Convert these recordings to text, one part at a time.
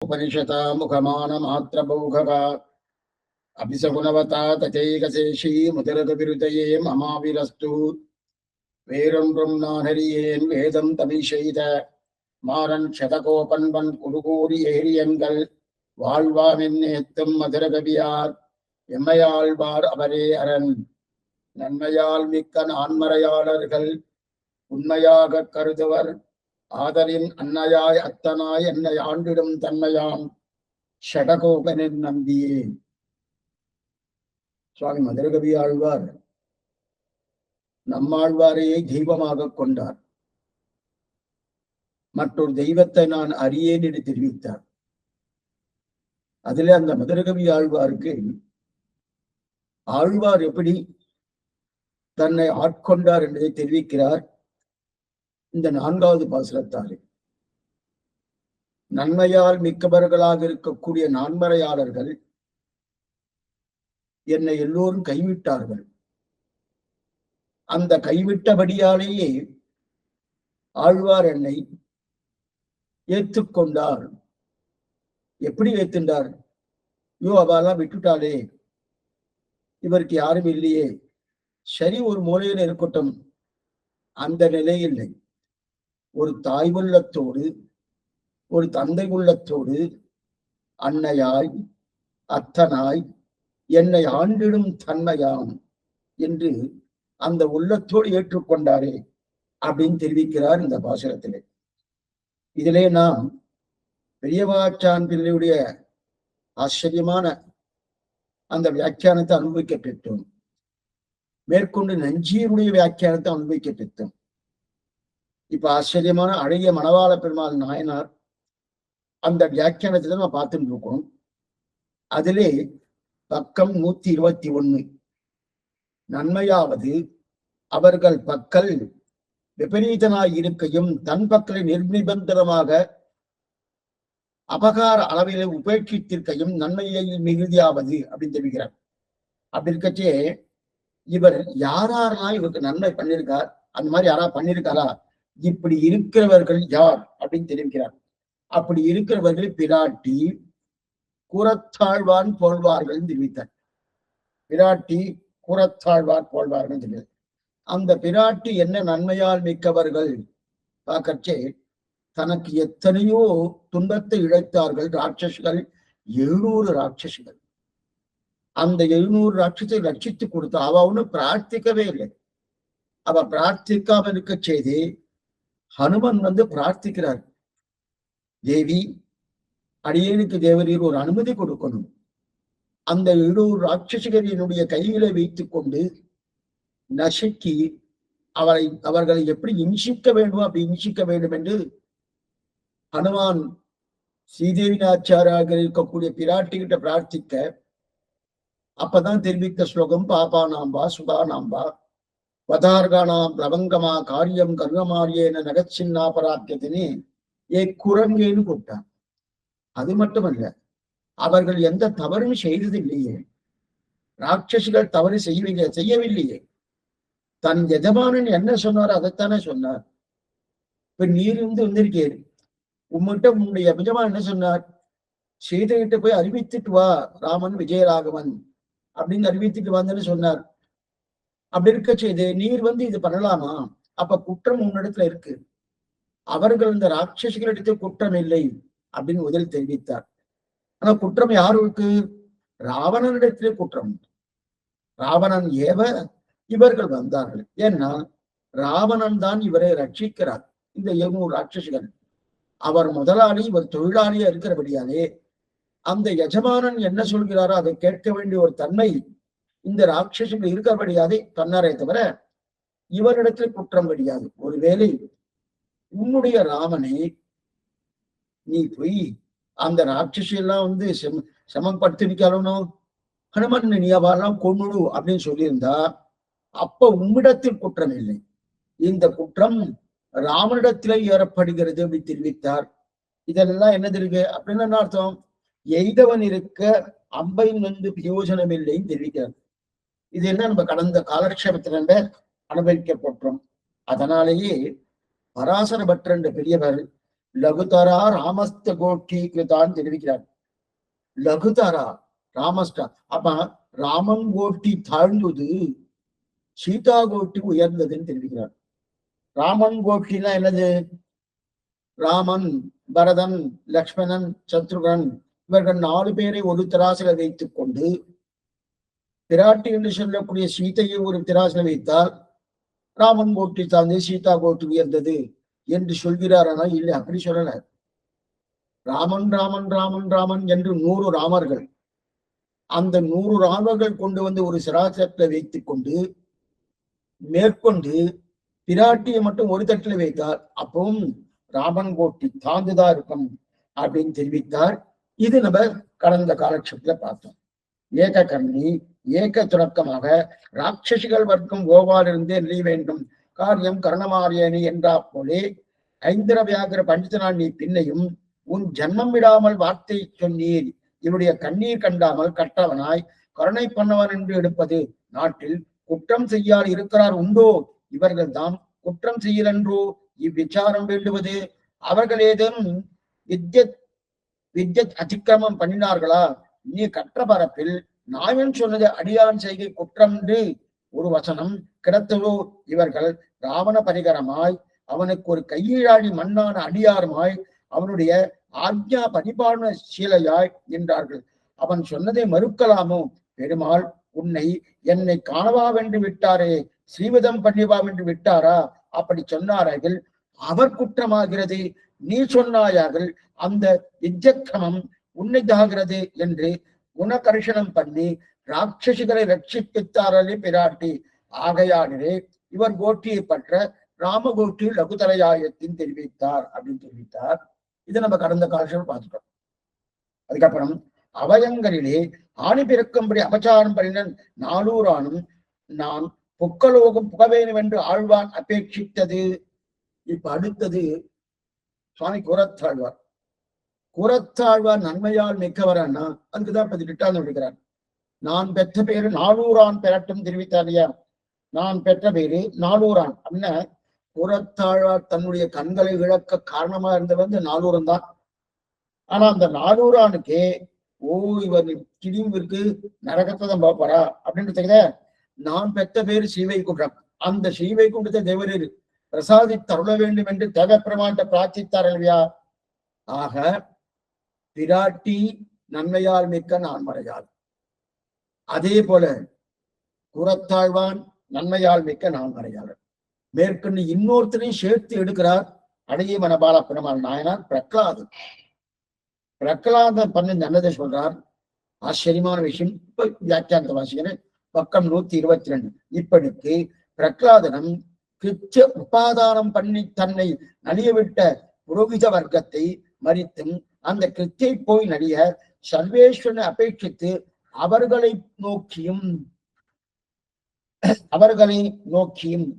उपनिषता मुखमान मात्र बहुघवा अभिसगुणवता तथैकशेषी मुदरदविरुदये ममाविरस्तु வேறொன்றும் நான் அறியேன் வேதம் தமிழ் செய்த மாறன் சதகோபன்வன் குருகூரி ஏரியங்கள் வாழ்வாமென் ஏத்தும் மதுரகவியார் எம்மையாழ்வார் அவரே அரண். நன்மையால் மிக்க நான்மறையாளர்கள் உண்மையாக கருதுவர் ஆதலின் அன்னையாய் அத்தனாய் என்னை ஆண்டிடும் தன்மையாம் ஷடகோபனின் நம்பியே. சுவாமி மதுரகவி ஆழ்வார் நம்மாழ்வாரையே தெய்வமாக கொண்டார். மற்றொரு தெய்வத்தை நான் அறியேன் என்று தெரிவித்தார். அதிலே அந்த மதுரகவி ஆழ்வாருக்கு ஆழ்வார் எப்படி தன்னை ஆட்கொண்டார் என்பதை தெரிவிக்கிறார் இந்த 4வது பாசுரத்தாலே. நன்மையால் மிக்கவர்களாக இருக்கக்கூடிய நான்மறையாளர்கள் என்னை எல்லோரும் கைவிட்டார்கள். அந்த கைவிட்டபடியாலேயே ஆழ்வார் என்னை ஏற்றுக்கொண்டார். எப்படி ஏத்துண்டார்? அவெல்லாம் விட்டுட்டாலே, இவருக்கு யாரும் இல்லையே, சரி ஒரு மூலையில இருக்கட்டும். அந்த நிலை இல்லை. ஒரு தாய் உள்ளத்தோடு ஒரு தந்தை உள்ளத்தோடு அன்னையாய் அத்தனாய் என்னை ஆண்டிடும் தன்மையாம் என்று அந்த உள்ளத்தோடு ஏற்றுக்கொண்டாரே அப்படின்னு தெரிவிக்கிறார் இந்த பாசுரத்திலே. இதிலே நாம் பெரியவாச்சான் பிள்ளையுடைய ஆச்சரியமான அந்த வியாக்கியானத்தை அனுபவிக்க பெற்றோம். மேற்கொண்டு நஞ்சியருடைய வியாக்கியானத்தை அனுபவிக்க பெற்றோம். இப்ப ஆச்சரியமான அழகிய மணவாள பெருமாள் நாயனார் அந்த வியாக்கியானத்தை தான் நம்ம பார்த்துட்டு இருக்கோம். அதிலே பக்கம் 121 நன்மையாவது அவர்கள் பக்கல் விபரீதனாய் இருக்கையும் தன் பக்கலை நிர்நிபந்தனமாக அபகார அளவிலே உபேட்சித்திருக்கையும் நன்மையை மிகுதியாவது அப்படின்னு தெரிவிக்கிறார். அப்படி இருக்கச்சே இவர் யாரெல்லாம் இவருக்கு நன்மை பண்ணியிருக்கார், அந்த மாதிரி யாரா பண்ணியிருக்காரா, இப்படி இருக்கிறவர்கள் யார் அப்படின்னு தெரிவிக்கிறார். அப்படி இருக்கிறவர்கள் பிராட்டி கூறத்தாழ்வான் போல்வார்கள் தெரிவித்தார். பிராட்டி கூறத்தாழ்வார் போல்வார்கள் தெரிவித்தார். அந்த பிராட்டி என்ன நன்மையால் மிக்கவர்கள் பார்க்கச்சே தனக்கு எத்தனையோ துன்பத்தை இழைத்தார்கள் ராட்சசுகள், 700 ராட்சசுகள். அந்த 700 ராட்சத்தை ரட்சித்து கொடுத்தா அவ ஒன்னும் பிரார்த்திக்கவே இல்லை. அவ பிரார்த்திக்காம இருக்க செய்து ஹனுமன் வந்து பிரார்த்திக்கிறார். தேவி, அடியேனுக்கு தேவரீர் ஒரு அனுமதி கொடுக்கணும். அந்த 700 ராட்சசிகளினுடைய கையில வைத்துக் கொண்டு நசுக்கி அவர்களை எப்படி இன்சிக்க வேண்டும் அப்படி இன்சிக்க வேண்டும் என்று ஹனுமான் ஸ்ரீதேவி நாச்சியாராக இருக்கக்கூடிய பிராட்டிகிட்ட பிரார்த்திக்க, அப்பதான் தெரிவித்த ஸ்லோகம் பாபானாம்பா சுபானாம்பா வதார்கானாம் லவங்கமா காரியம் கர்வமாரியேன நகச்சின்னா பராக்கியத்தினே குரங்கேன்னு கூப்பிட்டான். அது மட்டுமல்ல, அவர்கள் எந்த தவறும் செய்ததில்லையே. ராட்சசிகள் தவறு செய்யவில்லையே. தன் எஜமானன் என்ன சொன்னாரோ அதைத்தானே சொன்னார். இப்ப நீர் வந்திருக்கேன், உம்மிட்ட உன்னுடைய எஜமான் என்ன சொன்னார்? சீதையிட்ட போய் அறிவித்துட்டு வா, ராமன் விஜயராகவன் அப்படின்னு அறிவித்துட்டு வந்தேன்னு சொன்னார். அப்படி இருக்க செய்து நீர் இது பண்ணலாமா? அப்ப குற்றம் உன்னிடத்துல இருக்கு. அவர்கள் இந்த ராட்சசிகளிடத்தில் குற்றம் இல்லை அப்படின்னு முதல் தெரிவித்தார். ஆனா குற்றம் யாருக்கு? ராவணனிடத்திலே குற்றம். ராவணன் ஏவ இவர்கள் வந்தார்கள். ஏன்னா ராவணன் தான் இவரை ரட்சிக்கிறார். இந்த 700 ராட்சசிகள் அவர் முதலாளி, இவர் தொழிலாளியா இருக்கிறபடியாலே அந்த எஜமானன் என்ன சொல்கிறாரோ அதை கேட்க வேண்டிய ஒரு தன்மை இந்த ராட்சசிகள் இருக்கிறபடியாதே சொன்னாரே தவிர இவரிடத்தில் குற்றம் கிடையாது. ஒருவேளை உன்னுடைய ராமனை நீ போய் அந்த ராட்சசி எல்லாம் சமப்படுத்திருக்காளோ, ஹனுமன் நீ அவெல்லாம் கொன்னுடு அப்படின்னு சொல்லியிருந்தா அப்ப உம்மிடத்தில் குற்றம் இல்லை. இந்த குற்றம் ராமனிடத்திலே ஏறப்படுகிறது அப்படி தெரிவித்தார். இதெல்லாம் என்ன தெரியுது அப்படின்னு என்ன அர்த்தம்? எய்தவன் இருக்க அம்பையின் பிரயோஜனம் இல்லைன்னு தெரிவிக்கிறார். இது என்ன நம்ம கடந்த காலக்ஷேபத்தில அனுபவிக்கப்பட்டோம். அதனாலேயே பராசர பட்டர் என்ற பெரியவர் லகுதரா ராமஸ்த கோஷ்டி கிருதான் தெரிவிக்கிறார். லகுதரா ராமஸ்டா, அப்ப ராமன் கோஷ்டி தாழ்ந்தது, சீதா கோஷ்டி உயர்ந்ததுன்னு தெரிவிக்கிறார். ராமன் கோஷ்டினா என்னது? ராமன், பரதன், லக்ஷ்மணன், சத்ருகன் இவர்கள் 4 பேரை ஒரு திராசில வைத்துக் கொண்டு பிராட்டி என்று சொல்லக்கூடிய சீதையை ஒரு திராசில வைத்தால் ராமன் கோட்டி தாழ்ந்து சீதா கோட்டி உயர்ந்தது என்று சொல்கிறாரா? இல்லை, அப்படி சொல்லல. ராமன் ராமன் ராமன் ராமன் என்று 100 ராமர்கள், அந்த 100 ராமர்கள் கொண்டு வந்து ஒரு சிராசத்தை வைத்துக் கொண்டு மேற்கொண்டு பிராட்டியை மட்டும் ஒரு தட்டில் வைத்தார், அப்பவும் ராமன் கோட்டி தாழ்ந்துதான் இருக்கும் அப்படின்னு தெரிவித்தார். இது நம்ம கடந்த காலட்சத்துல பார்த்தோம். ஏக கண்ணி ஏக துறக்கமாக ராட்சசிகள் வர்க்கம் கோவாலிருந்தே நெறிய வேண்டும் காரியம் கர்ணமாரியணி என்றா போலே ஐந்திர வியாகர பண்டிதனால் நீ பின்னையும் உன் ஜன்மம் விடாமல் வார்த்தை சொன்னீர், இவருடைய கண்ணீர் கண்டாமல் கற்றவனாய் கருணை பண்ணவன் என்று எடுப்பது நாட்டில் குற்றம் செய்யால் இருக்கிறார் உண்டோ? இவர்கள் தாம் குற்றம் செய்யலன்றோ இவ்விச்சாரம் வேண்டுவது? அவர்கள் ஏதேனும் வித்யத் அதிக்கிரமம் பண்ணினார்களா? நீ கற்ற பரப்பில் நாயன் சொன்னது அடியான் செய்கை குற்றம் என்று ஒரு வசனம் கிடத்தவோ? இவர்கள் ராவண பரிகரமாய் அவனுக்கு ஒரு கையீழாடி மண்ணான அடியாருமாய் அவனுடைய ஆக்ஞா பரிபாலன சீலையாய் நின்றார்கள். அவன் சொன்னதை மறுக்கலாமோ? பெருமாள் உன்னை என்னை காணவாவென்று விட்டாரே, ஸ்ரீவதம் பண்ணிவாவென்று விட்டாரா? அப்படி சொன்னார்கள், அவர் குற்றமாகிறது. நீ சொன்னாயார்கள் அந்த வித்யக்கிரமம் உன்னைதாகிறது என்று குணகர்ஷனம் பண்ணி ராட்சசிகளை ரட்சிப்பித்தாரே பிராட்டி. ஆகையானே இவர் கோட்டியை பற்ற ராமகோட்டி லகுதரையாயத்தின் தெரிவித்தார் அப்படின்னு தெரிவித்தார். இதை நம்ம கடந்த காலத்தில் பார்த்துட்டோம். அதுக்கப்புறம் அவயங்களிலே ஆணி பிறக்கும்படி அபச்சாரம் பண்ணினன் நாளூரானும் நான் பொக்கலோகம் புக வேண்டும் என்று ஆழ்வான் அபேட்சித்தது. இப்ப அடுத்தது சுவாமி கூரத்தாழ்வார். கூரத்தாழ்வார் நன்மையால் மிக்கவரானா அதுக்குதான் இப்ப திட்டாந்து விடுகிறார். நான் பெற்ற பேரு நாளூரான் பெறட்டும் தெரிவித்தார் இல்லையா? நான் பெற்ற பேரு நாளூரான் அப்படின்னா கூரத்தாழ்வார் தன்னுடைய கண்களை இழக்க காரணமா இருந்தவன் இந்த நாளூரன் தான். ஆனா அந்த நாளூரானுக்கே இவர் கிடிவிற்கு நரகத்தை தான் பார்ப்பாரா அப்படின்னு நான் பெற்ற பேரு ஸ்ரீவைகுண்டம். அந்த ஸ்ரீவைகுண்டத்தை தேவரீர் பிரசாதி தருள வேண்டும் என்று தேவப்பிரமாண்ட பிரார்த்தித்தார் இல்லையா? ஆக பிராட்டி நன்மையால் மிக்க நான் மறையாள், அதே போல கூரத்தாழ்வான் நன்மையால் மிக்க நான் மறையாளர். மேற்கொண்டு இன்னொருத்தரையும் சேர்த்து எடுக்கிறார் அழகிய மனபால பெருமாள் நாயனார் பிரகலாதன். பிரகலாதன் பண்ண நல்லதை சொல்றார். ஆச்சரியமான விஷயம். இப்ப வியாக்கியானத்தை வாசிக்கிறேன், பக்கம் 122. இப்படிக்கு பிரகலாதனம் கிருத்திய உபாதானம் பண்ணி தன்னை நலியவிட்ட புரோகித வர்க்கத்தை மறித்தும் அந்த கிருத்தியை போய் நடிய சர்வேஸ்வரனை அபேட்சித்து அவர்களை நோக்கியும்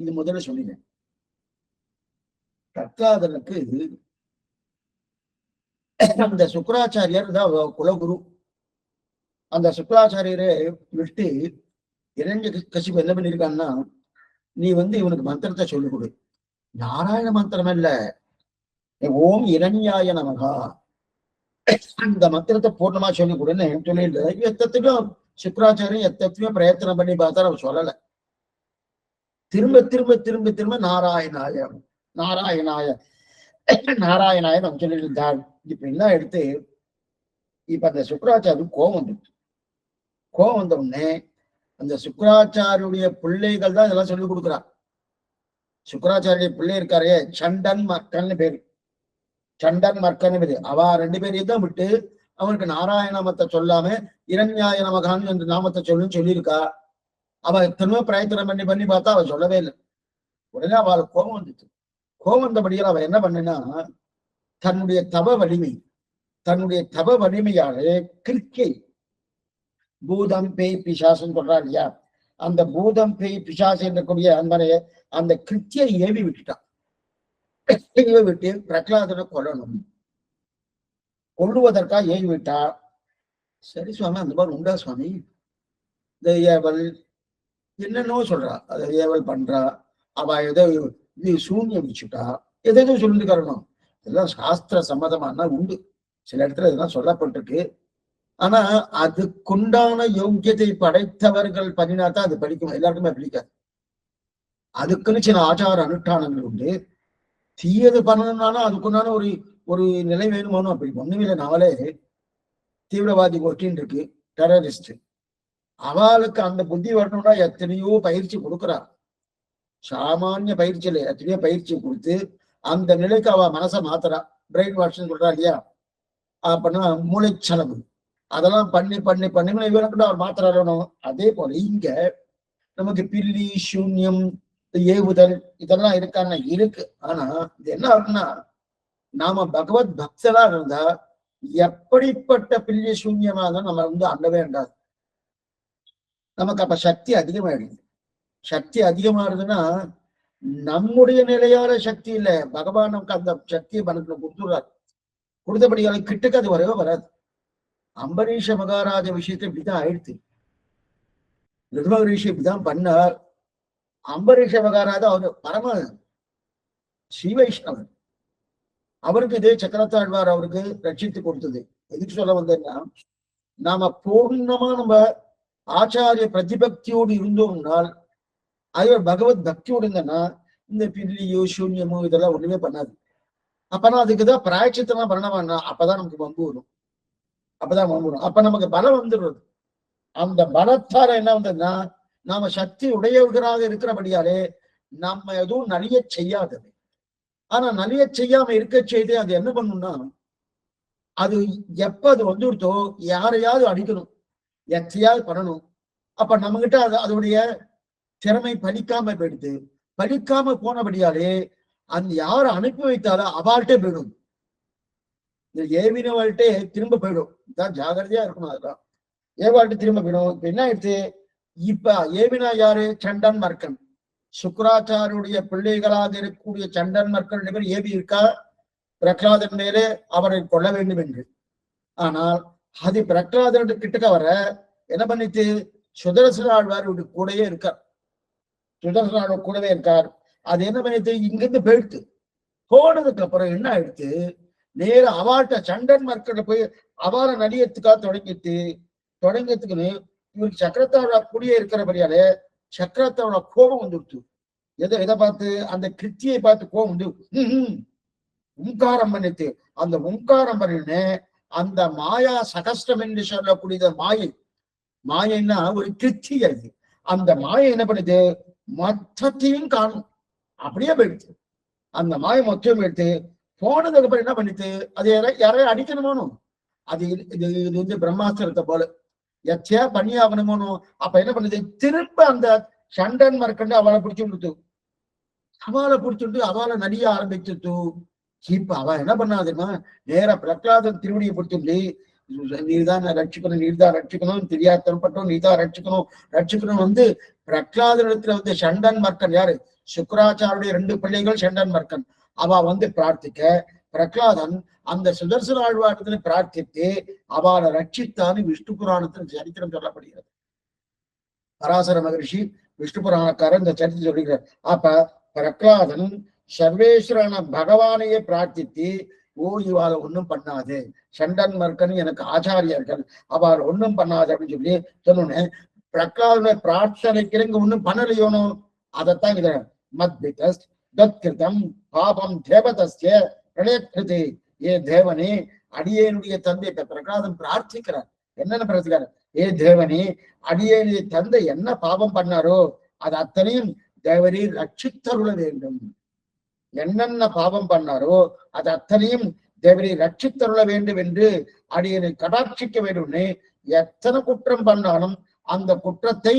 இது முதல்ல சொல்லினேன். பிரகலாதனுக்கு அந்த சுக்கராச்சாரியர் தான் குலகுரு. அந்த சுக்கராச்சாரியரை விட்டு இரண்யகசிபு என்ன பண்ணிருக்கான்னா, நீ இவனுக்கு மந்திரத்தை சொல்லிக் கொடு. நாராயண மந்திரம் இல்ல, ஓம் இரண்யாய நமகா அந்த மந்திரத்தை பூர்ணமா சொல்லிக் கொடுன்னு சொல்லிட்டு எத்தத்துக்கும் சுக்கராச்சாரியம் எத்தனையோ பிரயத்தனம் பண்ணி பார்த்தா அவர் சொல்லல. திரும்ப திரும்ப திரும்ப திரும்ப நாராயணாய நாராயணாய நாராயணாய நம்ம சொல்லிட்டு இருந்தாள். இப்ப என்ன எடுத்து இப்ப அந்த சுக்கராச்சாரியருக்கு கோபம் வந்துச்சு. கோபம் வந்த உடனே அந்த சுக்கராச்சாரியுடைய பிள்ளைகள் தான் இதெல்லாம் சொல்லிக் கொடுக்குறான். சுக்கராச்சாரிய பிள்ளை இருக்காரே சண்டன் மர்க்கன்னு பேரு, சண்டன் மர்க்கன்னு பேரு. அவ 2 பேரையும் தான் விட்டு அவனுக்கு நாராயண நாமத்தை சொல்லாம இரண்யாய நமகான் என்ற நாமத்தை சொல்லுன்னு சொல்லியிருக்கா. அவ எத்தனையோ பிரயத்தனம் பண்ணி பார்த்தா அவ சொல்லவே இல்லை. உடனே அவளுக்கு கோபம் வந்துச்சு. கோபம் வந்தபடியால் அவ என்ன பண்ணா, தன்னுடைய தவ வலிமையாலே கிருக்கை பூதம் பேய் பிசாசுன்னு சொல்றா இல்லையா? அந்த பூதம் பேய் பிசாசு என்றக்கூடிய அந்த கிருத்தியை ஏவி விட்டுட்டான். விட்டு பிரகலாதனை கொல்லுவதற்காக ஏவி விட்டா. சரி சுவாமி, அந்த மாதிரி உண்டா சுவாமி? இந்த ஏவல் என்னன்னோ சொல்றா, அதை ஏவல் பண்றா, அவ ஏதோ சூன்யம் வச்சுட்டா, எதோ சொல்லிட்டு காரணம் இதெல்லாம் சாஸ்திர சம்மதமான உண்டு. சில இடத்துல இதெல்லாம் சொல்லப்பட்டிருக்கு. ஆனா அதுக்குண்டான யோக்கியத்தை படைத்தவர்கள் பண்ணினாதான் அது படிக்கும். எல்லாருக்குமே பிடிக்காது. அதுக்குன்னு சில ஆச்சார அனுஷ்டானங்கள் உண்டு. தீயது பண்ணணும்னாலும் அதுக்குண்டான ஒரு ஒரு நிலை வேணுமானோ. அப்படி ஒண்ணுமில்லை. நாளே தீவிரவாதி கோஷ்டின்னு இருக்கு, டெரரிஸ்ட். அவளுக்கு அந்த புத்தி வரணும்னா எத்தனையோ பயிற்சி கொடுக்குறார். சாமானிய பயிற்சியில எத்தனையோ பயிற்சி கொடுத்து அந்த நிலைக்கு அவ மனசை மாத்துறா. பிரெயின் வாஷ்ன்னு சொல்றா இல்லையா? அப்படின்னா மூளைச்சலவு அதெல்லாம் பண்ணி பண்ணி பண்ணி இவனுக்கு அவர் மாத்திரணும். அதே போல இங்க நமக்கு பில்லி சூன்யம் ஏவுதல் இதெல்லாம் இருக்கான்னு இருக்கு. ஆனா இது என்ன ஆகுதுன்னா, நாம பகவத் பக்தரா இருந்தா எப்படிப்பட்ட பில்லி சூன்யமா இருந்தா நம்ம அண்டவே வேண்டாது. நமக்கு அப்ப சக்தி அதிகமாயிடுது. சக்தி அதிகமாகுதுன்னா நம்முடைய நிலையான சக்தி இல்ல, பகவான் நமக்கு அந்த சக்தியை மனசுல கொடுத்துடுறாரு. கொடுத்தபடியால கிட்டக்கு அது வரவே வராது. அம்பரீஷ மகாராஜ விஷயத்தை இப்படிதான் ஆயிடுச்சு. நிர்மகரிஷி இப்படிதான் பண்ணார். அம்பரீஷ மகாராஜா அவரு பரம ஸ்ரீ வைஷ்ணவர். அவருக்கு இதே சக்கரத்தாழ்வார் அவருக்கு ரட்சித்து கொடுத்தது. எதுக்கு சொல்ல வந்தேன்னா, நாம பூர்ணமா நம்ம ஆச்சாரிய பிரதிபக்தியோடு இருந்தோம்னால், அது பகவத் பக்தியோடு இருந்தேன்னா இந்த பில்லியோ சூன்யமோ இதெல்லாம் ஒண்ணுமே பண்ணாது. அப்பனா அதுக்குதான் பிராய்ச்சித்தமா பண்ண அப்பதான் நமக்கு வம்பு வரும். அப்பதான் வம்பு வரும். அப்ப நமக்கு பலம் வந்துடுறது. அந்த பலத்தால என்ன வந்ததுன்னா, நாம சக்தி உடையவர்களாக இருக்கிறபடியாலே நம்ம எதுவும் நலிய செய்யாதது. ஆனா நலிய செய்யாம இருக்க செய்து அது என்ன பண்ணும்னா, அது எப்ப அது வந்துடுத்தோ யாரையாவது அடிக்கணும், எத்தையாவது பண்ணணும். அப்ப நம்ம கிட்ட அதோடைய திறமை பலிக்காம போயிடுது. பலிக்காம போனபடியாலே அந்த யாரை அனுப்பி வைத்தாலும் அவாள்கிட்டே போயிடும். இந்த ஏவினவாழ்கிட்டே திரும்ப போயிடும். இதான் ஜாகிரதையா இருக்கணும். அதுதான் ஏவாழ்கிட்ட திரும்ப போயிடும். இப்ப என்ன ஆயிடுச்சு? இப்ப ஏவினா யாரு? சண்டன் மர்க்கன். சுக்கராச்சாரியுடைய பிள்ளைகளாக இருக்கக்கூடிய சண்டன் மர்க்கன் பேர் ஏவி இருக்கா பிரகலாதன் மேலே அவரை கொள்ள வேண்டும் என்று. ஆனால் அது பிரகலாதன் கிட்டக்க வர என்ன பண்ணிட்டு சுதர்சனாழ்வார் கூடயே இருக்கார். சுதர்சனாழ்வார் கூடவே இருக்கார். அது என்ன பண்ணிட்டு இங்கிருந்து போயிடுத்து. போனதுக்கு அப்புறம் என்ன ஆயிடுத்து? நேர அவாட்ட சண்டன் மர்க்கனை போய் அவார நலியத்துக்காக தொடங்கியதுக்குன்னு இவருக்கு சக்கரத்தாழ்வார் கூடியே இருக்கிறபடியாலே சக்கரத்தாவோட கோபம் வந்துடுத்து. எதை பார்த்து? அந்த கிருத்தியை பார்த்து கோபம் வந்து ஓங்காரம் பண்ணிட்டு, அந்த ஓங்காரம் பண்ணின அந்த மாயா சகஸ்டம் என்று சொல்லக்கூடிய மாயைன்னா ஒரு கிருத்தி. அது அந்த மாயை என்ன பண்ணுது? மொத்தத்தையும் காணும். அப்படியே போயிடுச்சு. அந்த மாயை மொத்தம் எடுத்து போனதுக்கு அப்புறம் என்ன பண்ணிட்டு அது யாரையும் அடிக்கணுமோனோ. அது இது பிரம்மாஸ்திரத்தை போல எச்சையா பண்ணி ஆகணுமோனோ. அப்ப என்ன பண்ணுது? திரும்ப அந்த சண்டன் மர்க்கண்டு அவளை பிடிச்சுட்டு அவளை நடிக ஆரம்பிச்சுட்டு இப்ப அவ என்ன பண்ணாதுன்னா நேர பிரகலாதன் திருவடியை பிடிச்சிட்டு நீர்தான் ரட்சிக்கணும், நீர்தான் ரட்சிக்கணும், தெரியாதப்பட்டோம், நீதான் ரட்சிக்கணும் வந்து பிரகலாதனிடத்துல வந்து சண்டன் மர்க்கன் யாரு? சுக்கராச்சாருடைய 2 பிள்ளைகள் சண்டன் மர்க்கன். அவ வந்து பிரார்த்திக்க பிரகலாதன் அந்த சுதர்சன ஆழ்வாரத்துல பிரார்த்தித்து அவளை ரட்சித்தான்னு விஷ்ணு புராணத்தில் சரித்திரம் சொல்லப்படுகிறது. பராசர மகரிஷி விஷ்ணு புராணக்காரர் இந்த சரித்திரம் சொல்லுகிறார். அப்ப பிரகலாதன் சர்வேஸ்வரன பகவானையே பிரார்த்தித்து, ஓ இவாளை ஒண்ணும் பண்ணாது, சண்டன் மர்க்கன் எனக்கு ஆச்சாரியர்கள், அவள் ஒண்ணும் பண்ணாது அப்படின்னு சொல்லி சொன்னோன்னு பிரகலாதனை பிரார்த்தனைக்கு இங்க ஒண்ணும் பண்ணலையோனோ. அதைத்தான் இத மத்பிதஸ் தத்கிருதம் பாபம் தேவதஸ்ய பிரளயக்கிருதி. ஏ தேவனே, அடியேனுடைய தந்தை பிரகலாதன் பிரார்த்திக்கிறார். என்னென்ன பிரார்த்திக்கிறார்? ஏ தேவனே, அடியேனுடைய தந்தை என்ன பாவம் பண்ணாரோ அது அத்தனையும் தேவரீர் ரட்சித்தருள வேண்டும். என்னென்ன பாவம் பண்ணாரோ அது அத்தனையும் தேவரீர் ரட்சித்தருள வேண்டும் என்று அடியனை கடாட்சிக்க வேண்டும்னு எத்தனை குற்றம் பண்ணாலும் அந்த குற்றத்தை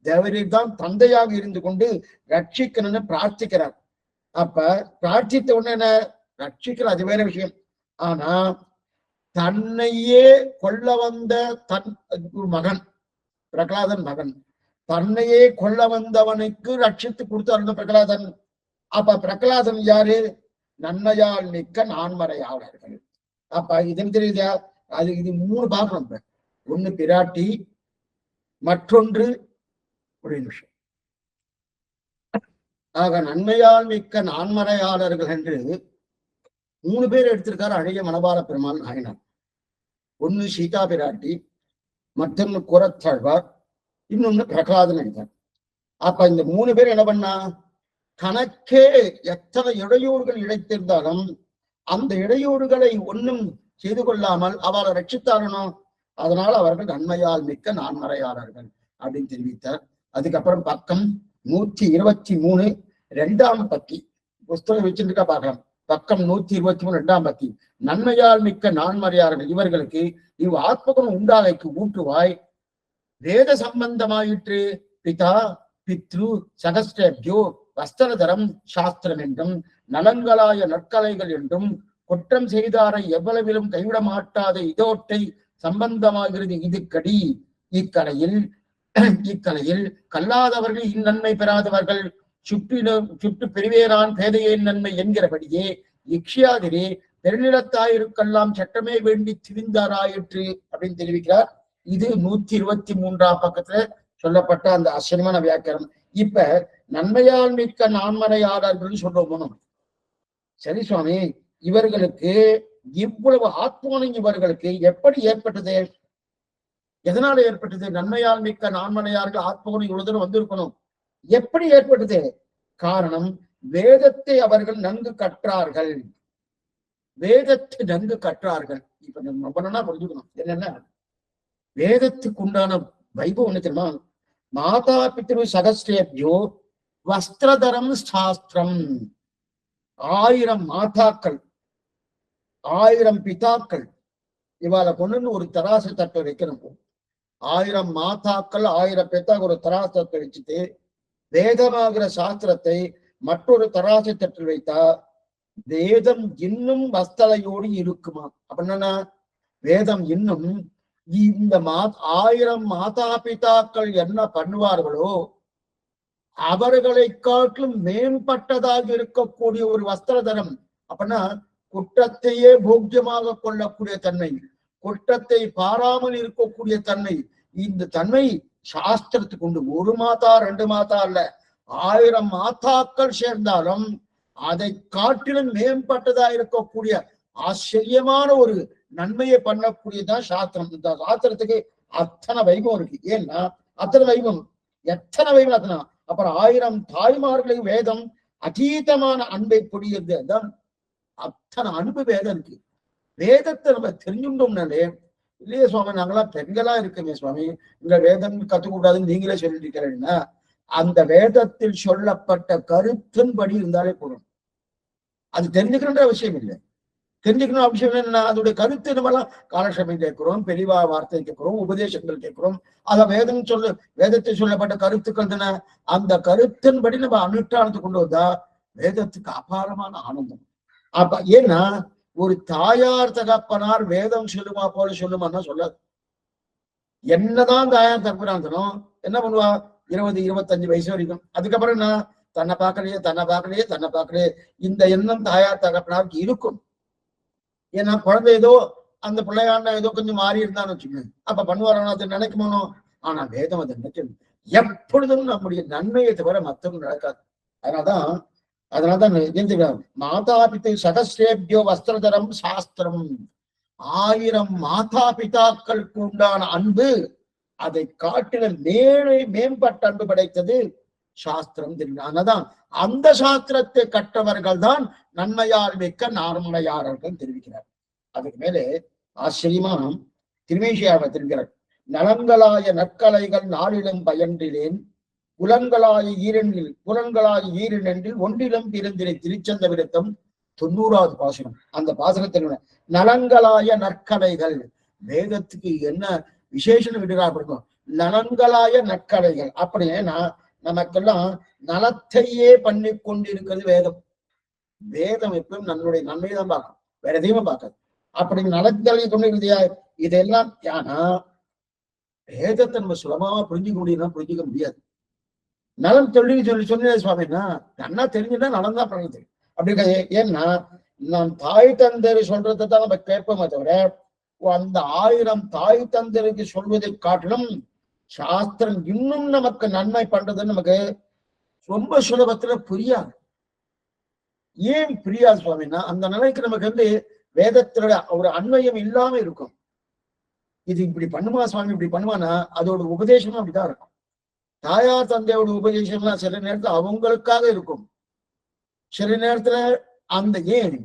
தேவரீர் தான் தந்தையாக இருந்து கொண்டு ரட்சிக்கணும்னு பிரார்த்திக்கிறார். அப்ப பிரார்த்தித்த உடனே என்ன ரட்சிக்கிற அது வேற விஷயம். ஆனா தன்னையே கொல்ல வந்த தன் மகன், பிரகலாதன் மகன், தன்னையே கொல்ல வந்தவனுக்கு ரட்சித்து கொடுத்தாரு பிரகலாதன். அப்ப பிரகலாதன் யாரு? நன்மையால் மிக்க நான்மறையாளர்கள். அப்ப இதன் தெரியுதா? அது இது 3 பார்க்கணும். ஒண்ணு பிராட்டி, மற்றொன்று ஒரு நிமிஷம். ஆக நன்மையால் மிக்க நான்மறையாளர்கள் என்று 3 பேர் எடுத்திருக்காரு அழகிய மணவாள பெருமாள் நாயனார். ஒண்ணு சீதா பிராட்டி, மற்றொன்னு குரத்தாழ்வார், இன்னொன்னு பிரகலாதன் எடுத்தார். அப்ப இந்த 3 பேர் என்ன பண்ணா, தனக்கே எத்தனை இடையூறுகள் இழைத்திருந்தாலும் அந்த இடையூறுகளை ஒன்றும் செய்து கொள்ளாமல் அவளை ரட்சித்தாரணும். அதனால அவர்கள் நன்மையால் மிக்க நான்மறையாளர்கள் அப்படின்னு தெரிவித்தார். அதுக்கப்புறம் பக்கம் 123 2ஆம் பத்தி புஸ்தகம் வச்சுருக்கா பார்க்கலாம். பக்கம் 123 2ஆம் பத்தி. நன்மையால் மிக்க நான்மறையாளர்கள் இவர்களுக்கு இவ் ஆத்மகுணம் உண்டாகைக்கு ஊற்றுவாய் வேத சம்பந்தமாயிற்று பிதா பித்ரு சகஸ்டேபியோ வஸ்திரதரம் சாஸ்திரம் என்றும் நலன்களாய நற்கலைகள் என்றும் குற்றம் செய்தாரை எவ்வளவிலும் கைவிட மாட்டாத இதோட்டை சம்பந்தமாகிறது இது கடி. இக்கலையில் கல்லாதவர்கள் இந்நன்மை பெறாதவர்கள் சுற்று பெருவேரான் பேதையின் நன்மை என்கிறபடியே இக்ஷியாதிரே பெருநிலத்தாயிருக்கெல்லாம் சட்டமே வேண்டி திரிந்தாராயிற்று அப்படின்னு தெரிவிக்கிறார். இது 123ஆம் பக்கத்துல சொல்லப்பட்ட அந்த ஆச்சரியமான வியாக்கியானம். இப்ப நன்மையால் மிக்க நான்மறையாளர்கள் சொல்றோம். சரி சுவாமி, இவர்களுக்கு இவ்வளவு ஆத்மோனம் இவர்களுக்கு எப்படி ஏற்பட்டது? எதனால ஏற்பட்டது? நன்மையால் மிக்க நான்மறையார்கள் ஆத்மகுணம் இவ்வளவு தூரம் வந்திருக்கணும், எப்படி ஏற்பட்டது? காரணம், வேதத்தை அவர்கள் நன்கு கற்றார்கள். வேதத்தை நன்கு கற்றார்கள். இப்ப நம்ம ரொம்ப புரிஞ்சுக்கணும். என்னன்னா, வேதத்துக்கு உண்டான வைபவம் என்ன தெரியுமா? மாதா பித்ரு சகஸ்ரேபியோ வஸ்திரதரம் சாஸ்திரம். 1000 மாதாக்கள், 1000 பிதாக்கள் இவாளை கொண்டு ஒரு தராசு தட்டை வைக்கணும். 1000 மாதாக்கள் 1000 பிதாக்கள் ஒரு தராசு தட்டை வச்சுட்டு வேதமாகிற சாஸ்திரத்தை மற்றொரு தராசு தட்டில் வைத்தா வேதம் இன்னும் வஸ்தலையோடு இருக்குமா? அப்படின்னா வேதம் இன்னும் இந்த 1000 மாதா பிதாக்கள் என்ன பண்ணுவார்களோ அவர்களை காட்டிலும் மேம்பட்டதாக இருக்கக்கூடிய ஒரு வஸ்திரதரம். அப்படின்னா குற்றத்தையே போக்கியமாக கொள்ளக்கூடிய தன்மை, குற்றத்தை பாராமல் இருக்கக்கூடிய தன்மை, இந்த தன்மை சாஸ்திரத்துக்கு உண்டு. 1 மாதா 2 மாதா அல்ல, 1000 மாதாக்கள் சேர்ந்தாலும் அதை காட்டிலும் மேம்பட்டதா இருக்கக்கூடிய ஆச்சரியமான ஒரு நன்மையை பண்ணக்கூடியதான் சாஸ்திரம். இந்த சாஸ்திரத்துக்கு அத்தனை வைபவம் இருக்கு. ஏன்னா அத்தனை வைபவம், எத்தனை வைபவம் அத்தனை. அப்புறம் 1000 தாய்மார்களையும் வேதம் அதீதமான அன்பை பொழியது. அதுதான் அத்தனை அன்பு வேதம் இருக்கு. வேதத்தை நம்ம தெரிஞ்சுட்டோம்னாலே, இல்லையே சுவாமி நாங்களாம் பெண்களா இருக்குமே சுவாமி, இந்த வேதம் கத்துக்க கூடாதுன்னு நீங்களே சொல்லிட்டு இருக்கிறீங்கன்னா, அந்த வேதத்தில் சொல்லப்பட்ட கருத்தின்படி இருந்தாலே போதும். அது தெரிஞ்சுக்கணுன்ற அவசியம் இல்லை. தெரிஞ்சுக்கணும் அவசியம் என்ன? அதோடைய கருத்து நம்மளாம் காலட்சேபம் கேட்கிறோம், பெரியவா வார்த்தை கேட்கிறோம், உபதேசங்கள் கேட்கிறோம். அத வேதத்தை சொல்லப்பட்ட கருத்துக்கள் தானே. அந்த கருத்தின்படி நம்ம அனுஷ்டானத்தை கொண்டு வந்தா வேதத்துக்கு அபாரமான ஆனந்தம். அப்ப ஏன்னா ஒரு தாயார் தகப்பனார் வேதம் சொல்லுமா போல சொல்லுமான்னா சொல்லாது. என்னதான் தாயார் தகப்பனாந்தனும் என்ன பண்ணுவா? 20, 25 வயசு வரைக்கும். அதுக்கப்புறம் என்ன? தன்னை பார்க்கலையே. இந்த எண்ணம் தாயார் தகப்பனாருக்கு இருக்கும். ஏன்னா குழந்தை ஏதோ அந்த பிள்ளையாண்ட ஏதோ கொஞ்சம் மாறி இருந்தான்னு வச்சுக்கோங்க, அப்ப பண்ணுவாரான அதை நினைக்குமோ. ஆனா வேதம் அதை நினைக்கணும். எப்பொழுதும் நம்முடைய நன்மையை தவிர மற்றவங்க நடக்காது. அதனாலதான் மாதா பித்து சகஸ்ரேபியோ வஸ்திரதரம் சாஸ்திரம். 1000 மாதா பிதாக்களுக்கு உண்டான அன்பு, அதை காட்டில மேம்பட்ட அன்பு படைத்தது சாஸ்திரம். தெரியும். அதனால்தான் அந்த சாஸ்திரத்தை கற்றவர்கள் தான் நன்மையால் மிக்க நான்மறையாளர்கள் தெரிவிக்கிறார். அதுக்கு மேலே ஆச்சரியமா திருமேசியாவை தெரிவிக்கிறார். நலங்களாய நற்கலைகள் நாளிலும் பயன்றிலேன் புலன்களாய ஈரெண்டில் ஒன்றிலும் பிறந்திரை. திருச்சந்த விருத்தம் 90வது பாசனம். அந்த பாசனத்தில் நலங்களாய நற்கலைகள், வேதத்துக்கு என்ன விசேஷம் விடுறாங்க? நலன்களாய நற்கலைகள். அப்படின்னா நமக்கெல்லாம் நலத்தையே பண்ணி கொண்டிருக்கிறது வேதம். வேதம் எப்பவும் நம்மளுடைய நன்மையை தான் பார்க்கும், வேற எதையுமே பார்க்காது. அப்படி நலன்களை கொண்டிருக்கிறதா இதெல்லாம். ஆனா வேதத்தை நம்ம சுலபமா புரிஞ்சுக்க முடியாது. நலம் சொல்லி சுவாமின்னா நன்னா தெரிஞ்சுன்னா நலம் தான் பண்ணது. அப்படி ஏன்னா நாம் தாய் தந்தர் சொல்றதை தான் நம்ம கேட்போமே தவிர, அந்த 1000 தாய் தந்தருக்கு சொல்வதை காட்டிலும் சாஸ்திரம் இன்னும் நமக்கு நன்மை பண்றதுன்னு நமக்கு ரொம்ப சுலபத்துல புரியாது. ஏன் பிரியா சுவாமின்னா அந்த நிலைக்கு நமக்கு வேதத்தினுடைய ஒரு அன்வயம் இல்லாம இருக்கும். இது இப்படி பண்ணுமா சுவாமி, இப்படி பண்ணுவானா அதோட உபதேசமும் அப்படிதான் இருக்கும். தாயார் தந்தையோட உபதேசம்லாம் சில நேரத்துல அவங்களுக்காக இருக்கும், சில நேரத்துல அந்த ஏன்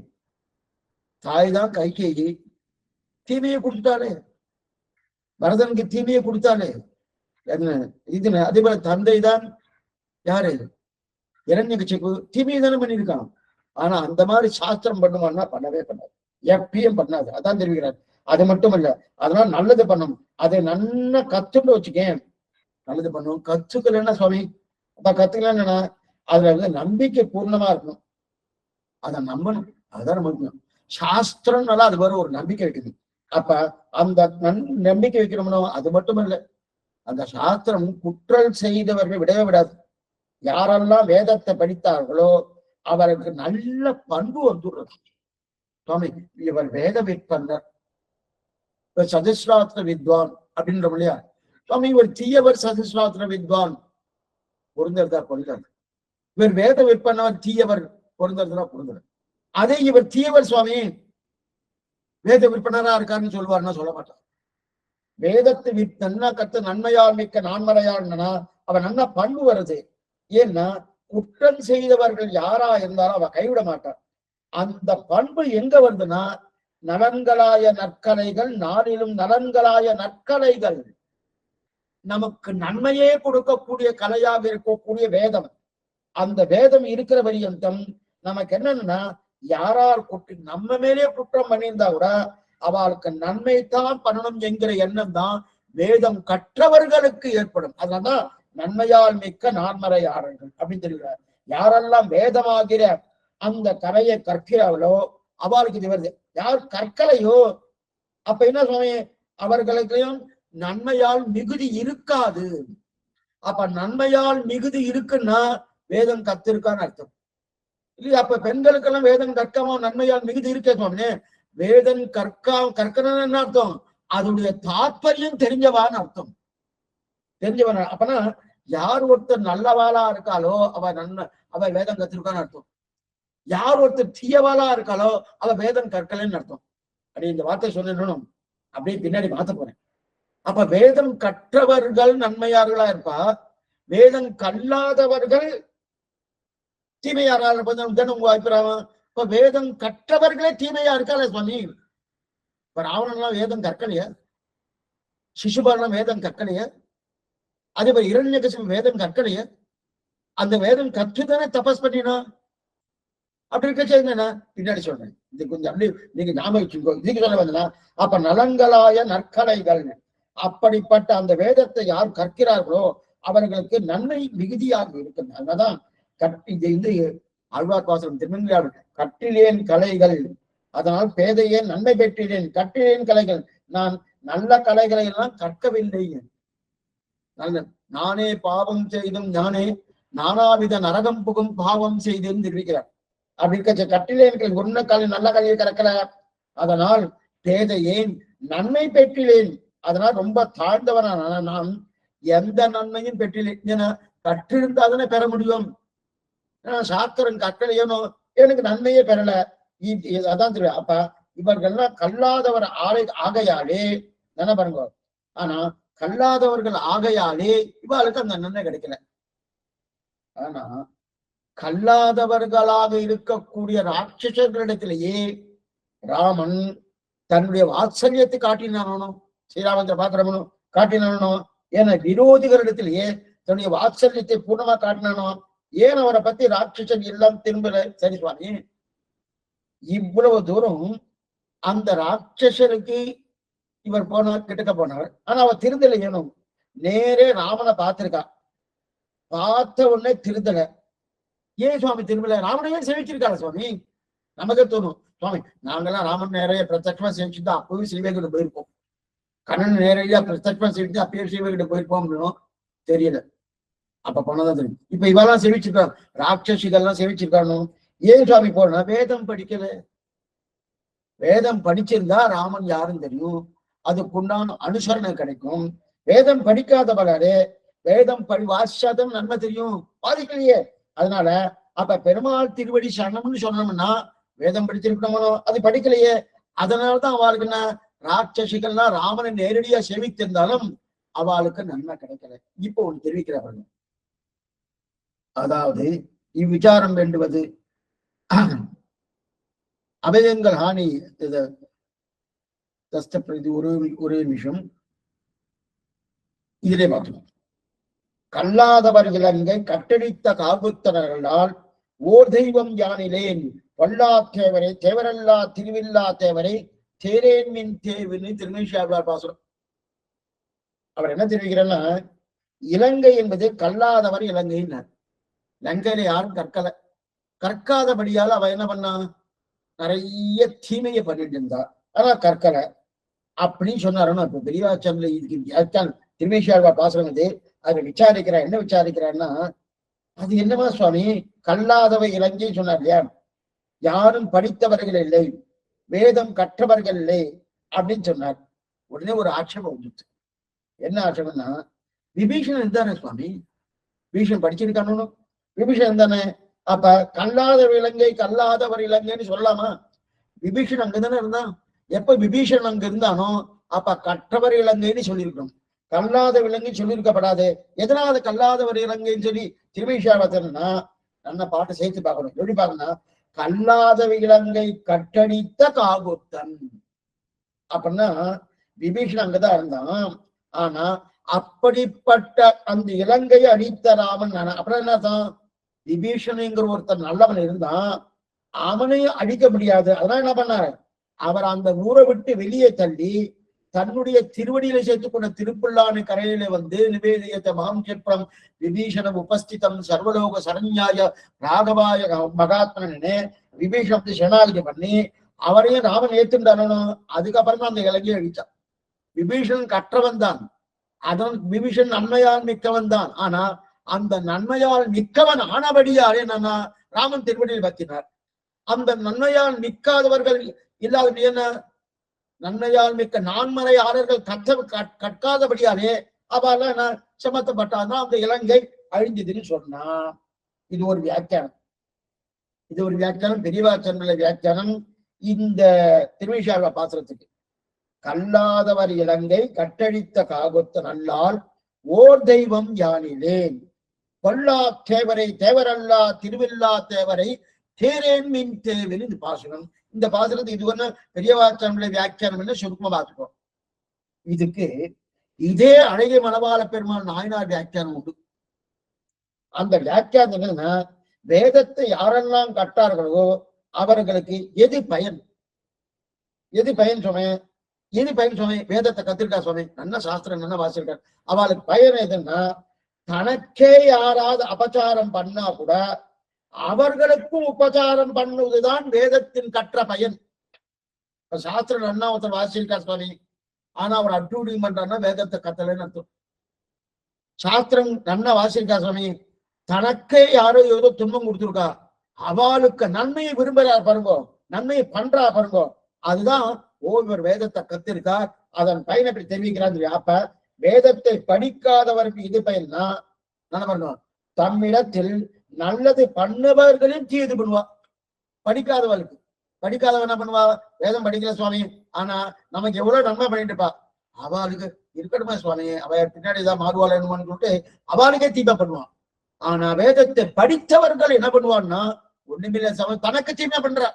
தாய் தான் கைகேயி தீமையை கொடுத்தாலே, பரதனுக்கு தீமையை கொடுத்தாலே என்ன இது. அதே போல தந்தை தான் யாரு இரண்யகசிபு தீமையை தானே பண்ணியிருக்கான். ஆனா அந்த மாதிரி சாஸ்திரம் பண்ணுவான்னா பண்ணவே பண்ணாது, எப்பயும் பண்ணாது. அதான் தெரிவிக்கிறார். அது மட்டும் இல்ல, அதனால நல்லது பண்ணும், அதை நல்லா கத்துன்னு வச்சுக்கேன், நல்லது பண்ணும். கத்துக்கலன்னா சுவாமி அப்ப கத்துக்கலன்னா அதுல நம்பிக்கை பூர்ணமா இருக்கணும், அதை நம்பணும். அதுதான் முக்கியம். சாஸ்திரம்னால அது வரும், ஒரு நம்பிக்கை வைக்குது. அப்ப அந்த நம்பிக்கை வைக்கணும்னோ அது மட்டும் இல்ல, அந்த சாஸ்திரம் குற்றல் செய்தவர்கள் விடவே விடாது. யாரெல்லாம் வேதத்தை படித்தார்களோ அவருக்கு நல்ல பண்பு வந்துடுறது. சுவாமி இவர் வேத விற்பனர், சதுஸ்ராத்திர வித்வான் அப்படின்ற இல்லையா சுவாமி, இவர் தீயவர் சதுஸ்ராத்திர வித்வான் பொருந்தா பொருந்தாது. இவர் வேத விற்பனர் தீயவர் பொருந்தா பொருந்தது. அதே இவர் தீயவர் சுவாமி வேத விற்பனரா இருக்காருன்னு சொல்லுவாருன்னா சொல்ல மாட்டார். வேதத்தை நன்னா கத்து நன்மையால் மிக்க நான்மறையாள்னா அவன் நல்ல பண்பு வருது. ஏன்னா குற்றம் செய்தவர்கள் யாரா இருந்தாலும் அவ கைவிட மாட்டான். அந்த பண்பு எங்க வருதுன்னா நலன்களாய நற்கலைகள், நாளிலும் நலன்களாய நற்கலைகள், நமக்கு நன்மையே கொடுக்கக்கூடிய கலையாக இருக்கக்கூடிய வேதம். அந்த வேதம் இருக்கிற பரியந்தம் நமக்கு என்னன்னா யாரார் நம்ம மேலே குற்றம் பண்ணியிருந்தா கூட அவளுக்கு நன்மைத்தான் பண்ணணும் என்கிற எண்ணம் தான் வேதம் கற்றவர்களுக்கு ஏற்படும். அதனால்தான் நன்மையால் மிக்க நான்மறையாளர்கள் அப்படின்னு தெரிகிறார். யாரெல்லாம் வேதமாகிற அந்த கரையை கற்கிறார்களோ அவளுக்கு இது வருது. யார் கற்கலையோ அப்ப என்ன சுவாமி அவர்களுக்கும் நன்மையால் மிகுதி இருக்காது. அப்ப நன்மையால் மிகுதி இருக்குன்னா வேதம் கத்திருக்கான்னு அர்த்தம் இல்லையா? அப்ப பெண்களுக்கெல்லாம் வேதம் கற்காம நன்மையால் மிகுதி இருக்கே சுவாமி. வேதம் கற்கணும்னு என்ன அர்த்தம்? அதனுடைய தாற்பயம் தெரிஞ்சவான்னு அர்த்தம், தெரிஞ்சவன். அப்பனா யார் ஒருத்தர் நல்லவாளா இருக்காளோ அவ வேதம் கத்திருக்கான்னு அர்த்தம். யார் ஒருத்தர் தீயவாளா இருக்காளோ அவ வேதம் கற்கலன்னு அர்த்தம். அப்படி இந்த வார்த்தை சொல்லணும், அப்படியே பின்னாடி மாத்த போறேன். அப்ப வேதம் கற்றவர்கள் நன்மையார்களா இருப்பா, வேதம் கல்லாதவர்கள் தீமையாரா இருப்பது உங்க அபிப்பிராயம். இப்ப வேதம் கற்றவர்களே தீமையா இருக்காளே சுவாமி. இப்ப ராவணன்லாம் வேதம் கற்கலையா? சிசுபாலன் வேதம் கற்கலையா? அதே போல இரண்யகசிபு வேதம் கற்கலையா? அந்த வேதம் கற்றுதானே தபஸ் பண்ணினா. அப்படி இருக்க என்னன்னா பின்னாடி சொல்றேன், இது கொஞ்சம் அப்படி நீங்க ஞாபகம் வச்சுக்கோ. இதுக்கு சொல்ல வந்தா அப்ப நலங்களாய நற்கலைகள், அப்படிப்பட்ட அந்த வேதத்தை யார் கற்கிறார்களோ அவர்களுக்கு நன்மை மிகுதியாக இருக்குது. அதனாலதான் இது ஆழ்வார் பாசனம் திருமங்களாடு கற்றிலேன் கலைகள், அதனால் பேதையேன் நன்மை பெற்றிலேன், கற்றிலேன் கலைகள், நான் நல்ல கலைகளை எல்லாம் கற்கவில்லை. நானே பாவம் செய்தும் நானே நானாவித நரகம் புகும் பாவம் செய்தேன் தெரிவிக்கிறார். அப்படி இருக்க கற்றிலேன் ஒன்ன கலை நல்ல கலையை கற்கல, அதனால் பேதையேன் நன்மை பெற்றிலேன், அதனால் ரொம்ப தாழ்ந்தவனான நான் எந்த நன்மையும் பெற்றிலேன். கற்றிருந்தாதானே பெற முடியும். சாஸ்திரம் கற்கலையோ எனக்கு நன்மையே பெறல, அதான் தெரியும். அப்ப இவர்கள்லாம் கல்லாதவர் ஆகையாலே தானே பாருங்க. ஆனா கல்லாதவர்கள் ஆகையாலே இவளுக்கு அந்த நன்மை கிடைக்கல. ஆனா கல்லாதவர்களாக இருக்கக்கூடிய ராட்சசர்களிடத்திலேயே ராமன் தன்னுடைய வாத்சல்யத்தை காட்டினானோ, ஸ்ரீராமச்சந்திர பாத்திரமனோ காட்டினானோ, ஏன்னா விரோதிகளிடத்திலேயே தன்னுடைய வாத்சல்யத்தை பூர்ணமா காட்டினானோ. ஏன் அவரை பத்தி ராட்சசன் எல்லாம் திரும்பல? சரி சுவாமி, இவ்வளவு தூரம் அந்த ராட்சசருக்கு இவர் போனார், கிட்டக்க போனார். ஆனா அவர் திருந்தல. ஏனும் நேரே ராமனை பார்த்திருக்கா, பார்த்த உடனே திருந்தல. ஏன் சுவாமி திரும்பல? ராமனையே சேவிச்சிருக்காள சுவாமி. நமக்கே தோணும் சுவாமி நாங்கெல்லாம் ராமன் நேரைய பிரத்யட்சமா சேவிச்சுதான் அப்பவே ஸ்ரீவேகிட்ட போயிருப்போம், கண்ணன் நேரடியா பிரத்யட்சமா சேவிச்சு அப்பயே ஸ்ரீவேகிட்ட போயிருப்போம். தெரியல, அப்ப போனதான் தெரியும். இப்ப இவெல்லாம் சேவிச்சிருக்காங்க, ராட்சசிகள்லாம் சேவிச்சிருக்கானோ. ஏன் சுவாமி போனா? வேதம் படிக்கல. வேதம் படிச்சிருந்தா ராமன் யாருன்னு தெரியும், அதுக்குண்டான அனுசரணை கிடைக்கும். வேதம் படிக்காதவர்களே வேதம் வாசிச்சாதான் நன்மை தெரியும், பாதிக்கலையே. அதனால அப்ப பெருமாள் திருவடி சரணம்னு சொன்னோம்னா வேதம் படிச்சிருக்கணுமோ, அது படிக்கலையே. அதனாலதான் அவளுக்கு என்ன, ராட்சசிகள்லாம் ராமனை நேரடியா சேவித்திருந்தாலும் அவளுக்கு நன்மை கிடைக்கல. இப்போ ஒன்று தெரிவிக்கிறார்கள். அதாவது இவ்விச்சாரம் வேண்டுவது அபயங்கள் ஹானி ஒரு ஒரு நிமிஷம் இதிலே பார்க்கணும். கல்லாதவர் இலங்கை கட்டடித்த காபுத்தனர்களால் ஓர் தெய்வம் யானிலேன் வல்லா தேவரை தேவரல்லா திருவில்லா தேவரை தேரேன் மின் தேவின்னு திருமேஷாழ்வார் பாசுரம். அவர் என்ன தெரிவிக்கிறார்னா, இலங்கை என்பது கல்லாதவர் இலங்கைன்னார். லங்கையில யாரும் கற்காதபடியால் அவ என்ன பண்ணா, நிறைய தீமையை பண்ணிட்டு இருந்தா. ஆனா கற்கலை அப்படின்னு சொன்னாருன்னா, இப்ப பெரியவாச்சன்ல இதுக்கு திருமேஷாழ்வார் பாசுரம் இது. அதை விசாரிக்கிறார். என்ன விசாரிக்கிறார்னா, அது என்னமா சுவாமி, கல்லாதவை இலங்கை சொன்னார் இல்லையா, யாரும் படித்தவர்கள் இல்லை, வேதம் கற்றவர்கள் இல்லை அப்படின்னு சொன்னார். உடனே ஒரு ஆட்சேபம் வந்துச்சு. என்ன ஆட்சேபம்னா, விபீஷணன் தானே சுவாமி, விபீஷன் படிச்சிருக்கானு, விபீஷன் தானே. அப்ப கல்லாதவர் இலங்கை கல்லாதவர் இலங்கைன்னு சொல்லலாமா? விபீஷன் அங்கதானே இருந்தான். எப்ப விபீஷன் அங்க இருந்தானோ அப்ப கற்றவர் இலங்கைன்னு சொல்லியிருக்கணும், கல்லாத விலங்கை சொல்லியிருக்கப்படாது. எதனால கல்லாதவர் இலங்கைன்னு சொல்லி திருமேஷாவத்தனா நல்ல பாட்டு சேர்த்து பார்க்கணும். எப்படி பாருங்கன்னா, கல்லாத இலங்கை கட்டடித்த காகுத்தன் அப்படின்னா விபீஷன் அங்கதான் இருந்தான். ஆனா அப்படிப்பட்ட அந்த இலங்கையை அடித்த ராமன் அப்படின்னா என்னதான், விபீஷணுங்கிற ஒருத்தர் நல்லவன் இருந்தான், அவனையும் அடிக்க முடியாது. அதனால என்ன பண்ணாரு, அவர் அந்த ஊரை விட்டு வெளியே தள்ளி தன்னுடைய திருவடியில சேர்த்துக் கொண்ட திருப்புல்லானு கரையில வந்து நிவேதியத்தை மாம்சப்ரம் விபீஷணம் உபஸ்திதம் சர்வலோக சரண்யாய ராகவாய மகாத்மனே விபீஷணத்தை சரணாகதி பண்ணி அவரையும் ராமன் ஏத்துண்டானோ. அதுக்கப்புறம் தான் அந்த இலங்கையை அழிச்சான். விபீஷணன் கற்றவன் தான், அதன் விபீஷன் நன்மையால் மிக்கவன் தான். ஆனா அந்த நன்மையால் மிக்கவன் ஆனபடியாலே என்னன்னா ராமன் திருவடியில் பத்தினார். அந்த நன்மையால் மிக்காதவர்கள் இல்லாத என்ன, நன்மையால் மிக்க நான்மறையாளர்கள் கற்காதபடியாலே அவள சமத்தப்பட்டாதான் அந்த இலங்கை அழிஞ்சதுன்னு சொன்னா. இது ஒரு வியாக்கியானம். இது ஒரு வியாக்கியானம், பெரியவாச்சன்ல வியாக்கியானம் இந்த திருமேஷாழ்வார் பாசுரத்துக்கு. கல்லாதவர் இலங்கை கட்டழித்த காகுத்த நல்லால் ஓர் தெய்வம் யானிலேன் கொல்லா தேவரை தேவரல்லா திருவில்லா தேவரை தேரேன் மின் தேவில். இந்த பாசுரம், இந்த பாசுரத்தை இது ஒண்ணு பெரியவாச்சனுடைய வியாக்கியானம் என்ன சுருக்கமா பார்த்துக்கோ. இதுக்கு இதே அழகிய மணவாள பெருமாள் நாயனார் வியாக்கியானம் உண்டு. அந்த வியாக்கியானம் என்னன்னா, வேதத்தை யாரெல்லாம் கட்டார்களோ அவர்களுக்கு எது பயன், எது பயன் சுமை, எது பயன் சுமை, வேதத்தை கத்திருக்கா சுவாமி, நல்ல சாஸ்திரம் நல்ல வாசிருக்கார், அவளுக்கு பயன் எதுன்னா, தனக்கே யாராவது அபச்சாரம் பண்ணா கூட அவர்களுக்கும் உபச்சாரம் பண்ணுவதுதான் வேதத்தின் கற்ற பயன். சாஸ்திரம் நன்னா ஒருத்தர் வாசிச்சிருக்கார் சுவாமி, ஆனா அவர் அட்டூழியம் பண்றாருன்னா வேதத்தை கத்தலைன்னு அர்த்தம். சாஸ்திரம் நன்னா வாசிச்சிருக்கா சுவாமி, தனக்கே யாரோ ஏதோ துன்பம் கொடுத்துருக்கா, அவளுக்கு நன்மையை விரும்புறா பாருங்கோ, நன்மையை பண்றா பாருங்கோ, அதுதான் ஒவ்வொரு வேதத்தை கத்திருக்கார், அதன் பயனை அப்படி தெரிவிக்கிறார். அப்ப வேதத்தை படிக்காதவருக்கு இது பயன்னா என்ன பண்ணுவோம், தம்மிடத்தில் நல்லது பண்ணவர்களையும் தீது பண்ணுவா. படிக்காதவளுக்கு, படிக்காதவன் என்ன பண்ணுவா, வேதம் படிக்கல சுவாமி ஆனா நமக்கு எவ்வளவு நன்மை பண்ணிட்டு இருப்பா, அவளுக்கு இருக்கட்டுமா சுவாமி, அவ பின்னாடிதான் மாறுவாளன்னு சொல்லிட்டு அவளுக்கே தீமை பண்ணுவான். ஆனா வேதத்தை படித்தவர்கள் என்ன பண்ணுவான்னா ஒண்ணுமில்ல, தனக்கு தீமை பண்றா.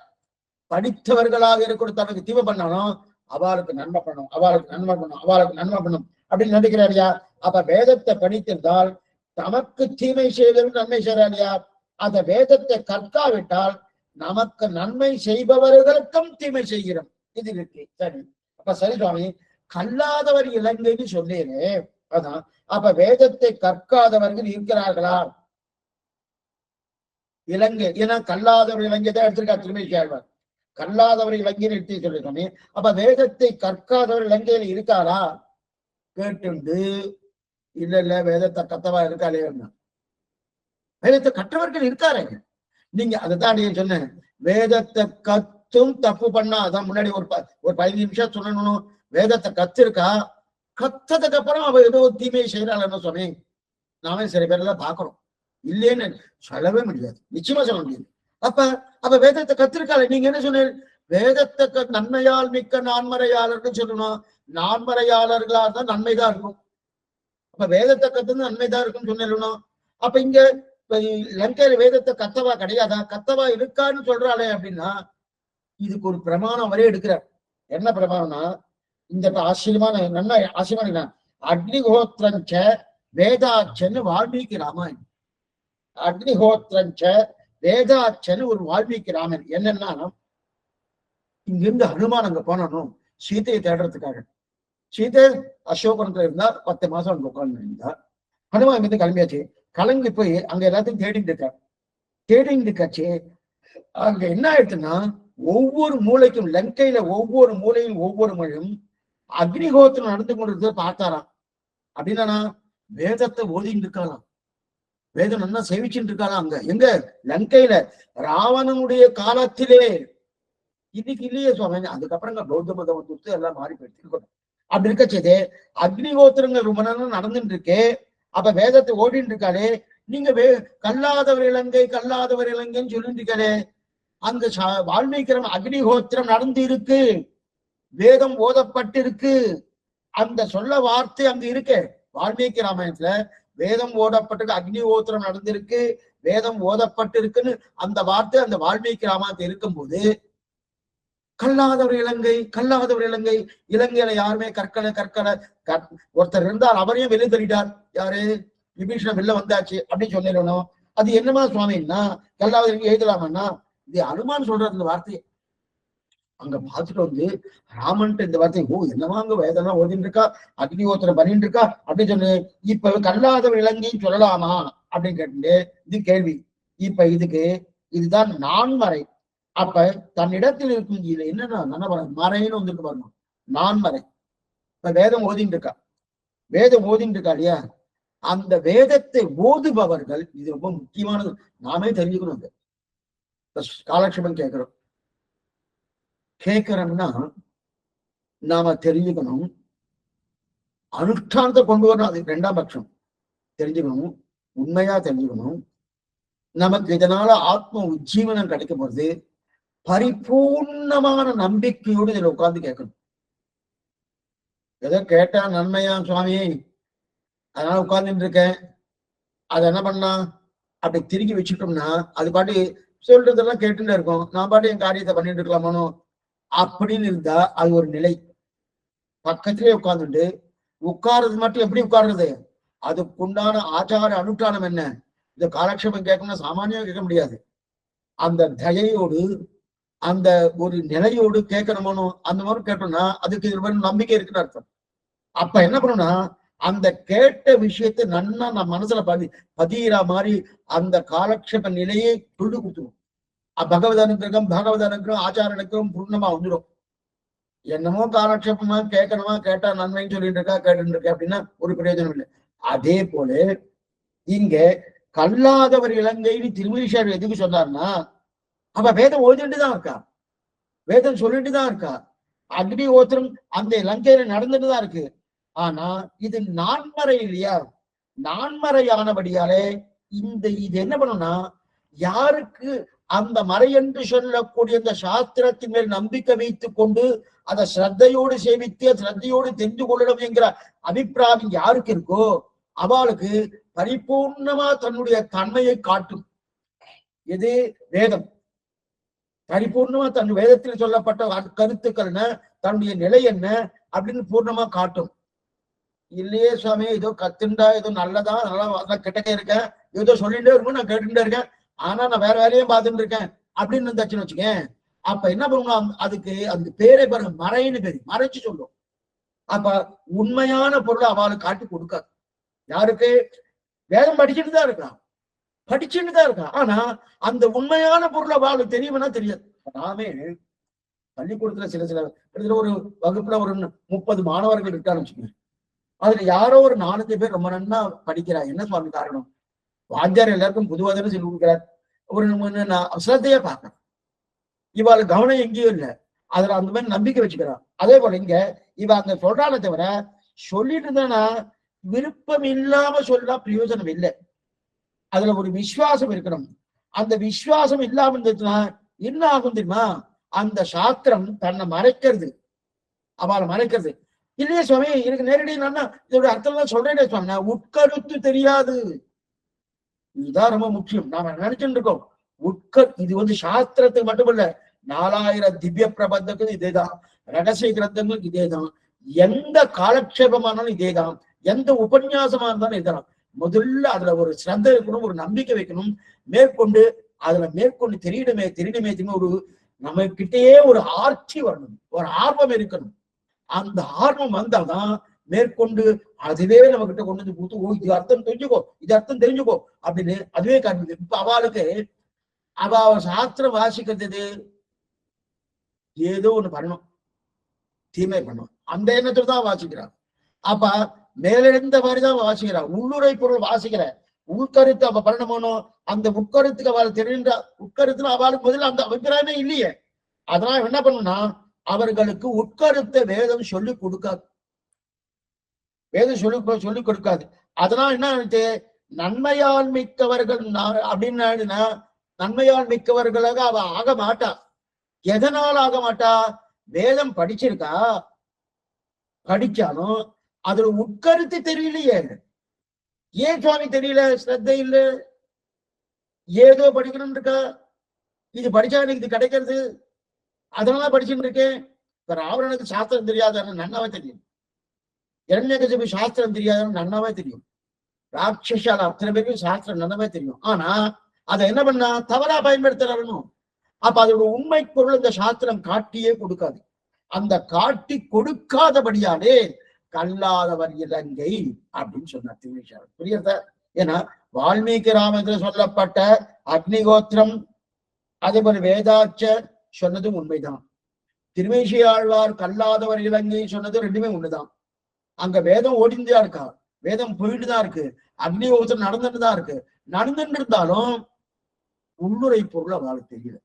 படித்தவர்களாக இருக்கிற தனக்கு தீமை பண்ணாலும் அவளுக்கு நன்மை பண்ணும், அவளுக்கு நன்மை பண்ணும், அவளுக்கு நன்மை பண்ணும் அப்படின்னு நினைக்கிறாரியா. அப்ப வேதத்தை படித்திருந்தால் தமக்கு தீமை செய்வதற்கு நன்மை செய்யறாரியா. அந்த வேதத்தை கற்காவிட்டால் நமக்கு நன்மை செய்பவர்களுக்கும் தீமை செய்கிறோம். இது இருக்கு. சரி, அப்ப சரி சுவாமி, கல்லாதவர் இலங்கைன்னு சொன்னீரே, அதான் அப்ப வேதத்தை கற்காதவர்கள் இருக்கிறார்களா? இலங்கை ஏன்னா கல்லாதவர் இலங்கை தான் எடுத்திருக்கா திருமேஷாழ்வார், கல்லாதவர் இலங்கைன்னு எடுத்து சொல்லிருக்கோமே. அப்ப வேதத்தை கற்காதவர் இலங்கையில இருக்காரா கேட்டு, இல்ல இல்ல வேதத்தை கத்தவா இருக்காளே, வேதத்தை கற்றவர்கள் இருக்காரு. நீங்க அதைத்தான் நீங்க சொன்ன, வேதத்தை கத்தும் தப்பு பண்ணா, அதான் முன்னாடி ஒரு 15 நிமிஷம் சொல்லணும், வேதத்தை கத்திருக்கா, கத்ததுக்கு அப்புறம் அவ ஏதோ தீமையை செய்யறாள் என்ன சொன்னேன். நாமே சில பேர்லாம் பாக்குறோம், இல்லைன்னு சொல்லவே முடியாது, நிச்சயமா சொல்ல முடியாது. அப்ப அப்ப வேதத்தை கத்திருக்காரு. நீங்க என்ன சொன்னீங்க? வேதத்தை நன்மையால் மிக்க நான்மறையாளர்கள் சொல்லணும். நான்மறையாளர்களா தான் நன்மைதான் இருக்கும். அப்ப வேதத்தை கத்துன்னு நன்மைதான் இருக்குன்னு சொன்னேன். அப்ப இங்க லங்கையில வேதத்தை கத்தவா கிடையாதா? கத்தவா இருக்கான்னு சொல்றாளே அப்படின்னா இதுக்கு ஒரு பிரமாணம் அவரே எடுக்கிறார். என்ன பிரமாணம்னா இந்த ஆச்சரியமான நல்ல ஆச்சரியமான அக்னிஹோத்திரஞ்ச வேதாச்சன்னு வால்மீகி ராமாயணம். அக்னிஹோத்திரஞ்ச வேதாச்சன்னு ஒரு வால்மீகி ராமன். என்னன்னா இங்கிருந்து ஹனுமான் அங்க போனணும் சீதையை தேடுறதுக்காக. சீதை அசோகனத்துல இருந்தா 10 மாசம் அங்க உட்கார்ந்து இருந்தா. ஹனுமான் இங்கிருந்து கிளம்பியாச்சு. கிளம்பி போய் அங்க எல்லாத்தையும் தேடிட்டு இருக்காரு. தேடிட்டு இருக்காச்சு. அங்க என்ன ஆயிடுச்சுன்னா ஒவ்வொரு மூளைக்கும் லங்கையில ஒவ்வொரு மூலையும் ஒவ்வொரு மொழியும் அக்னிஹோத்திரம் நடந்து கொண்டிருக்கிறத பார்த்தாராம். அப்படின்னா வேதத்தை ஓதிட்டு இருக்காளாம். வேதம் நல்லா சேவிச்சுட்டு இருக்காளாம். அங்க எங்க லங்கையில ராவணனுடைய காலத்திலே. இன்னைக்கு இல்லையே சுவாமி. அதுக்கப்புறம் பௌத்த மதம் கொடுத்து எல்லாம் மாறி போயிட்டு அப்படி இருக்க செய்து அக்னிஹோத்திரங்கள் ரொம்ப நேரம் நடந்துட்டு இருக்கே. அப்ப வேதத்தை ஓடிட்டு இருக்காளே. நீங்க கல்லாதவர் இலங்கை கல்லாதவர் இலங்கைன்னு சொல்லிட்டு இருக்காளே. அங்க வால்மீகிரம் அக்னிஹோத்திரம் நடந்து இருக்கு, வேதம் ஓதப்பட்டிருக்கு. அந்த சொல்ல வார்த்தை அங்க இருக்கு. வால்மீகி ராமாயணத்துல வேதம் ஓதப்பட்டிருக்கு, அக்னிஹோத்திரம் நடந்திருக்கு, வேதம் ஓதப்பட்டிருக்குன்னு அந்த வார்த்தை அந்த வால்மீகி ராமாயணத்தை இருக்கும்போது கல்லாதவர் இலங்கை கல்லாதவர் இலங்கை, இலங்கையில யாருமே கற்களை ஒருத்தர் இருந்தால் அவரையும் வெளியே தள்ளிட்டார். யாரு? விபீஷணன் வெளில வந்தாச்சு அப்படின்னு சொல்லிடணும். அது என்னமா சுவாமின்னா கல்லாதவர் இலங்கை எழுதலாமன்னா இது அனுமான் சொல்றது இந்த வார்த்தையை அங்க பார்த்துட்டு வந்து ராமன்ட்டு இந்த வார்த்தை ஓ என்னவா அங்க வேதம்லாம் ஓதிட்டு இருக்கா, அக்னிஹோத்திரம் பண்ணிட்டு இருக்கா அப்படின்னு சொன்னு இப்ப கல்லாதவர் இலங்கைன்னு சொல்லலாமா அப்படின்னு கேட்டு இது கேள்வி. இப்ப இதுக்கு இதுதான் நான்மறை. அப்ப தன்னிடத்தில் இருக்கும் இதுல என்னன்னா மறைன்னு வந்துட்டு வரணும். நான்மறை. இப்ப வேதம் ஓதிட்டு இருக்கா, வேதம் ஓதிட்டு இருக்கா இல்லையா? அந்த வேதத்தை ஓதுபவர்கள், இது ரொம்ப முக்கியமானது, நாமே தெரிஞ்சுக்கணும். காலக்ஷேபம் கேட்கிறோம். கேட்கிறோம்னா நாம தெரிஞ்சுக்கணும். அனுஷ்டானத்தை கொண்டு வரணும், அது 2ஆம் பட்சம். தெரிஞ்சுக்கணும், உண்மையா தெரிஞ்சுக்கணும். நமக்கு இதனால ஆத்ம உஜ்ஜீவனம் கிடைக்க போறது பரிபூர்ணமான நம்பிக்கையோடு இதுல உட்கார்ந்து கேட்கணும். ஏதோ கேட்டா நன்மையா சுவாமி அதனால உட்கார்ந்துட்டு இருக்கேன், அதை என்ன பண்ணா அப்படி திருக்கி வச்சுட்டோம்னா அது பாட்டு சொல்றதெல்லாம் கேட்டுட்டு இருக்கோம், நான் பாட்டு என் காரியத்தை பண்ணிட்டு இருக்கலாமோ அப்படின்னு இருந்தா அது ஒரு நிலை. பக்கத்திலே உட்கார்ந்துட்டு உட்கார்றது மட்டும் எப்படி உட்கார்றது? அதுக்குண்டான ஆச்சார அனுஷ்டானம் என்ன? இந்த காலக்ஷேபம் கேட்கணும்னா சாமானியம் கேட்க முடியாது. அந்த தயையோடு அந்த ஒரு நிலையோடு கேட்கணுமோ அந்த மாதிரி கேட்டோம்னா அதுக்கு இது நம்பிக்கை இருக்குன்னு அர்த்தம். அப்ப என்ன பண்ணணும்னா அந்த கேட்ட விஷயத்தை நன்னா நம்ம மனசுல பதிகிற மாதிரி அந்த காலக்ஷேப நிலையை துண்டு கொடுத்துரும். பகவத் அனுகிரகம் பகவத் அனுகிரகம் ஆச்சார அனுகிரகம் பூர்ணமா வந்துடும். என்னமோ காலக்ஷேபமா கேட்கணுமா, கேட்டா நன்மைன்னு சொல்லிட்டு இருக்கா, கேட்டு இருக்கா அப்படின்னா ஒரு பிரயோஜனம் இல்லை. அதே போல இங்க கல்லாதவர் இலங்கைன்னு திருமீஷர் எதுக்கு சொன்னார்னா அப்ப வேதம் ஓதிட்டு தான் இருக்கா, வேதம் சொல்லிட்டு தான் இருக்கா, அக்னி ஓத்திரம் அந்த இலங்கையில நடந்துட்டு தான் இருக்கு. ஆனா இது நான்மறை இல்லையா? நான்மறையானபடியாலே இது என்ன பண்ணும்னா யாருக்கு அந்த மறை என்று சொல்லக்கூடிய அந்த சாஸ்திரத்தின் மேல் நம்பிக்கை வைத்துக் கொண்டு அதை ஸ்ரத்தையோடு சேவித்து ஸ்ரத்தையோடு தெரிந்து கொள்ளணும் என்கிற அபிப்பிராயம் யாருக்கு இருக்கோ அவளுக்கு பரிபூர்ணமா தன்னுடைய தன்மையை காட்டும். எது? வேதம் பரிபூர்ணமா தன் வேதத்தில் சொல்லப்பட்ட கருத்துக்கள் என்ன, தன்னுடைய நிலை என்ன அப்படின்னு பூர்ணமா காட்டும். இல்லையே சுவாமி ஏதோ கத்துண்டா ஏதோ நல்லதா நல்லா கிட்டக்கே இருக்கேன், ஏதோ சொல்லிட்டே இருக்கும், நான் கேட்டுட்டே இருக்கேன், ஆனா நான் வேற வேலையும் பார்த்துட்டு இருக்கேன் அப்படின்னு இருந்தாச்சுன்னு வச்சுக்கேன். அப்ப என்ன பண்ணுவோம், அதுக்கு பேரை பாருங்க மறைன்னு பேரு, மறைச்சு சொல்லும். அப்ப உண்மையான பொருளை அவளுக்கு காட்டி கொடுக்காது. யாருக்கு? வேதம் படிச்சுட்டு தான் இருக்கான், படிச்சுட்டு தான் இருக்கான், ஆனா அந்த உண்மையான பொருளை அவளுக்கு தெரியும்னா தெரியாது. நாமே பள்ளிக்கூடத்துல சில ஒரு வகுப்புல ஒரு 30 மாணவர்கள் இருக்கான்னு வச்சுக்கோங்க. அதுல யாரோ ஒரு 4 பேர் ரொம்ப நன்னா படிக்கிறா. என்ன சுவாமி காரணம்? வாத்தியார் எல்லாருக்கும் பொதுவாக சொல்லி கொடுக்கிறார். ஒரு அசிரத்தையா பார்க்கணும். இவாள் கவனம் எங்கேயும் இல்லை, அதுல அந்த மாதிரி நம்பிக்கை வச்சுக்கிறான். அதே போல இங்க இவ அங்க சொல்றாளே தவிர சொல்லிட்டு இருந்தானா விருப்பம் இல்லாம சொல்லா பிரயோஜனம் இல்லை. அதுல ஒரு விசுவாசம் இருக்கணும். அந்த விசுவாசம் இல்லாம இருந்துச்சுன்னா என்ன ஆகும் தெரியுமா? அந்த சாஸ்திரம் தன்னை மறைக்கிறது, அவளை மறைக்கிறது. இல்லையே சுவாமி, எனக்கு நேரடி நான் இதோட அர்த்தம் தான் சொல்றேனே சுவாமி, உட்கருத்து தெரியாது. இதுதான் ரொம்ப முக்கியம். நாம நினைச்சுட்டு இருக்கோம் இது சாஸ்திரத்துக்கு மட்டுமல்ல, 4000 திவ்ய பிரபந்தங்களும் இதேதான், ரகசிய கிரந்தங்களும் இதேதான், எந்த காலக்ஷேபமானாலும் இதேதான், எந்த உபன்யாசமா இருந்தாலும் இதேதான். முதல்ல அதுல ஒரு சிரத்தை இருக்கணும், ஒரு நம்பிக்கை வைக்கணும், மேற்கொண்டு தெரியணுமே ஒரு நம்ம கிட்டேயே ஒரு ஆர்ச்சி வரணும், ஒரு ஆர்வம் இருக்கணும். அந்த ஆர்வம் வந்தாதான் மேற்கொண்டு அதுவே நம்ம கிட்ட கொண்டு வந்து கொடுத்து, ஓ இது அர்த்தம் தெரிஞ்சுக்கோ, இது அர்த்தம் தெரிஞ்சுக்கோ அப்படின்னு அதுவே காண்பிது. இப்ப அவளுக்கு அவ சாஸ்திரம் வாசிக்கிறது ஏதோ ஒண்ணு பண்ணணும், தீமை பண்ணும், அந்த எண்ணத்துல தான் வாசிக்கிறான். அப்ப மேலெழுந்த மாதிரிதான் வாசிக்கிறான், உள்ளுரை பொருள் வாசிக்கிற, உட்கருத்து அவ பண்ணணுமோ, அந்த உட்கருத்துக்கு அவள் தெரிகின்ற உட்கருத்துல அவளுக்கு முதல்ல அந்த அபிப்பிராயமே இல்லையே. அதனால என்ன பண்ணுனா, அவர்களுக்கு உட்கருத்தை வேதம் சொல்லி கொடுக்காது, வேதம் சொல்லிக் கொடுக்காது. அதனால என்ன, நன்மையால் மிக்கவர்கள் அப்படின்னு நன்மையால் மிக்கவர்களாக அவ ஆக மாட்டா. எதனால் ஆக மாட்டா? வேதம் படிச்சிருக்கா, படிச்சாலும் அதுல உட்கருத்து தெரியலையே. ஏன் சுவாமி தெரியல? ஸ்ரத்தை இல்ல, ஏதோ படிக்கணும் இருக்கா, இது படிச்சா எனக்கு இது கிடைக்கிறது, அதனால படிச்சுட்டு இருக்கேன். இப்ப ராவணனுக்கு சாஸ்திரம் தெரியாதான்னு நன்னாவே தெரியும், இரண்யகசிபு சாஸ்திரம் தெரியாதுன்னு நன்னாவே தெரியும், ராட்சசால அத்தனை பேருக்கும் சாஸ்திரம் நன்னாவே தெரியும். ஆனா அதை என்ன பண்ணா, தவறா பயன்படுத்துறாருன்னு. அப்ப அதோட உண்மை பொருள் இந்த சாஸ்திரம் காட்டியே கொடுக்காது. அந்த காட்டி கொடுக்காதபடியாலே கல்லாதவர் இலங்கை அப்படின்னு சொன்னார் திருமேஷாளர். புரியுதா? ஏன்னா வால்மீகி ராமத்தில் சொல்லப்பட்ட அக்னிகோத்திரம் அதே போல வேதாச்ச சொன்னதும் உண்மைதான். திருமேஷி ஆழ்வார் கல்லாதவர் இலங்கை சொன்னது ரெண்டுமே ஒண்ணுதான். அங்க வேதம் ஓடிந்துதான் இருக்கா, வேதம் போயிட்டுதான் இருக்கு, அக்னிகோத்திரம் நடந்துட்டுதான் இருக்கு. நடந்துட்டு இருந்தாலும் உள்ளுரை பொருள் அவளுக்கு தெரியல.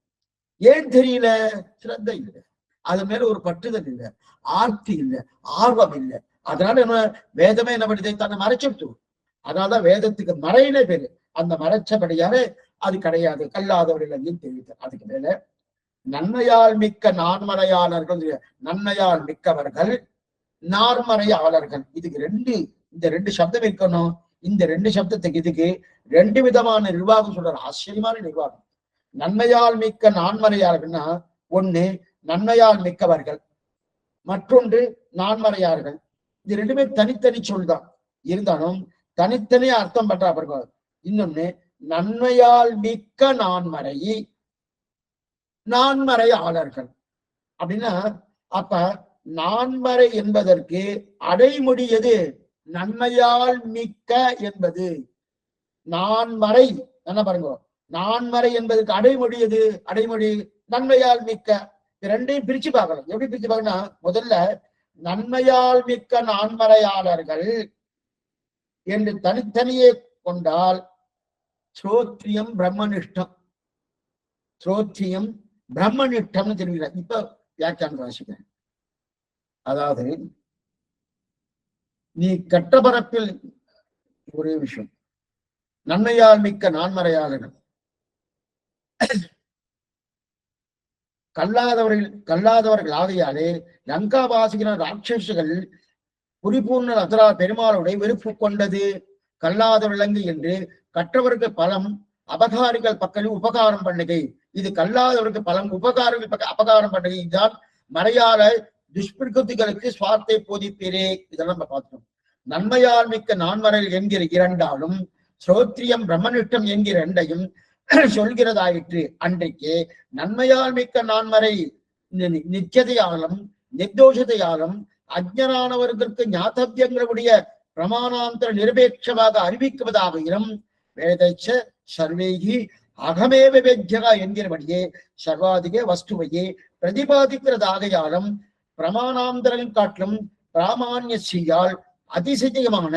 ஏன் தெரியல? சிரத்தை இல்லை, அது மேல ஒரு பற்றுதல் இல்லை, ஆர்த்தி இல்லை, ஆர்வம் இல்லை. அதனால என்ன, வேதமே என்ன பண்ணுது, தன்னை மறைச்சிட்டு. அதனாலதான் வேதத்துக்கு மறையிலே பேரு. அந்த மறைச்சபடியாலே அது கிடையாது, கல்லாதவர்கள் தெரியுது. அதுக்கு மேல நன்மையால் மிக்க நான்மறையாளர்கள், நன்மையால் மிக்கவர்கள் நான்மறையாளர்கள். இதுக்கு இந்த ரெண்டு சப்தம் இருக்கணும். இந்த ரெண்டு சப்தத்துக்கு இதுக்கு ரெண்டு விதமான நிர்வாகம் சொல்றாரு, ஆச்சரியமான நிர்வாகம். நன்மையால் மிக்க நான்மறையாளர்கள்னா, ஒண்ணு நன்மையால் மிக்கவர்கள், மற்றொன்று நான்மறையார்கள். இது ரெண்டுமே தனித்தனி சொல் தான், இருந்தாலும் தனித்தனியா அர்த்தம் பண்றா பாருங்க. இன்னொன்னு நன்மையால் மிக்க நான்மறையாளர்கள் அப்படின்னா, அப்ப நான்மறை என்பதற்கு அடைமொழி எது? நன்மையால் மிக்க என்பது நான்மறை. என்ன பாருங்க, நான்மறை என்பதற்கு அடைமொழி எது? அடைமொழி நன்மையால் மிக்க. ரெண்டையும் பிரிச்சு பார்க்கணும். எப்படி பிரிச்சு பார்க்கணும்? முதல்ல நன்மையால் மிக்க நான்மறையாளர்கள் என்று தனித்தனியே கொண்டால் ஸ்ரோத்ரியம் பிரம்மனிஷ்டம், ஸ்ரோத்ரியம் பிரம்மனிஷ்டம்னு தெரிவிக்கிறார். இப்ப வியாக்கியானம் வாசிக்கிறேன். அதாவது நீ கட்ட பரப்பில் ஒரே விஷயம், நன்மையால் மிக்க நான்மறையாளர்கள் கல்லாதவர்கள் ஆகையாலே லங்காவாசிகிற ராட்சசுகள் குறிப்பூர்ண அசரா பெருமாளுடைய வெறுப்பு கொண்டது கல்லாத விலங்கு என்று கற்றவருக்கு பலம் அபகாரிகள் பக்கம் உபகாரம் பண்ணுகை. இது கல்லாதவருக்கு பலம், உபகாரங்கள் பக்கம் அபகாரம் பண்ணுகை. இதுதான் மறையாள துஷ்பிரகுதிகளுக்கு சுவார்த்தை போதிப்பீரே. இதெல்லாம் நம்ம பார்த்தோம். நன்மையால் மிக்க நான்மறைகள் என்கிற இரண்டாலும் ஸ்ரோத்ரியம் பிரம்மனிஷ்டம் என்கிற இரண்டையும் சொல்கிறதாயிற்று. அன்றைக்கு நன்மையால் மிக்க நான்மறை நித்தியதையாலும் நிர்தோஷத்தையாலும் அஜ்ஞரானவர்களுக்கு ஞாத்தவியங்களுடைய பிரமாணாந்தர நிரபேட்சமாக அறிவிக்குவதாகவும் வேதச்ச சர்வேகி அகமேவ வேத்யகா என்கிறபடியே சர்வாதிக வஸ்துவையே பிரதிபாதிக்கிறதாகையாலும் பிரமாணாந்தரம் காட்டிலும் பிராமான்ய செய்யால் அதிசயமான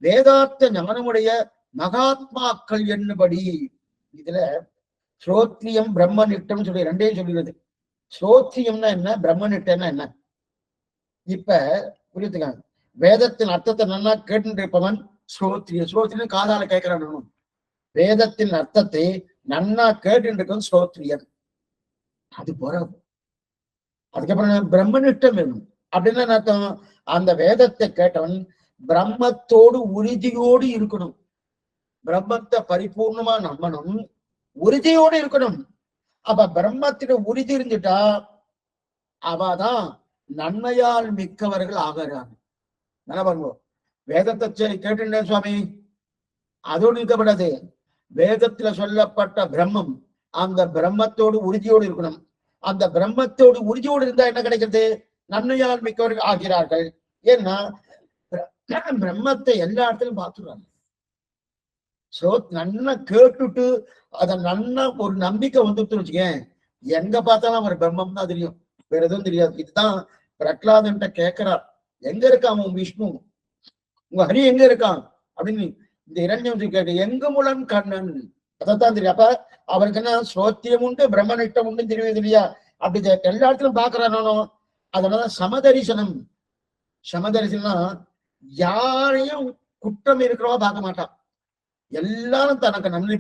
வேதார்த்த ஞானமுடைய மகாத்மாக்கள் என்னபடி. இதுல ஸ்ரோத்ரியம் பிரம்மனிட்டம் சொல்லி ரெண்டையும் சொல்லுகிறது. ஸ்ரோத்ரியம்னா என்ன, பிரம்மனிட்டம்னா என்ன? இப்ப புரியுதுக்காங்க. வேதத்தின் அர்த்தத்தை நல்லா கேட்டு இருப்பவன் ஸ்ரோத்ரிய. ஸ்ரோத்ரியம் காதால கேட்கிறான். வேதத்தின் அர்த்தத்தை நன்னா கேட்டு இருக்கும் ஸ்ரோத்ரியம். அது போறாது. அதுக்கப்புறம் பிரம்மனிஷ்டம் வேணும். அப்படின்னா என்ன அர்த்தம்? அந்த வேதத்தை கேட்டவன் பிரம்மத்தோடு உறுதியோடு இருக்கணும். பிரம்மத்தை பரிபூர்ணமா நம்பணும், உறுதியோடு இருக்கணும். அப்ப பிரம்மத்திட உறுதி இருந்துட்டா அவதான் நன்மையால் மிக்கவர்கள் ஆகிறாங்க. என்ன பண்ணுவோம்? வேதத்தை கேட்டுட்டேன் சுவாமி, அதோடு இருக்கப்படாது. வேதத்துல சொல்லப்பட்ட பிரம்மம், அந்த பிரம்மத்தோடு உறுதியோடு இருக்கணும். அந்த பிரம்மத்தோடு உறுதியோடு இருந்தா என்ன கிடைக்கிறது? நன்மையால் மிக்கவர்கள் ஆகிறார்கள். ஏன்னா பிரம்மத்தை எல்லா இடத்துலையும் பார்த்துடுறாங்க. சோ நன்னா கேட்டுட்டு அத நன்னா ஒரு நம்பிக்கை வந்துட்டு வச்சுக்கேன், எங்க பார்த்தாலும் அவர் பிரம்மம் தான் தெரியும், வேற எதுவும் தெரியாது. இதுதான் பிரகலாதன்ட்ட கேட்கிறார், எங்க இருக்கான் உன் விஷ்ணு, உங்க ஹரி எங்க இருக்கான் அப்படின்னு. இந்த இரண்யம் கேட்டு எங்க மூலம் கண்ணன், அதைத்தான் தெரியும். அப்ப அவருக்கு என்ன ஸ்ரோத்தியம் உண்டு, பிரம்மனிட்டம் உண்டு தெரியுது இல்லையா? அப்படி எல்லா இடத்துலும் பாக்குறானோ. அதனால சமதரிசனம். சமதரிசனம் யாரையும் குற்றம் இருக்கிறவா பார்க்க மாட்டான். எல்லாரும் தனக்கு நன்மை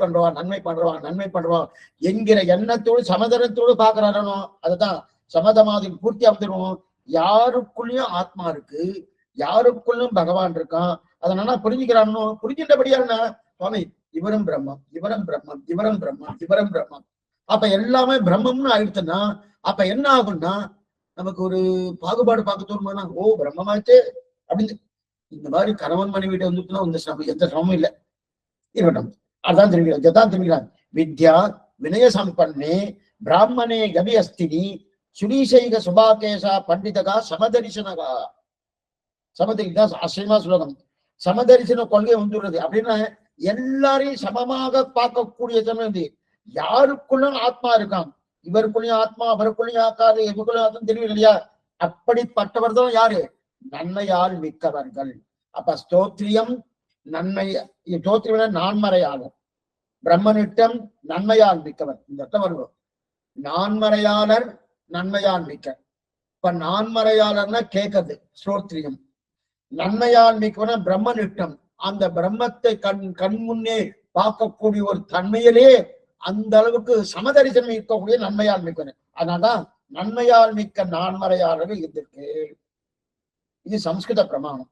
பண்றவா என்கிற எண்ணத்தோடு சமதரத்தோடு பாக்குறானோ. அதுதான் சமதமாதி பூர்த்தியா வந்துடும். யாருக்குள்ளயும் ஆத்மா இருக்கு, யாருக்குள்ளும் பகவான் இருக்கான். அதனால புரிஞ்சுக்கிறானோ. புரிஞ்சின்றபடியா என்ன சுவாமி, இவரும் பிரம்மம், இவரும் பிரம்மம், இவரும் பிரம்மம், இவரும் பிரம்மம். அப்ப எல்லாமே பிரம்மம்னு ஆயிடுச்சுன்னா அப்ப என்ன ஆகும்னா நமக்கு ஒரு பாகுபாடு பார்க்க தோணுமானா, ஓ பிரம்மமாச்சே அப்படின்னு. இந்த மாதிரி கணவன் மனைவிட்ட வந்துட்டுனா இந்த சிரமம், எந்த சிரமமும் இல்லை, இருக்கட்டும். அதான் திரும்பிக்கிறான். வித்யா வினய சம்பன்னே பிராமணே கவி அஸ்தினி சுரீசைக சுபாகேசா பண்டிதகா சமதரிசனகா. சமதரிதான் ஆச்சரியமா ஸ்லோகம். சமதரிசன கொள்கை வந்துடுறது அப்படின்னா எல்லாரையும் சமமாக பார்க்கக்கூடிய சமயம். யாருக்குள்ளும் ஆத்மா இருக்கான், இவருக்குள்ளயும் ஆத்மா, அவருக்குள்ளயும் ஆக்காது, எவருக்குள்ளயும் ஆத்மா தெரியும் இல்லையா? அப்படிப்பட்டவர் தான் யாரு? நன்மையால் மிக்கவர்கள். அப்ப ஸ்தோத்திரியம் நன்மை, ஸ்தோத்திரியம் நான்மறையாளர், பிரம்மனிட்டம் நன்மையால் மிக்கவர். இந்த அர்த்தம் வருவோம். நான்மறையாளர் நன்மையால் மிக்க. இப்ப நான்மறையாளர்னா கேட்கறது ஸ்தோத்திரியம், நன்மையால் மிக்கவன பிரம்மனிட்டம், அந்த பிரம்மத்தை கண் முன்னே பார்க்கக்கூடிய ஒரு தன்மையிலே அந்த அளவுக்கு சமதரிசனம் இருக்கக்கூடிய நன்மையால் மிக்கவன். அதனால்தான் நன்மையால் மிக்க நான்மறையாளர்கள் இருக்கு. இது சம்ஸ்கிருத பிரமாணம்.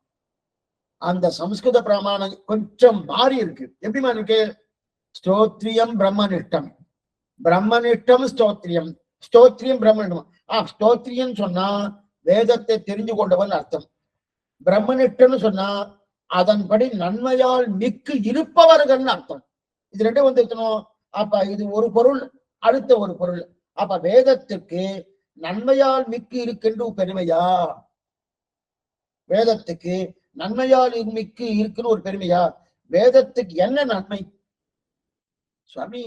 அந்த சம்ஸ்கிருத பிரமாணம் கொஞ்சம் மாறி இருக்கு. எப்படி மாறி இருக்கு? ஸ்தோத்திரியம் பிரம்மனிஷ்டம், பிரம்மனிஷ்டம் ஸ்தோத்திரியம், ஸ்தோத்திரியம் பிரம்மனிஷ்டம். ஸ்தோத்திரியம் சொன்னா வேதத்தை தெரிஞ்சு கொண்டவன் அர்த்தம். பிரம்மனிஷ்டம்னு சொன்னா அதன்படி நன்மையால் மிக்கு இருப்பவர்கள் அர்த்தம். இது ரெண்டும் வந்துருக்கணும். அப்ப இது ஒரு பொருள், அடுத்த ஒரு பொருள். அப்ப வேதத்துக்கு நன்மையால் மிக்கு இருக்கின்ற பெருமையா? வேதத்துக்கு நன்மையால் மிக்கு இருக்குன்னு ஒரு பெருமையா? வேதத்துக்கு என்ன நன்மை சுவாமி?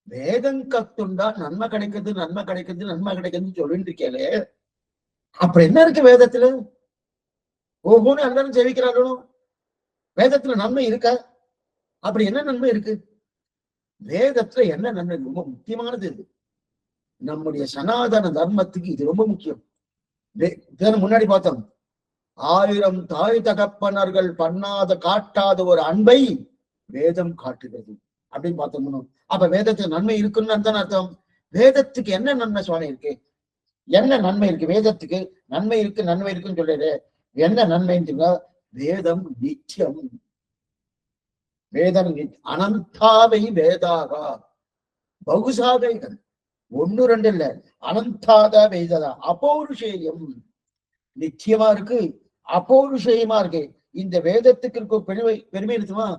வேதம் கத்துண்டா நன்மை கிடைக்குது, நன்மை கிடைக்குது, நன்மை கிடைக்குதுன்னு சொல்லிட்டு இருக்கே. அப்புறம் என்ன இருக்கு வேதத்துல? ஒவ்வொன்னு எல்லாரும் ஜெயிக்கிறார்களோ. வேதத்துல நன்மை இருக்க? அப்படி என்ன நன்மை இருக்கு வேதத்துல? என்ன நன்மை? ரொம்ப முக்கியமானது இது. நம்முடைய சனாதன தர்மத்துக்கு இது ரொம்ப முக்கியம். முன்னாடி பார்த்தோம், 1000 தாய் தகப்பனர்கள் பண்ணாத காட்டாத ஒரு அன்பை வேதம் காட்டுகிறது அப்படின்னு பார்த்தோம்னு. அப்ப வேதத்துக்கு நன்மை இருக்குன்னு தானே அர்த்தம். வேதத்துக்கு என்ன நன்மை சுவாமி இருக்கு? என்ன நன்மை இருக்கு வேதத்துக்கு? நன்மை இருக்கு, நன்மை இருக்குன்னு சொல்றாரு. என்ன நன்மைன்னு? வேதம் நித்தியம். வேதம் அனந்தாவை வேதாகா பகுசாகைகள், 1 2 இல்ல, அனந்தாத வேததா. அப்பௌருஷேயம் நிச்சயமா இருக்கு, அப்பௌருஷேயமா இருக்கு. இந்த வேதத்துக்கு இருக்க பெருமை இருக்குமா?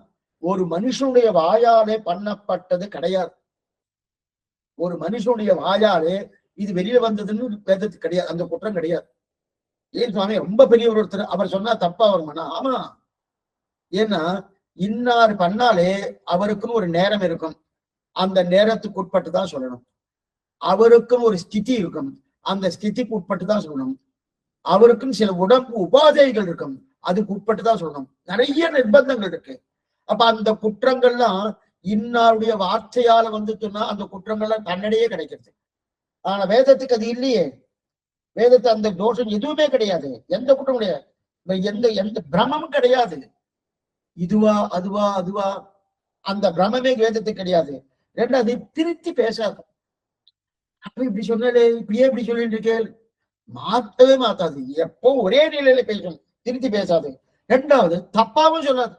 ஒரு மனுஷனுடைய வாயாலே பண்ணப்பட்டது கிடையாது. ஒரு மனுஷனுடைய வாயாலே இது வெளியில வந்ததுன்னு வேதத்துக்கு கிடையாது, அந்த குற்றம் கிடையாது. ஏன் சுவாமி ரொம்ப பெரிய ஒருத்தர் அவர் சொன்னா தப்பா வருமானா? ஆமா, ஏன்னா இன்னார் பண்ணாலே அவருக்குன்னு ஒரு நேரம் இருக்கும், அந்த நேரத்துக்கு உட்பட்டு தான் சொல்லணும். அவருக்கும் ஒரு ஸ்திதி இருக்கும், அந்த ஸ்திதிக்கு உட்பட்டு தான் சொல்லணும். அவருக்கும் சில உடம்பு உபாதைகள் இருக்கும், அதுக்கு உட்பட்டு தான் சொல்லணும். நிறைய நிர்பந்தங்கள் இருக்கு. அப்ப அந்த குற்றங்கள்லாம் இன்னாருடைய வார்த்தையால வந்துட்டுன்னா அந்த குற்றங்கள்லாம் தன்னிடையே கிடைக்கிறது. ஆனா வேதத்துக்கு அது இல்லையே. வேதத்தை அந்த தோஷம் எதுவுமே கிடையாது, எந்த குற்றம் கிடையாது, எந்த பிரமமும் கிடையாது. இதுவா அதுவா அதுவா அந்த பிரமே வேதத்துக்கு கிடையாது. ரெண்டாவது திருத்தி பேசாது. அப்ப இப்படி சொன்னாலே இப்படியே இப்படி சொல்லிட்டு இருக்கேன், மாத்தவே மாத்தாது. எப்போ ஒரே நிலையில பேசணும், திருத்தி பேசாது. ரெண்டாவது தப்பாவும் சொல்லாது.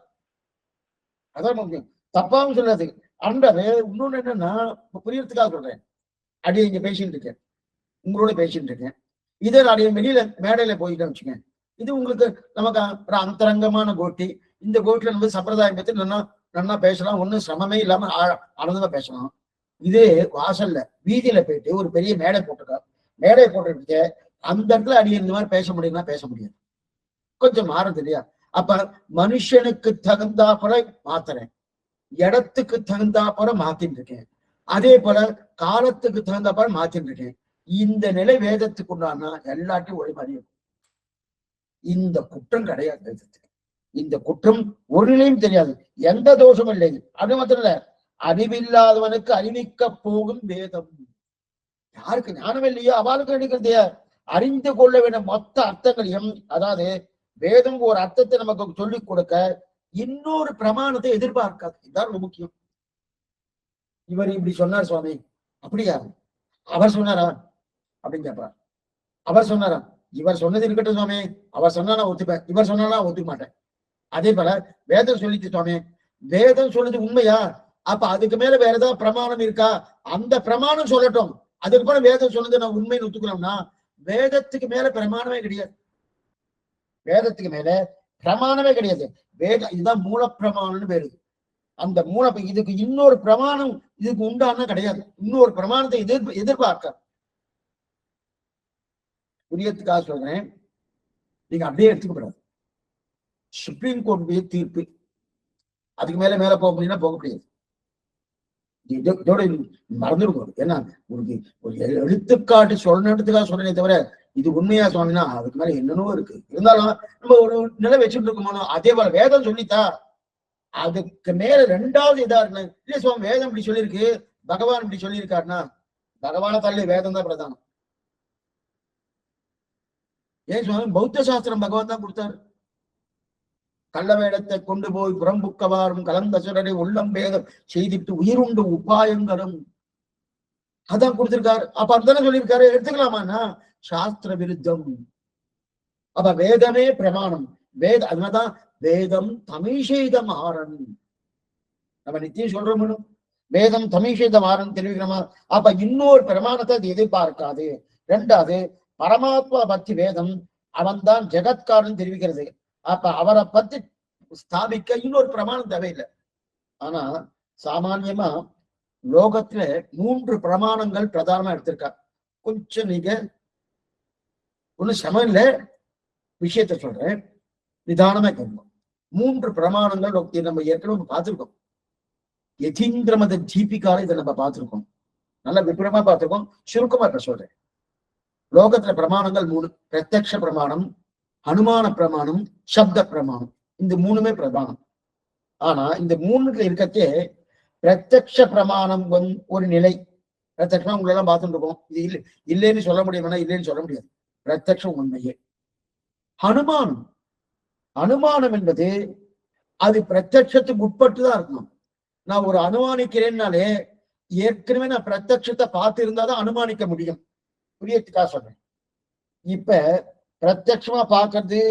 அதான் முக்கியம், தப்பாவும் சொல்லாது. அன்றாவே இன்னொன்னு என்னன்னா, புரியறதுக்காக சொல்றேன். அடி இங்க பேசிட்டு இருக்கேன், உங்களோட பேசிட்டு இருக்கேன். இதே நான் வெளியில மேடையில போயிட்டேன் வச்சுக்கேன், இது உங்களுக்கு நமக்கு ஒரு அந்தரங்கமான கோட்டி. இந்த கோட்டில நம்ம சம்பிரதாயம் பத்தி நல்லா பேசலாம், ஒன்னும் சிரமமே இல்லாம ஆனந்தமா பேசலாம். இதே வாசல்ல வீதியில போயிட்டு ஒரு பெரிய மேடை போட்டிருக்கா, மேடை போட்டுட்டு அந்த இடத்துல அடி இந்த மாதிரி பேச முடியும்னா பேச முடியாது, கொஞ்சம் மாறுது இல்லையா? அப்ப மனுஷனுக்கு தகுந்தா போல மாத்துறேன், இடத்துக்கு தகுந்தா போல மாத்திட்டு இருக்கேன், அதே போல காலத்துக்கு தகுந்தா போல மாத்திட்டு இருக்கேன். இந்த நிலை வேதத்துக்கு உண்டானா எல்லாத்தையும் ஒரே மாதிரி இருக்கும். இந்த குற்றம் கிடையாது வேதத்துக்கு. இந்த குற்றம் ஒரு நிலையும் தெரியாது, எந்த தோஷமும் இல்லை. அது மாத்திரம் இல்ல, அறிவில்லாதவனுக்கு அறிவிக்க போகும் வேதம். யாருக்கு ஞானம் இல்லையோ அவளுக்கு எடுக்கிறதைய அறிந்து கொள்ள வேண்டிய மொத்த அர்த்தங்களையும், அதாவது வேதம் ஒரு அர்த்தத்தை நமக்கு சொல்லிக் கொடுக்க இன்னொரு பிரமாணத்தை எதிர்பார்க்காது. இதுதான் ரொம்ப முக்கியம். இவர் இப்படி சொன்னார் சுவாமி, அப்படியா? அவர் சொன்னாரா அப்படின்னு கேட்பார். அவர் சொன்னாரா? இவர் சொன்னது இருக்கட்டும் சுவாமி, அவர் சொன்னா நான் ஒத்துப்பேன், இவர் சொன்னா ஒத்துக்க மாட்டேன். அதே போல வேதம் சொல்லிச்சு சுவாமி, வேதம் சொல்லுது உண்மையா? அப்ப அதுக்கு மேல வேற ஏதாவது பிரமாணம் இருக்கா? அந்த பிரமாணம் சொல்லட்டும். அதுக்கு போல வேதம் சொல்லுது நான் உண்மைன்னு ஒத்துக்கணும்னா, வேதத்துக்கு மேல பிரமாணமே கிடையாது. வேதத்துக்கு மேல பிரமாணமே கிடையாது. வேதம் இதுதான் மூல பிரமாணம்னு பேரு. அந்த மூல இதுக்கு இன்னொரு பிரமாணம் இதுக்கு உண்டான கிடையாது. இன்னொரு பிரமாணத்தை எதிர்பார்க்க. புரியத்துக்காக சொல்றேன், நீங்க அப்படியே எடுத்துக்கப்படாது. சுப்ரீம் கோர்ட்டுடைய தீர்ப்பு, அதுக்கு மேல மேல போக முடியும்னா போக முடியாது. இதோட மறந்துடும். ஏன்னா ஒரு எழுத்துக்காட்டு சொல்லணுன்றதுக்காக சொல்றேனே தவிர இது உண்மையா சுவாமினா அதுக்கு மேல என்னன்னோ இருக்கு. இருந்தாலும் நம்ம ஒரு நிலை வச்சுட்டு இருக்கோமோ, அதே போல வேதம் சொல்லித்தா அதுக்கு மேல ரெண்டாவது இதா இருக்கு. இல்ல சுவாமி வேதம் இப்படி சொல்லியிருக்கு, பகவான் இப்படி சொல்லியிருக்காருன்னா பகவான தள்ளி வேதம் தான் பிரதானம். ஏன் சுவாமி பௌத்த சாஸ்திரம் பகவான் தான் கொடுத்தாரு. கள்ள வேடத்தை கொண்டு போய் புறம்புக்கவாரும் கலந்த சுரரை உள்ளம் வேதம் செய்திட்டு உயிருண்டு உபாயங்களும் அதான் கொடுத்திருக்காரு. அப்ப அதுதானே சொல்லியிருக்காரு, எடுத்துக்கலாமான்னா சாஸ்திர விருத்தம். அப்ப வேதமே பிரமாணம். அதனாலதான் வேதம் தமிழ்செய்தம் ஆரன் நம்ம நித்தியம் சொல்றோம். வேதம் தமிழ்செய்தம் ஆரன் தெரிவிக்கிறோமா? அப்ப இன்னொரு பிரமாணத்தை அது எதிர்பார்க்காது. ரெண்டாவது பரமாத்மா பத்தி வேதம் அவன் தான் ஜெகத்காரன் தெரிவிக்கிறது. அப்ப அவரை பத்தி ஸ்தாபிக்க இன்னொரு பிரமாணம் தேவையில்லை. ஆனா சாமான்யமா லோகத்துல 3 பிரமாணங்கள் பிரதானமா எடுத்திருக்காங்க. கொஞ்சம் நீங்க ஒன்னும் சமம் இல்ல, விஷயத்த சொல்றேன், நிதானமா கேட்கணும். 3 பிரமாணங்கள் நம்ம ஏற்கனவே பார்த்திருக்கோம். யதீந்திரமத தீபிகால இதை நம்ம பார்த்திருக்கோம், நல்ல விபரமா பார்த்திருக்கோம். சுருக்கமா இப்ப சொல்றேன். லோகத்துல பிரமாணங்கள் 3: பிரத்யக்ஷ பிரமாணம், அனுமான பிரமாணம், சப்த பிரமாணம். இந்த 3மே பிரமாணம். ஆனா இந்த 3ல இருக்கத்தே பிரத்யக்ஷ பிரமாணம் ஒரு நிலை. பிரத்யக்ஷமா உங்களை எல்லாம் பார்த்துட்டு இருக்கோம், இது இல்லைன்னு சொல்ல முடியுமா? இல்லைன்னு சொல்ல முடியாது, பிரத்யக்ஷம் உண்மையே. அனுமானம், அனுமானம் என்பது அது பிரத்யக்ஷத்துக்கு உட்பட்டுதான் இருக்கணும். நான் ஒரு அனுமானிக்கிறேன்னாலே ஏற்கனவே நான் பிரத்யக்ஷத்தை பார்த்து இருந்தாதான் அனுமானிக்க முடியும். புரியத்துக்காக சொல்றேன். இப்ப பிரத்யக்ஷமா பார்க்கறது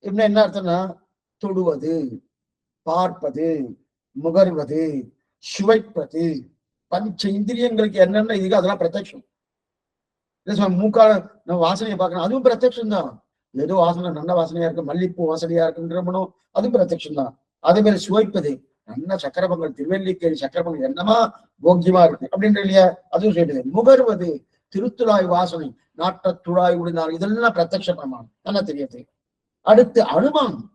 என்ன அர்த்தம்னா, தொடுவது, பார்ப்பது, முகர்வது, சுவைப்பது, பஞ்ச இந்திரியங்களுக்கு என்னென்ன இதுக்கு அதெல்லாம் பிரத்யக்ஷம். மூக்கால நம்ம வாசனையை பார்க்கணும், அதுவும் பிரத்யக்ஷம் தான். ஏதோ வாசனை நல்ல வாசனையா இருக்கு, மல்லிப்பூ வாசனையா இருக்குன்றமனோ அதுவும் பிரத்யக்ஷம் தான். அதே மாதிரி சுவைப்பது, நல்ல சக்கரபங்கள், திருவல்லிக்கேணி சக்கரபங்கள் என்னமா போக்கியமா இருக்கு அப்படின்ற இல்லையா, அதுவும் சொல்லுது. முகர்வது, திருத்துழாய் வாசனை, நாட்ட துழாய் உடைனார், இதெல்லாம் பிரத்யக்ஷ பிரமாணம், நல்லா தெரியாது. அடுத்து அனுமானம்.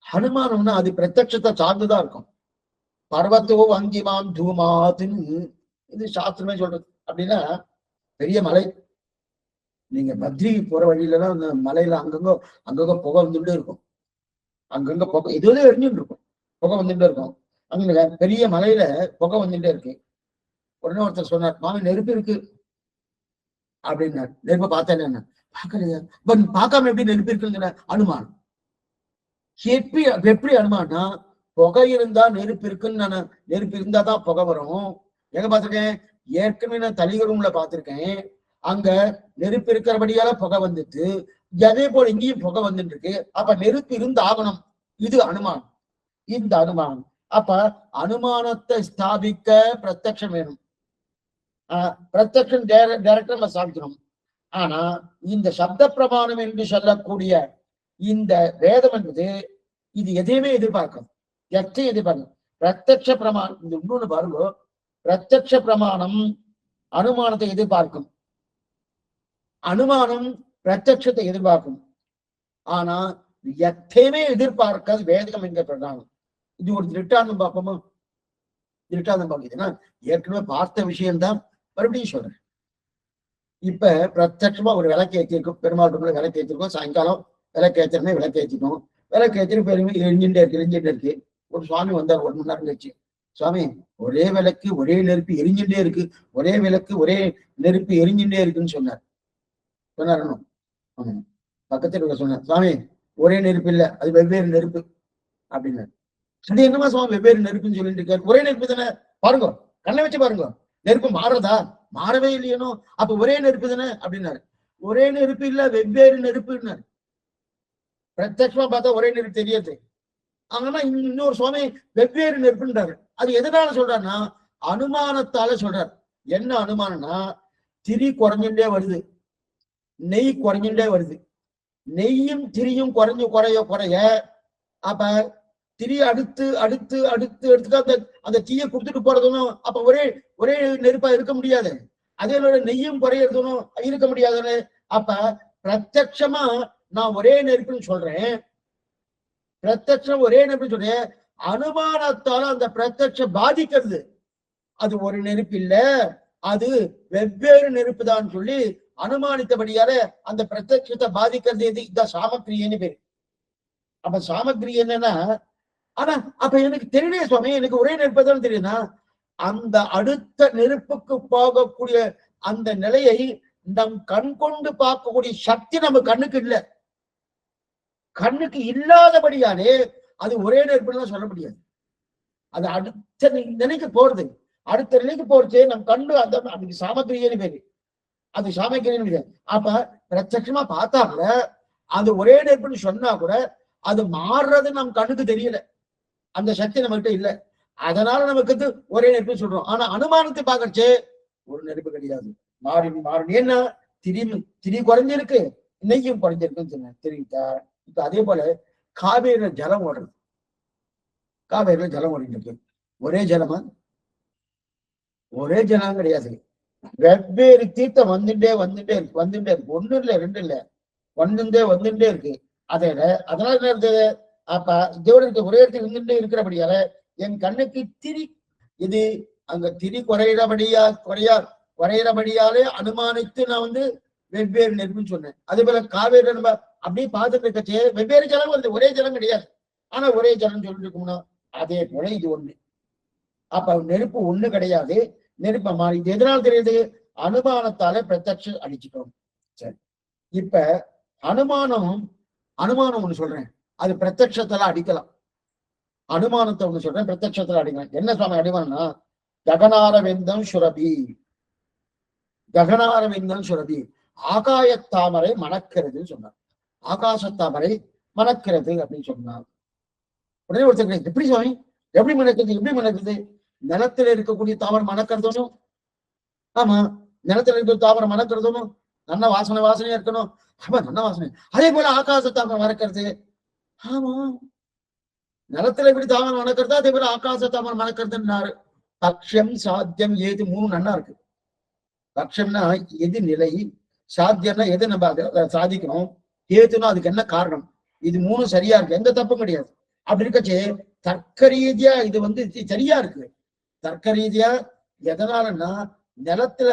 அனுமானம்னா அது பிரத்யக்ஷத்தை சார்ந்துதான் இருக்கும். பர்வத்தோ அங்கிமான் தூமாதுன்னு இது சாஸ்திரமே சொல்றது. அப்படின்னா பெரிய மலை, நீங்க பத்ரி போற வழியிலலாம் அந்த மலையில அங்கங்க புகை வந்துட்டே இருக்கும், அங்கங்க புகை இதுவே எரிஞ்சுட்டு இருக்கும், புகை வந்துட்டே இருக்கும். அங்க பெரிய மலையில புகை வந்துட்டே இருக்கு. உடனே ஒருத்தர் சொன்னார், மாமி நெருப்பு இருக்கு அப்படின்னாரு. நெருப்பை பார்த்தா என்ன? பார்க்கலையா? பார்க்காம எப்படி நெருப்பு இருக்குங்கிற அனுமானம். எப்படி அனுமானா புகை இருந்தா நெருப்பு இருக்குன்னு நான் நெருப்பு இருந்தா தான் புகை வரும். எங்க பார்த்திருக்கேன்? ஏற்கனவே நான் தலிக ரூம்ல பார்த்திருக்கேன். அங்க நெருப்பு இருக்கிறபடியால புகை வந்துட்டு, அதே போல இங்கேயும் புகை வந்துட்டு இருக்கு. அப்ப நெருப்பு இருந்து ஆகணும். இது அனுமானம். இந்த அனுமானம். அப்ப அனுமானத்தை ஸ்தாபிக்க பிரத்யக்ஷம் வேணும். பிரத்யக்ஷம் டைரக்டா நம்ம ஸ்தாபிக்கணும். ஆனா இந்த சப்த பிரமாணம் என்று சொல்லக்கூடிய இந்த வேதம் என்பது இது எதையுமே எதிர்பார்க்கும். எத்தையும் எதிர்பார்க்கும். பிரத்யக்ஷ பிரமாணம் இந்த இன்னொன்னு பாருங்க. பிரத்யக்ஷ பிரமாணம் அனுமானத்தை எதிர்பார்க்கும். அனுமானம் பிரத்யக்ஷத்தை எதிர்பார்க்கும். ஆனா எத்தையுமே எதிர்பார்க்காது வேதம் என்கிற பிரதானம். இது ஒரு திருட்டாந்தம் பார்ப்போமா? திருட்டாந்தம் பார்க்குதுன்னா ஏற்கனவே பார்த்த விஷயம்தான் மறுபடியும் சொல்றேன். இப்ப பிரத்யட்சமா ஒரு விளக்கு ஏற்றிருக்கும். பெருமாள் விளக்கு ஏற்றிருக்கோம். சாயங்காலம் விளக்கு ஏற்றமே விளக்கு ஏற்றிக்கும். விளக்கு ஏற்றி பெருமை எரிஞ்சுட்டே இருக்கு. ஒரு சுவாமி வந்தார் 1 மணி நேரம் கழிச்சு. சுவாமி, ஒரே விளக்கு ஒரே நெருப்பு எரிஞ்சுட்டே இருக்கு. ஒரே விளக்கு ஒரே நெருப்பு எரிஞ்சுட்டே இருக்குன்னு சொன்னார். சொன்னாரணும். பக்கத்துல இருக்க சொன்னார், சுவாமி ஒரே நெருப்பு இல்ல, அது வெவ்வேறு நெருப்பு அப்படின்னு. அது என்னமா சுவாமி வெவ்வேறு நெருப்புன்னு சொல்லிட்டு இருக்காரு? ஒரே நெருப்பு தானே, பாருங்க, கண்ணை வச்சு பாருங்க, நெருப்பு மாறுறதா? மாறவே இல்லையனோ. அப்ப ஒரே நெருப்பு தானே அப்படின்னாரு. ஒரே நெருப்பு இல்ல, வெவ்வேறு நெருப்புன்னாரு. பிரத்யட்சமா பார்த்தா ஒரே நெருப்பு தெரியாது. ஆனா இன்னொரு சுவாமி வெவ்வேறு நெருப்புன்றாரு. அது எதனால சொல்றாருன்னா அனுமானத்தால சொல்றாரு. என்ன அனுமானம்னா, திரி குறைஞ்சுட்டே வருது, நெய் குறைஞ்சுட்டே வருது. நெய்யும் திரியும் குறைய அப்ப திரி அடுத்து அடுத்து அடுத்து எடுத்துட்டு அந்த தீயை கொடுத்துட்டு போறதும் அப்ப ஒரே நெருப்பா இருக்க முடியாது. அதே நெய்யும் குறையறதும் இருக்க முடியாதுன்னு. அப்ப பிரத்யட்சமா நான் ஒரே நெருப்புன்னு சொல்றேன். பிரத்யட்சம் ஒரே நெருப்புன்னு சொல்றேன். அனுமானத்தால அந்த பிரத்யட்சம் பாதிக்கிறது. அது ஒரு நெருப்பு இல்ல, அது வெவ்வேறு நெருப்பு தான் சொல்லி அனுமானித்தபடியால அந்த பிரத்யட்சத்தை பாதிக்கிறது எது? இந்த சாமக்கிரியன்னு பேரு. அப்ப சாமக்கிரி என்னன்னா, ஆனா அப்ப எனக்கு தெரியலையே சுவாமி, எனக்கு ஒரே நெருப்பு தான் தெரியுதுன்னா, அந்த அடுத்த நெருப்புக்கு போகக்கூடிய அந்த நிலையை நம் கண் கொண்டு பார்க்கக்கூடிய சக்தி நம்ம கண்ணுக்கு இல்லை. கண்ணுக்கு இல்லாதபடியாலே அது ஒரே நெருப்புன்னு சொல்ல முடியாது. அது அடுத்த நிலைக்கு போறது. அடுத்த நிலைக்கு போறது நம் கண்டு அந்த அதுக்கு சாமக்கிரியன்னு பேரு. அது சாமக்கிரியன்னு. அப்ப பிரத்யட்சமா பார்த்தா கூட அது ஒரே நெருப்புன்னு சொன்னா கூட அது மாறுறது நம் கண்ணுக்கு தெரியல. அந்த சக்தி நம்மகிட்ட இல்லை. அதனால நமக்கு ஒரே நெருப்பு சொல்றோம். ஆனா அனுமானத்தை பார்க்கறச்சே ஒரு நெருப்பு கிடையாது, மாறி மாறி. ஏன்னா திரி குறைஞ்சிருக்கு, நெய்யும் குறைஞ்சிருக்குன்னு சொன்னேன். தெரியுதா? இப்ப அதே போல காவேரியில ஜலம் ஓடுறது. காவேரியில ஜலம் ஓடிட்டு இருக்கு. ஒரே ஜலமா? ஒரே ஜலம் கிடையாது. வெவ்வேறு தீர்த்தம் வந்துட்டே இருக்கு. ஒண்ணு இல்ல, 2 இல்ல, வந்துட்டே இருக்கு. அதனால என்ன இருந்தது? அப்ப தேவனுக்கு ஒரே இடத்துல இருந்துட்டே இருக்கிறபடியால என் கண்ணுக்கு திரி இது அங்க திரி குறையிறபடியாலே அனுமானித்து நான் வெவ்வேறு நெருப்புன்னு சொன்னேன். அதே போல காவேரி நம்ம அப்படியே பார்த்துட்டு இருக்கச்சே வெவ்வேறு ஜலம் வருது, ஒரே ஜலம் கிடையாது. ஆனா ஒரே ஜலம் சொல்லிட்டு இருக்கோம்னா அதே போல இது ஒண்ணு. அப்ப நெருப்பு ஒண்ணு கிடையாது, நெருப்ப மாறி. இது எதனால தெரியுது? அனுமானத்தால பிரத்யட்சம் அடிச்சுக்கணும். சரி, இப்ப அனுமானம் ஒண்ணு சொல்றேன், அது பிரத்யட்சத்தால அடிக்கலாம். அனுமானத்தை ஒண்ணு சொல்றேன், பிரத்யட்சத்தால அடிக்கலாம். என்ன சுவாமி அனுமானம்னா, ககனாரவிந்தம் சுரபி, ககனாரவிந்தம் சுரபி, ஆகாயத்தாமரை மணக்கிறதுன்னு சொன்னார். ஆகாசத்தாமரை மணக்கிறது அப்படின்னு சொன்னார். உடனே ஒருத்தர், எப்படி சுவாமி, எப்படி மணக்குது? நிலத்துல இருக்கக்கூடிய தாமரை மணக்கிறதும், ஆமா, நிலத்துல இருக்கிற தாமரை மணக்கிறதும் நல்ல வாசனையா இருக்கணும். ஆமா, நல்ல வாசனை. அதே போல ஆகாசத்தாமரை மணக்கிறது. ஆமா, நிலத்துல எப்படி தாமரை மணக்கிறதோ அதே போல ஆகாசத்தாமரை மணக்கிறதுன்னாரு. பக்ஷம் சாத்தியம் ஏது 3 நன்னா இருக்கு. பக்ஷம்னா எது நிலை, சாத்தியம்னா எது நம்ம சாதிக்கணும், ஏதுன்னா அதுக்கு என்ன காரணம், இது 3 சரியா இருக்கு, எந்த தப்பும் கிடையாது. அப்படி இருக்கச்சே தர்க்க ரீதியா இது சரியா இருக்கு. தர்க்க ரீதியா எதனாலன்னா, நிலத்துல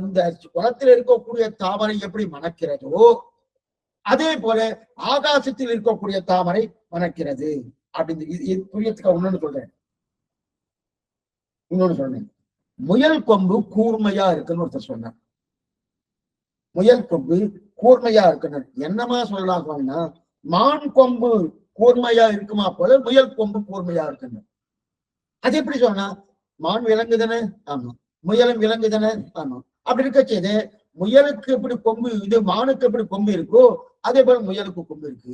இந்த குளத்துல இருக்கக்கூடிய தாமரை எப்படி மணக்கிறதோ அதே போல ஆகாசத்தில் இருக்கக்கூடிய தாமரை மணக்கிறது அப்படின்னு புரியத்துக்கு இன்னொன்னு சொல்றேன். முயல் கொம்பு கூர்மையா இருக்குன்னு ஒருத்தர் சொன்னார். முயல் கொம்பு கூர்மையா இருக்குன்னு என்னமா சொல்லலாம்? மான் கொம்பு கூர்மையா இருக்குமா போல முயல் கொம்பு கூர்மையா இருக்குன்னு. அது எப்படி சொன்னா? மான் விலங்குதானே? ஆமா. முயலும் விலங்குதானே? ஆமா. அப்படி இருக்க செய்து முயலுக்கு எப்படி கொம்பு, இது மானுக்கு எப்படி கொம்பு இருக்கோ அதே போல முயலுக்கு கொம்பு இருக்கு.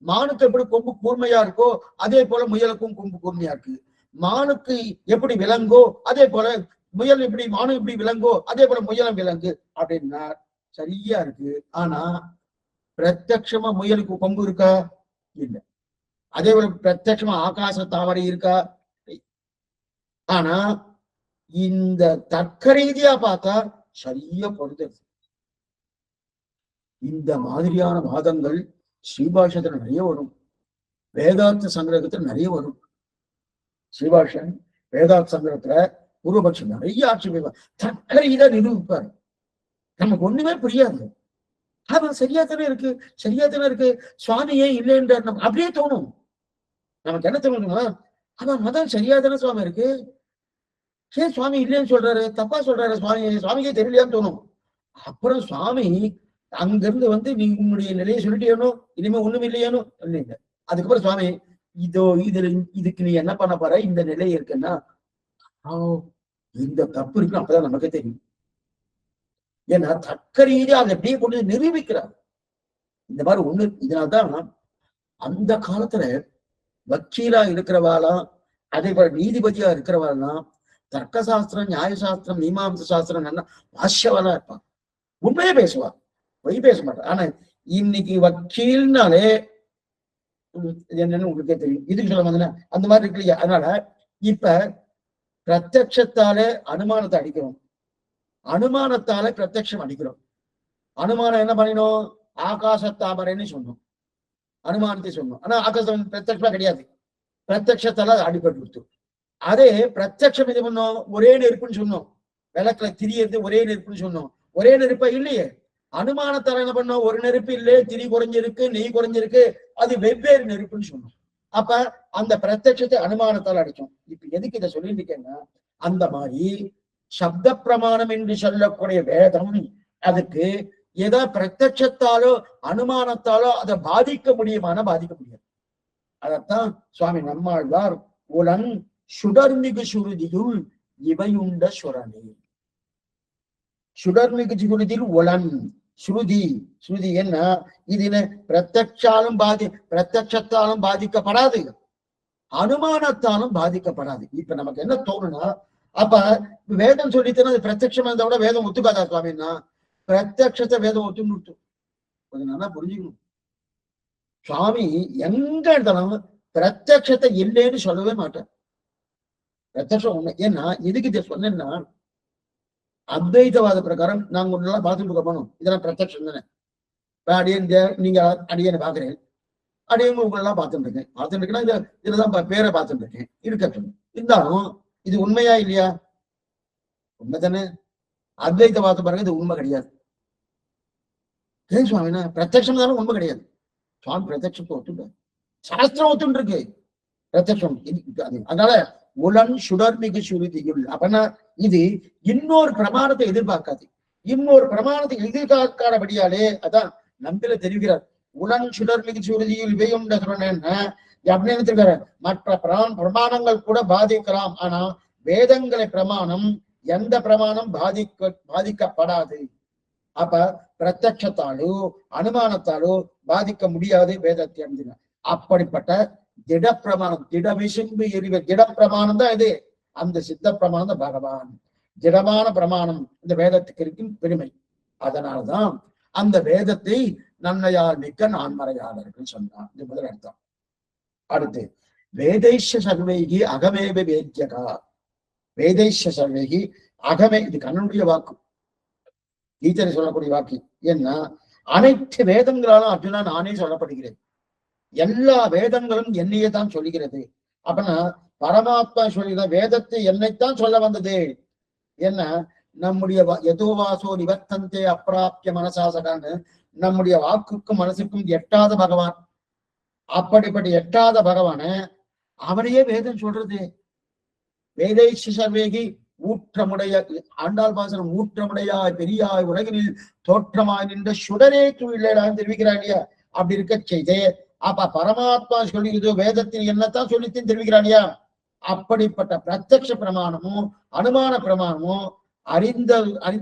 மானுக்கு எப்படி கொம்பு கூர்மையா இருக்கோ அதே போல முயலுக்கும் கொம்பு கூர்மையா இருக்கு. மானுக்கு எப்படி விலங்கோ அதே போல முயல் எப்படி, மானு எப்படி விலங்கோ அதே போல முயலும் விலங்கு அப்படின்னா சரியா இருக்கு. ஆனா பிரத்யட்சமா முயலுக்கு கொம்பு இருக்கா? இல்ல. அதே போல பிரத்யட்சமா ஆகாச தாவரை இருக்கா? ஆனா இந்த தர்க்க ரீதியா பார்த்தா சரியா பொருந்தது. இந்த மாதிரியான வாதங்கள் ஸ்ரீபாஷ்யத்துல நிறைய வரும், வேதாந்த சங்கிரகத்துல நிறைய வரும். ஸ்ரீபாஷ்யன் வேதாந்த சங்கிரகத்துல பூர்வபக்ஷம் நிறைய ஆட்சேபம் தர்க்க ரீதியா நிரூபிப்பாரு. நமக்கு ஒண்ணுமே புரியாது. அவன் சரியாத்தானே இருக்கு, சரியாத்தானே இருக்கு, சுவாமி ஏன் இல்லைன்ற அப்படியே தோணும். நமக்கு என்ன தோணும்னா, அவன் மதம் சரியாதானே சுவாமி இருக்கு, ஏன் சுவாமி இல்லைன்னு சொல்றாரு, தப்பா சொல்றாரு, சுவாமிக்கே தெரியலையான்னு தோணும். அப்புறம் சுவாமி அங்கிருந்து வந்து நீ உன்னுடைய நிலையை சொல்லிட்டேனோ, இனிமே ஒண்ணும் இல்லையானோ இல்லைங்க. அதுக்கப்புறம் சுவாமி இதோ இதுல இதுக்கு நீ என்ன பண்ண போற, இந்த நிலை இருக்குன்னா இந்த தப்பு இருக்கு அப்பதான் நமக்கே தெரியும். ஏன்னா தர்க்க ரீதியா அதை அப்படியே கொண்டு நிரூபிக்கிறார். இந்த மாதிரி ஒண்ணு. இதனால்தான் அந்த காலத்துல வக்கீலா இருக்கிறவாளாம், அதே போல நீதிபதியா இருக்கிறவாள்லாம் தர்க்க சாஸ்திரம், நியாயசாஸ்திரம், மீமாம்ச சாஸ்திரம் நல்லா பாஷ்யவாளா இருப்பான். உண்மையே பேசுவா, பொய் பேச மாட்டான். ஆனா இன்னைக்கு வக்கீல்னாலே என்னன்னு உங்களுக்கே தெரியும். இதுக்கு சொல்ல வந்தேன்னா அந்த மாதிரி இருக்கு இல்லையா? அதனால இப்ப பிரத்யட்சத்தாலே அனுமானத்தை அடிக்கிறோம், அனுமானத்தாலே பிரத்யட்சம் அடிக்கிறோம். அனுமானம் என்ன பண்ணினோம்? ஆகாசத்தாமரைன்னு சொன்னோம், அனுமானத்தை சொன்னோம். ஆனா ஆகாசம் பிரத்யட்சமா கிடையாது, பிரத்யட்சத்தால அடிபட்டு கொடுத்து. அதே பிரத்யட்சம் இது பண்ணோம், ஒரே நெருப்புன்னு சொன்னோம், விளக்குல திரியது ஒரே நெருப்புன்னு சொன்னோம். ஒரே நெருப்பா இல்லையே. அனுமானத்தால என்ன பண்ணோம்? ஒரு நெருப்பு இல்லையே, திரி குறைஞ்சிருக்கு, நெய் குறைஞ்சிருக்கு, அது வெவ்வேறு நெருப்புன்னு சொன்னோம். அப்ப அந்த பிரத்யட்சத்தை அனுமானத்தால் அடிச்சோம். இப்ப எதுக்கு இதை சொல்லிட்டு இருக்கேன்னா, அந்த மாதிரி சப்த பிரமாணம் என்று சொல்லக்கூடிய வேதம் அதுக்கு ஏதோ பிரத்யட்சத்தாலோ அனுமானத்தாலோ அதை பாதிக்க முடியுமான பாதிக்க முடியாது. அதத்தான் சுவாமி நம்மாழ்வார் உலன் சுடர்மிகு சுருதியுள் இவையுண்ட சுரணி. சுடர்மிகு சுருதியில் உலன் ஸ்ருதி, ஸ்ருதி என்ன? இது பிரத்யட்சாலும் பிரத்யட்சத்தாலும் பாதிக்கப்படாது, அனுமானத்தாலும் பாதிக்கப்படாது. இப்ப நமக்கு என்ன தோணுனா, அப்ப வேதம் சொல்லித்தன அது பிரத்யட்சம் இருந்தா கூட வேதம் ஒத்துக்காதா சுவாமின்னா? பிரத்யட்சத்தை வேதம் ஒத்துன்னு கொஞ்சம் நல்லா புரிஞ்சுக்கணும். சுவாமி எங்க இருந்தாலும் பிரத்யட்சத்தை இல்லைன்னு சொல்லவே மாட்டேன். பிரத்யட்சம் உண்மை. ஏன்னா எதுக்கு இதை சொன்னேன்னா, அத்வைதவாத பிரகாரம் நாங்க ஒன்னெல்லாம் பார்த்துட்டு இருக்கணும், இதெல்லாம் பிரத்யட்சம் தானே. அடியன் நீங்க அடியனை பாக்குறேன், அடியன் உங்களெல்லாம் பார்த்துட்டு இருக்கேன், இதுலதான் பேரை பார்த்துட்டு இருக்கேன், இருக்கட்டும். இருந்தாலும் இது உண்மையா இல்லையா? உண்மைதானே. அத்வைதவாத பாருங்க, இது உண்மை கிடையாது. ஏன் சுவாமினா பிரத்யட்சம் தானே உண்மை கிடையாது. சுவாமி பிரத்யட்சத்தை ஒத்துட்டு, சாஸ்திரம் ஒத்துட்டு இருக்கு பிரத்யட்சம். அதனால உலன் சுடர்மிகு சுருதியுள். அப்படின்னா இது இன்னொரு பிரமாணத்தை எதிர்பார்க்காது, இன்னொரு பிரமாணத்தை எதிர்பார்க்காதபடியாலே அதான் நம்பில தெரிவிக்கிறார். உலன் சுடர்மிகு சுருதியில் இவையுண்ட சுரணன்னா அப்படின்னு தெரிவிக்கிறார். மற்ற பிரமாணங்கள் கூட பாதிக்கலாம், ஆனா வேதங்களை பிரமாணம் எந்த பிரமாணம் பாதிக்கப்படாது. அப்ப பிரத்யட்சத்தாலோ அனுமானத்தாலோ பாதிக்க முடியாது வேதத்தை அறிஞ்சின. அப்படிப்பட்ட திட பிரமாணம், திடவிசும்பு எரிவ திட பிரமாணம் தான் இது. அந்த சித்த பிரமாணம் தான் பகவான். திடமான பிரமாணம் இந்த வேதத்துக்கு இருக்கும் பெருமை. அதனால்தான் அந்த வேதத்தை நன்மையால் மிக்க நான்மறையாளர்கள் சொன்னார். இது முதல் அர்த்தம். அடுத்து வேதைஷ சர்வைகி அகமேவ வேத்யகா. வேதைஷ சர்வைகி அகமே, இது கண்ணனுடைய வாக்கு, கீதை சொல்லக்கூடிய வாக்கு. ஏன்னா அனைத்து வேதங்களாலும் அர்ஜுனா நானே சொல்லப்படுகிறேன், எல்லா வேதங்களும் என்னையே தான் சொல்லுகிறது. அப்படின்னா பரமாத்மா சொல்லுகிற வேதத்தை என்னைத்தான் சொல்ல வந்தது. என்ன நம்முடைய எதோவாசோ நிவர்த்தந்தே அப்பிராப்திய மனசாசகான்னு நம்முடைய வாக்குக்கும் மனசுக்கும் எட்டாத பகவான். அப்படிப்பட்ட எட்டாத பகவான அவனையே வேதம் சொல்றது. வேதைஷ சர்வேகி ஊற்றமுடைய, ஆண்டாள் பாசனம், ஊற்றமுடையாய் பெரியாய் உலகினில் தோற்றமாய் நின்ற சுடரே துயிலான்னு தெரிவிக்கிறான் இல்லையா? அப்படி இருக்க செய்தே அப்ப பரமாத்மா சொல்லியதோ வேதத்தின் என்னத்தான் சொல்லித்தான் தெரிவிக்கிறானியா. அப்படிப்பட்ட பிரத்யக்ஷ பிரமாணமும் அனுமான பிரமாணமும் அறிந்த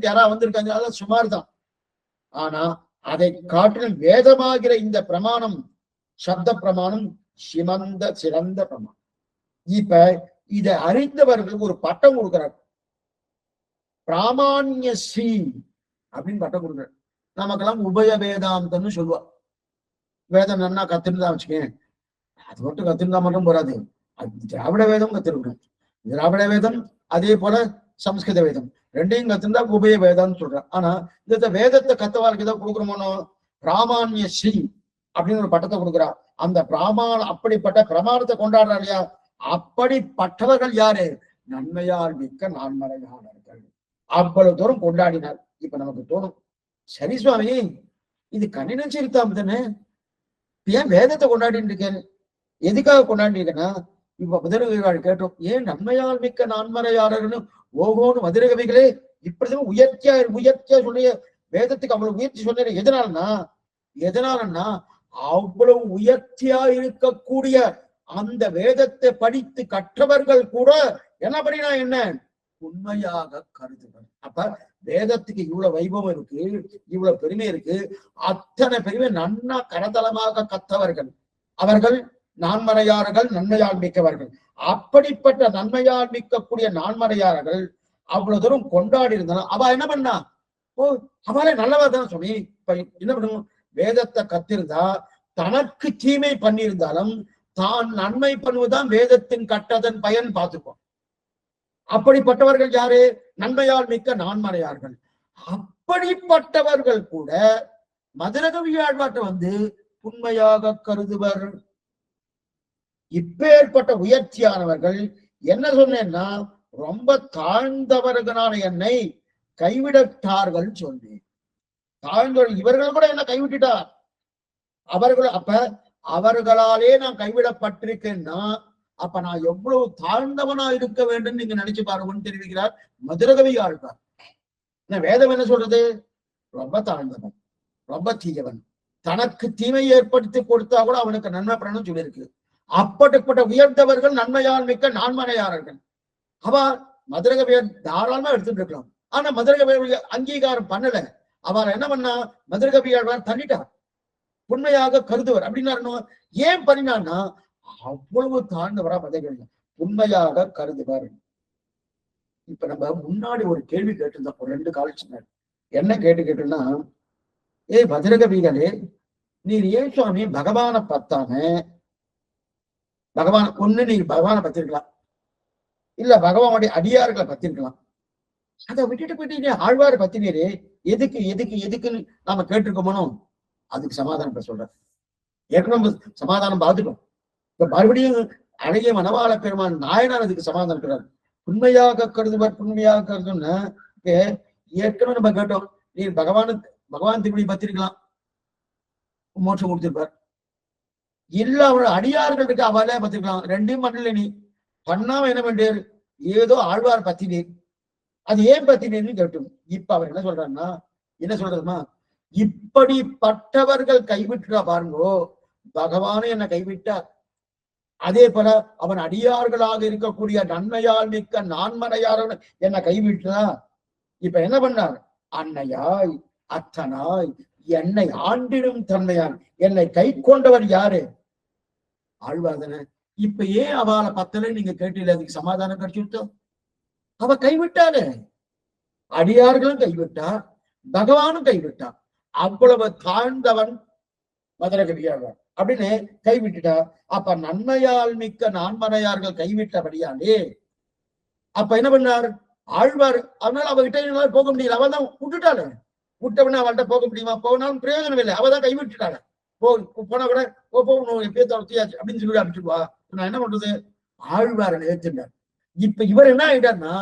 யாரா வந்திருக்காங்க, அதான் சுமார் தான். ஆனா அதை காட்டிலும் வேதமாகிற இந்த பிரமாணம், சப்த பிரமாணம் சிறந்த பிரமாணம். இப்ப இதை அறிந்தவர்களுக்கு ஒரு பட்டம் கொடுக்கிறார், பிராமான்ய ஸ்ரீ அப்படின்னு பட்டம் கொடுக்கிறார். நமக்கெல்லாம் உபய வேதாந்தம்னு சொல்லுவா. வேதம் நன்னா கத்துருந்தா வச்சுக்கேன், அது மட்டும் கத்துருந்தா மட்டும் போறாது, திராவிட வேதம் கத்திருக்கணும். திராவிட வேதம் அதே போல சம்ஸ்கிருத வேதம் ரெண்டையும் கத்திருந்தா உபய வேதம்னு சொல்றான். ஆனா இந்த வேதத்தை கத்தவாளுக்கு ஏதோ கொடுக்குறோமோ, பிராமான்ய ஸ்ரீ அப்படின்னு ஒரு பட்டத்தை கொடுக்குறா. அந்த அப்படிப்பட்ட பிரமாணத்தை கொண்டாடுறா இல்லையா, அப்படிப்பட்டவர்கள் யாரு? நன்மையால் மிக்க நான்மறையாளர்கள். அவ்வளவு தூரம் கொண்டாடினார். இப்ப நமக்கு தோணும், சரி சுவாமி இது கண்ணினம் சரித்தாம் தானே, ஏன் வேதத்தை கொண்டாடிட்டு இருக்கேன், எதுக்காக கொண்டாடிருக்கேன்னா, இப்ப மதுரகவிகள் கேட்டோம், ஏன் நன்மையால் மிக்க நான்மறையாளர்னு ஓகோன்னு மதுரகவிகளே இப்படிதான் உயர்த்தியா சொல்லிய வேதத்துக்கு அவ்வளவு உயர்த்தி சொன்ன. எதனாலன்னா அவ்வளவு உயர்த்தியா இருக்கக்கூடிய அந்த வேதத்தை படித்து கற்றவர்கள் கூட என்ன பண்ணினா என்ன உண்மையாக கருதுவர். அப்ப வேதத்துக்கு இவ்வளவு வைபவம் இருக்கு, இவ்வளவு பெருமை இருக்கு, அத்தனை பெருமை நன்னா கரதலமாக கத்தவர்கள் அவர்கள் நான்மறையாளர்கள், நன்மையால் மிக்கவர்கள். அப்படிப்பட்ட நன்மையால் மிக்கக்கூடிய நான்மறையாளர்கள் அவ்வளவு தூரம் கொண்டாடி இருந்தாலும் அவ என்ன பண்ணா, அவளே நல்லவா தானே சொல்லி இப்ப என்ன பண்ணணும், வேதத்தை கத்திருந்தா தனக்கு தீமை பண்ணியிருந்தாலும் தான் நன்மை பண்ணுவதுதான் வேதத்தின் கட்டதன் பயன் பார்த்துப்போம். அப்படிப்பட்டவர்கள் யாரு? நன்மையால் மிக்க நான்மறையார்கள். அப்படிப்பட்டவர்கள் கூட மதுரகவி ஆழ்வாட்டை வந்து உண்மையாக கருதுவர். இப்பேற்பட்ட உயர்ச்சியானவர்கள் என்ன சொன்னேன்னா, ரொம்ப தாழ்ந்தவர்களான என்னை கைவிடட்டார்கள் சொன்னேன். தாழ்ந்தவர்கள் இவர்கள் கூட என்ன கைவிட்டுட்டார். அப்ப அவர்களாலே நான் கைவிடப்பட்டிருக்கேன்னா அப்ப நான் எவ்வளவு தாழ்ந்தவனா இருக்க வேண்டும் நீங்க நினைச்சு பாருங்கன்னு தெரிவிக்கிறார் மதுரகவி ஆழ்வார். வேதம் என்ன சொல்றது? ரொம்ப தாழ்ந்தவன், ரொம்ப தீயவன், தனக்கு தீமை ஏற்படுத்தி கொடுத்தா கூட அவனுக்கு நன்மை பண்ணணும் சொல்லியிருக்கு. அப்படிப்பட்ட உயர்ந்தவர்கள் நன்மையால் மிக்க நான்மறையாளர்கள். அவ மதுரகவியர் தாராளமா எடுத்துட்டு இருக்கலாம். ஆனா மதுரகவிய அங்கீகாரம் பண்ணல. அவரை என்ன பண்ணா, மதுரகவியாழ்வார் தள்ளிட்டார். உண்மையாக கருதுவர் அப்படின்னா ஏன் பண்ணினான்னா, அவ்வளவு தாழ்ந்தவரா மதுரகவி உண்மையாக கருதுவர். இப்ப நம்ம முன்னாடி ஒரு கேள்வி கேட்டிருந்தோம், ஒரு 2 காலேஜ் என்ன கேட்டுன்னா, மதுரகவிகளே நீர் ஏன் சுவாமி பகவானை பார்த்தாம, பகவான் ஒண்ணு நீங்க பகவானை பத்திருக்கலாம், இல்ல பகவானுடைய அடியார்களை பத்திருக்கலாம். அதை விட்டுட்டு போயிட்டு ஆழ்வாரை பத்தினீரே எதுக்கு எதுக்கு எதுக்குன்னு நாம கேட்டிருக்கோமோ, அதுக்கு சமாதானம் இப்ப சொல்ற. ஏற்கனவே சமாதானம் பார்த்துட்டோம். இப்ப மறுபடியும் அழகிய மணவாள பெருமான் நாயனார் அதுக்கு சமாதானம் இருக்கிறார். உண்மையாக கருதுவர், உண்மையாக கருதுன்னு ஏற்கனவே நம்ம கேட்டோம். நீ பகவான் திருப்பதி பத்திருக்கலாம், மோட்சம் கொடுத்திருப்பார். இல்ல அவரோட அடியார்கள் இருக்கு, அவளே பத்திருக்கலாம். ரெண்டையும் பண்ணல. நீ பண்ணாம என்ன பண்றீர்? ஏதோ ஆழ்வார் பத்தினீர். அது ஏன் பத்தினீர்னு கேட்டோம். இப்ப அவர் என்ன சொல்றாருன்னா, என்ன சொல்றதுமா, இப்படிப்பட்டவர்கள் கைவிட்டுறா பாருங்கோ, பகவானும் என்ன கைவிட்டார். அதே போல அவன் அடியார்களாக இருக்கக்கூடிய நன்மையால் மிக்க நான்மறையார்கள் என்ன கைவிட்டா. இப்ப என்ன பண்ணார்? அன்னையாய் அத்தனாய் என்னை ஆண்டிடும் தன்மையான் என்னை கை கொண்டவர் யாரு? ஆழ்வார்தானே. இப்ப ஏன் அவளை பத்தலை நீங்க கேட்டீங்க, அதுக்கு சமாதானம் கிடைச்சுட்டோம். அவ கைவிட்டாரு, அடியார்களும் கைவிட்டா, பகவானும் கைவிட்டா. அவ்வளவு தாழ்ந்தவன் மதுரகவியாழ்வார் அப்படின்னு கைவிட்டுட்டா. அப்ப நன்மையால் மிக்க நான்மறையார்கள் கைவிட்டபடியாலே அப்ப என்ன பண்ணார் ஆழ்வார்? அதனால அவகிட்ட போக முடியல. அவள் தான் விட்டுட்டாள். விட்டவன அவள்கிட்ட போக முடியுமா? போனாலும் பிரயோஜனம் இல்லை. அவதான் கைவிட்டுட்டாள். போனா கூட எப்பயாச்சு அப்படின்னு சொல்லி அனுப்பிச்சுடுவா. நான் என்ன பண்றது? ஆழ்வாரை ஏற்றுட்டார். இப்ப இவர் என்ன ஆயிட்டார்னா,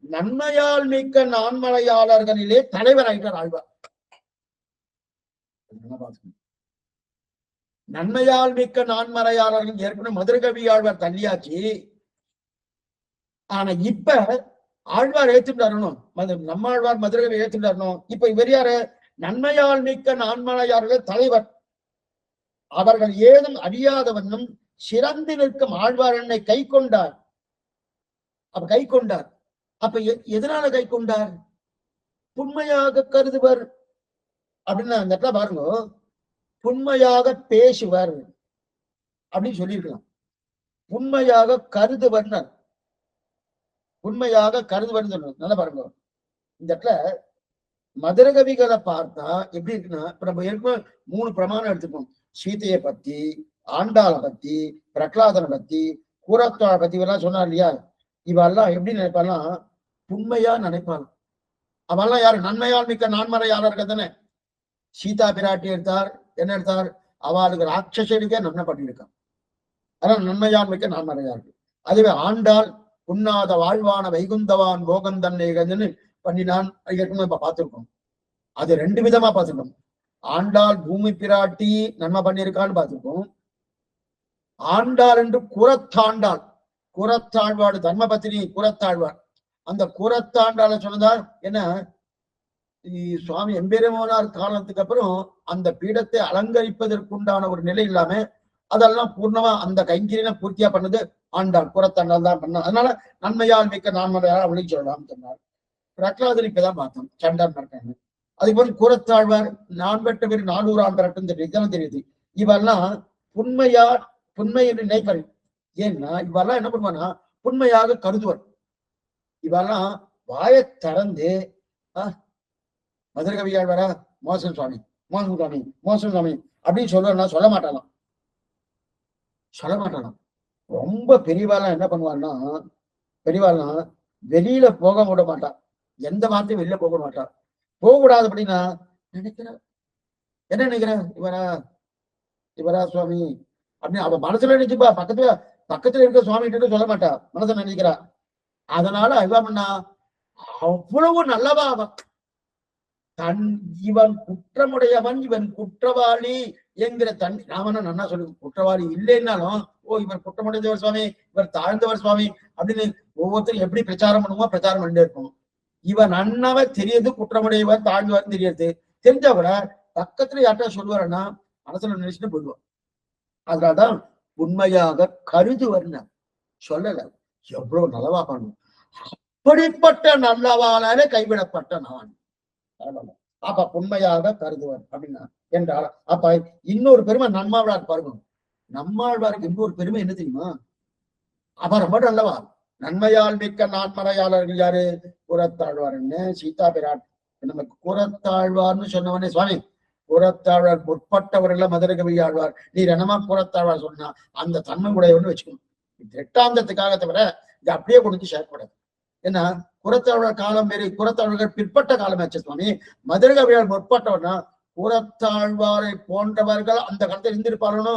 நன்மையால் மிக்க நான்மறையாளர்களிலே தலைவர் ஆயிட்டார் ஆழ்வார். நன்மையால் மிக்க நான்மறையாளர்கள் ஏற்கனவே மதுரகவி ஆழ்வார் தள்ளியாச்சு. ஆனா இப்ப ஆழ்வார் ஏற்றுட்டாரணும், நம்மாழ்வார் மதுரகவி ஏற்றுட்டாரணும். இப்ப இவர் யாரு? நன்மையால் மிக்க நான்மறையாளர்கள் தலைவர். அவர்கள் ஏதும் அறியாதவனும் சிறந்து நிற்கும் ஆழ்வார் என்னை கை கொண்டார். அப்ப கை கொண்டார். அப்ப எதனால கை கொண்டார்? புண்மையாக கருதுவர் அப்படின்னு அந்த இடத்துல பாருங்க, புண்மையாக பேசுவர் அப்படின்னு சொல்லியிருக்கலாம். உண்மையாக கருதுவர், உண்மையாக கருதுவர் சொல்லணும். நல்லா பாருங்க, இந்த இடத்துல மதுரகவிகளை பார்த்தா எப்படி இருக்குன்னா, இப்ப நம்ம ஏற்கனவே 3 பிரமாணம் எடுத்துப்போம். சீதையை பத்தி, ஆண்டாளை பத்தி, பிரகலாதனை பத்தி, கூரத்தாளை பத்தி இவெல்லாம் சொன்னார் இல்லையா? இவெல்லாம் எப்படி நினைப்பான்னா உண்மையா நினைப்பாங்க. அவெல்லாம் யாரு? நன்மையால் மிக்க நான்மறையாளர்கள் தானே. சீதா பிராட்டி எடுத்தார், என்ன எடுத்தார்? அவளுக்கு ராட்சசனுக்கே நன்மை பண்ணியிருக்கான். அதான் நன்மையால் மிக்க நான்மறையாளர்கள். அதுவே ஆண்டாள் உண்ணாத வாழ்வான வைகுந்தவான் போகந்தன்னை பண்ணினான். அதுக்கு இப்ப பார்த்திருக்கோம். அது 2 விதமா பார்த்திருக்கோம். ஆண்டாள் பூமி பிராட்டி நன்மை பண்ணியிருக்கான்னு பார்த்திருக்கோம். ஆண்டாள் என்று குரத்தாண்டாள், குரத்தாழ்வாடு தர்மபத்தினி குரத்தாழ்வார். அந்த குரத்தாண்டாள சொன்னதால் என்ன, சுவாமி எம்பெருமானார் காலத்துக்கு அப்புறம் அந்த பீடத்தை அலங்கரிப்பதற்குண்டான ஒரு நிலை இல்லாம அதெல்லாம் பூர்ணமா அந்த கைங்கரியை பூர்த்தியா பண்ணது ஆண்டாள், குரத்தாண்டாள் தான் பண்ணார். அதனால நன்மையால் மிக்க நான்மறையால் அப்படின்னு சொல்லலாம் சொன்னார். பிரகலாதன் இப்பதான் பார்த்தோம், சண்டான் இருக்காங்க. அதே போல கூரத்தாழ்வார் நான் பெற்ற பேர் 400 ஆண்டு இதெல்லாம் தெரியுது. இவெல்லாம் புண்மை என்று நினைப்பார். ஏன்னா இவெல்லாம் என்ன பண்ணுவான்னா புண்மையாக கருதுவர். இவெல்லாம் வாயை திறந்து மதுரகவியாழ்வாரா மோசன் சுவாமி, மோசன் சுவாமி, மோசன் சுவாமி அப்படின்னு சொல்லுவாருன்னா சொல்ல மாட்டாலாம், சொல்ல மாட்டாலாம். ரொம்ப பெரியவாலாம் என்ன பண்ணுவான்னா, பெரியவாள்லாம் வெளியில போக விட மாட்டான். எந்த வார்த்தையும் வெளியில போக மாட்டான். போகக்கூடாது அப்படின்னா நினைக்கிறேன், என்ன நினைக்கிறேன், இவரா சுவாமி அப்படின்னு அவ மனசுல நினைச்சுப்பா. பக்கத்துல இருக்க சுவாமி கிட்ட சொல்ல மாட்டா, மனசுல நினைக்கிறா. அதனால இவ பண்ணா அவ்வளவு நல்லவா அவன். இவன் குற்றமுடையவன், இவன் குற்றவாளி என்கிற ராமனை நன்னா சொல்லு. குற்றவாளி இல்லைன்னாலும் இவர் குற்றமுடைந்தவர் சுவாமி, இவர் தாழ்ந்தவர் சுவாமி அப்படின்னு ஒவ்வொருத்தரும் எப்படி பிரச்சாரம் பண்ணுமோ பிரச்சாரம் பண்ணிட்டே இருக்கும். இவன் நன்னவ தெரியுது, குற்றமுடையவர் தாழ்ந்தவர் தெரியுது. தெரிஞ்சா கூட பக்கத்துல யார்ட்டா சொல்லுவாருன்னா மனசுல நினைச்சுட்டு போயிடுவான். அதனால்தான் உண்மையாக கருதுவர்ன சொல்லல. எவ்வளவு நல்லவா பண்ணும். அப்படிப்பட்ட நல்லவாளாலே கைவிடப்பட்ட நான். அப்ப உண்மையாக கருதுவர் அப்படின்னா என்றால் அப்ப இன்னொரு பெருமை நம்மாழ்வார் பாருங்க. நம்மாழ்வாருக்கு இன்னொரு பெருமை என்ன தெரியுமா? அவர் ரொம்ப நல்லவா. நன்மையால் மிக்க நான்மறையாளர்கள் யாரு? கூரத்தாழ்வார் என்ன, சீதா பிராட். நமக்கு கூரத்தாழ்வார்னு சொன்னவனே சுவாமி, கூரத்தாழ்வார் முற்பட்டவர்கள் மதுரகவி ஆழ்வார். நீர் என்னமா கூரத்தாழ்வார் சொன்னா அந்த தன்மை உடையவன்னு வச்சுக்கணும். திட்டாந்தத்துக்காக தவிர இது அப்படியே கொண்டு ஷேர். ஏன்னா கூரத்தாழ்வார் காலம் வேறு, கூரத்தாழ்வார்கள் பிற்பட்ட காலம் ஆச்சு சுவாமி. மதுரகவியார் முற்பட்டவர்னா கூரத்தாழ்வாரை போன்றவர்கள் அந்த காலத்தில் இருந்திருப்பார்களோ.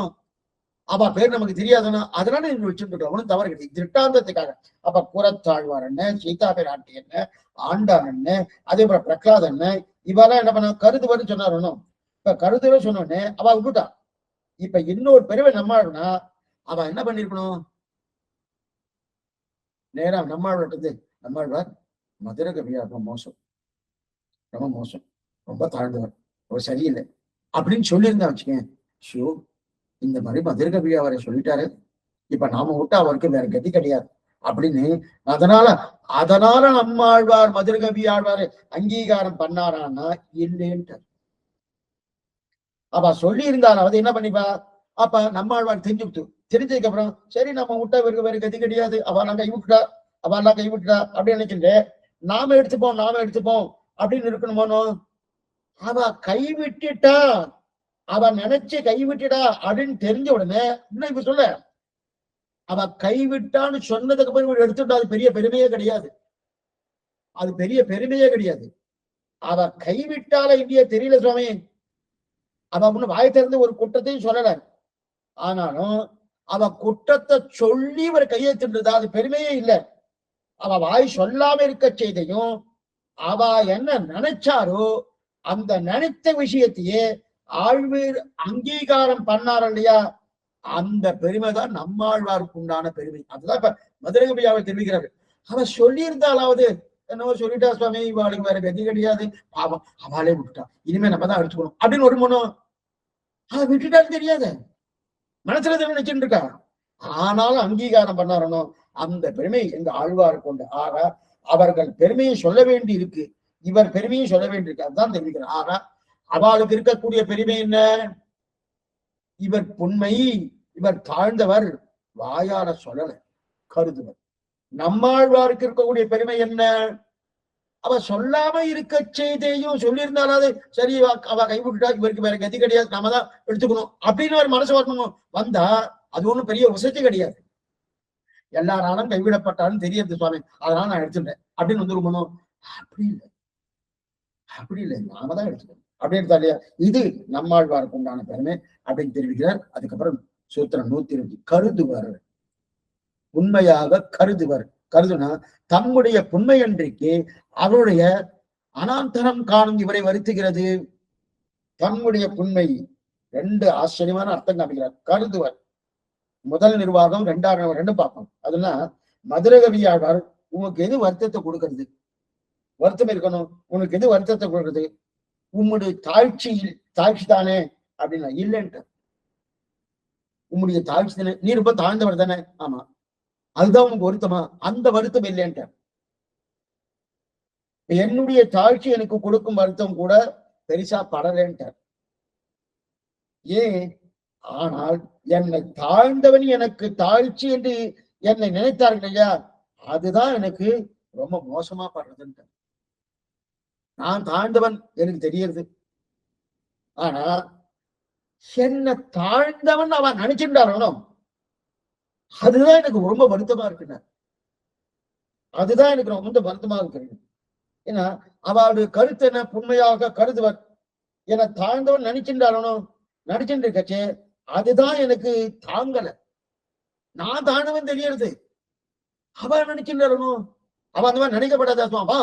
அவ பேர் நமக்கு தெரியாதுன்னா அதனால நீங்க வச்சுட்டு இருக்கோம், ஒன்றும் தவறு கிடையாது. திட்டாந்தத்துக்காக. அப்ப கூரத்தாழ்வார் என்ன, சீதா பிராட்டி என்ன, ஆண்டான் என்ன, அதே போல பிரகலாதன் என்ன, இவெல்லாம் என்ன பண்ண கருதுவன்னு சொன்னார். ஒன்னும் இப்ப கருதுவ சொன்னோடனே அவ விட்டுட்டா. இப்ப இன்னொரு பெருமை நம்மாழ்னா அவ என்ன பண்ணிருக்கணும்? நேரா நம்மாழ்வாட்டு நம்மாழ்வார் மதுரகவியா ரொம்ப மோசம், ரொம்ப மோசம், ரொம்ப தாழ்ந்தவர், ரொம்ப சரியில்லை அப்படின்னு சொல்லியிருந்தா வச்சுக்கேன். ஷோ இந்த மாதிரி மதுரகவியா அவரை சொல்லிட்டாரு, இப்ப நாம விட்டா அவருக்கு வேற கதி கிடையாது அப்படின்னு. அதனால நம்மாழ்வார் மதுரகவி ஆழ்வாரை அங்கீகாரம் பண்ணாரான்னா இல்லைன்ட்டு. அவ சொல்லி இருந்தாலாவது என்ன பண்ணிப்பா? அப்ப நம்மாழ்வார் தெரிஞ்சதுக்கு அப்புறம் சரி நம்ம விட்டா இவருக்கு வேற கதி கிடையாது, அவெல்லாம் கைவிட்டுட்டா அப்படின்னு நினைக்கின்ற நாம எடுத்துப்போம் அப்படின்னு இருக்கணுமோனோ. அவ கைவிட்டுட்டா, அவ நினைச்சு கைவிட்டுடா அப்படின்னு தெரிஞ்ச உடனே இன்னும் இப்ப சொல்ல அவ கைவிட்டான்னு சொன்னதுக்கு அப்புறம் எடுத்துட்டா அது பெரிய பெருமையே கிடையாது, அது பெரிய பெருமையே கிடையாது. அவ கைவிட்டால இல்லையே தெரியல சுவாமி. அவ ஒண்ணு வாய் திறந்து ஒரு குற்றத்தையும் சொல்லல, ஆனாலும் அவ குற்றத்தை சொல்லி ஒரு கையெழுத்துன்றதா அது பெருமையே இல்லை. அவ வாய் சொல்லாம இருக்க செய்தையும் அவ என்ன நினைச்சாரோ அந்த நினைத்த விஷயத்தையே ஆழ்வீர் அங்கீகாரம் பண்ணார் இல்லையா, அந்த பெருமை தான் நம்மாழ்வாருக்கு உண்டான பெருமை. அதுதான் இப்ப மதுரகவியாவை தெரிவிக்கிறாரு. அவ சொல்லியிருந்தாலாவது என்னவோ சொல்லிட்டா சுவாமி, இவாளுக்கு வேற கதி கிடையாது, பாவம் அவளே விட்டுட்டா, இனிமே நம்ம தான் எடுத்துக்கணும் அப்படின்னு ஒரு மனம். அவ விட்டுட்டான்னு தெரியாது. மனசுல நினைச்சுட்டு இருக்கா. ஆனாலும் அங்கீகாரம் பண்ணணும். அந்த பெருமை எங்க ஆழ்வார் கொண்டு. ஆக அவர்கள் பெருமையை சொல்ல வேண்டி இருக்கு, இவர் பெருமையை சொல்ல வேண்டி இருக்கு. அதுதான் தெரிவிக்கிறார். ஆக அவளுக்கு இருக்கக்கூடிய பெருமை என்ன? இவர் புண்மை, இவர் தாழ்ந்தவர், வாயார சொல்லல, கருதுவர். நம்மாழ்வாருக்கு இருக்கக்கூடிய பெருமை என்ன? அவ சொல்லாம இருக்க செய்தியும் சொல்லியிருந்தாலும் சரி, அவ கைவிட்டுட்டா, இவருக்கு வேற கதி கிடையாது, நாம தான் எடுத்துக்கணும் அப்படின்னு ஒரு மனசு வரணும். வந்தா அது ஒண்ணும் பெரிய உசத்தி கிடையாது. எல்லாராலும் கைவிடப்பட்டாலும் தெரியாது சுவாமி, அதனால நான் எடுத்துட்டேன் அப்படின்னு வந்துருக்கணும். அப்படி இல்லை, அப்படி இல்லை, நாம தான் எடுத்துக்கணும் அப்படின்னு எடுத்தா இல்லையா? இது நம்மாழ்வாருக்கு உண்டான பெருமை அப்படின்னு தெரிவிக்கிறார். அதுக்கப்புறம் சூத்திரம் 120, கருதுவர். உண்மையாக கருதுவர். கருதுனா தம்முடைய புண்மையன்றைக்கு அவருடைய அனாந்தரம் காணும் இவரை வருத்துகிறது. தம்முடைய புண்மை, ரெண்டு ஆச்சரியமான அர்த்தம் காமிக்கிறார். கருதுவர், முதல் நிர்வாகம், ரெண்டாவது ரெண்டும் பார்ப்போம். அதுனா மதுரகவியாழ்வார், உனக்கு எது வருத்தத்தை கொடுக்கறது? வருத்தம் இருக்கணும், உனக்கு எது வருத்தத்தை கொடுக்கறது? உம்முடைய தாழ்ச்சி தானே அப்படின்னா இல்லைன்ட்டு. உம்முடைய தாழ்ச்சி தானே, நீ ரொம்ப தாழ்ந்தவர் தானே, ஆமா, அதுதான் உனக்கு வருத்தமா? அந்த வருத்தம் இல்லைன்ட்ட. என்னுடைய தாழ்ச்சி எனக்கு கொடுக்கும் வருத்தம் கூட பெருசா படலேன்ட்டார். ஏன்? ஆனால் என்னை தாழ்ந்தவன் எனக்கு தாழ்ச்சி என்று என்னை நினைத்தார்கள் இல்லையா, அதுதான் எனக்கு ரொம்ப மோசமா படுறதுன்ட்டு. நான் தாழ்ந்தவன் எனக்கு தெரியுது, ஆனா என்ன தாழ்ந்தவன் அவன் நினைச்சுட்டாரோ அதுதான் எனக்கு ரொம்ப வருத்தமா இருக்குங்க. அதுதான் எனக்கு ரொம்ப வருத்தமா இருக்கு. ஏன்னா அவளுடைய கருத்து என்ன? புண்மையாக கருதுவர். என தாழ்ந்தவன் நினைச்சுட்டாரோ நடிச்சுட்டு இருக்கச்சே, அதுதான் எனக்கு தாங்கல. நான் தாழ்ந்தவன் தெரியறது, அவன் நினைச்சுட்டாரோ, அவன் அந்த மாதிரி நினைக்கப்படாத சுவாமா,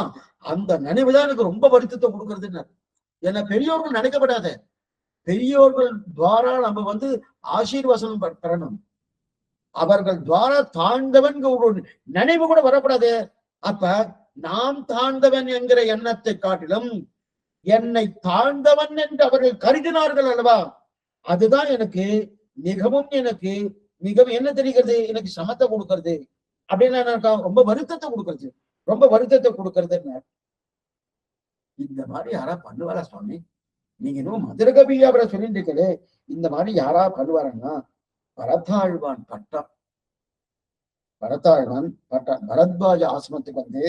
அந்த நினைவுதான் எனக்கு ரொம்ப வருத்தத்தை கொடுக்கறதுன்னு. என்ன பெரியோர்கள் நினைக்கப்படாத, பெரியோர்கள் துவாரா நம்ம ஆசீர்வாசனம் பெறணும். அவர்கள் துவாரா தாழ்ந்தவன் ஒரு நினைவு கூட வரப்படாது. அப்ப நாம் தாழ்ந்தவன் என்கிற எண்ணத்தை காட்டிலும் என்னை தாழ்ந்தவன் என்று அவர்கள் கருதினார்கள் அல்லவா, அதுதான் எனக்கு மிகவும் என்ன தெரிகிறது? எனக்கு சமத்தை கொடுக்கறது அப்படின்னா ரொம்ப வருத்தத்தை கொடுக்கறது, ரொம்ப வருத்தத்தை கொடுக்கறதுன்னு. இந்த மாதிரி யாரா பண்ணுவாரா சுவாமி? நீங்க இன்னும் மதுரகவியா அவரை சொல்லிட்டு இருக்கே, இந்த மாதிரி யாரா பண்ணுவாருன்னா பரதாழ்வான் பட்டம். பரதாழ்வான் பட்டம். பரத்வாஜ ஆசிரமத்துக்கு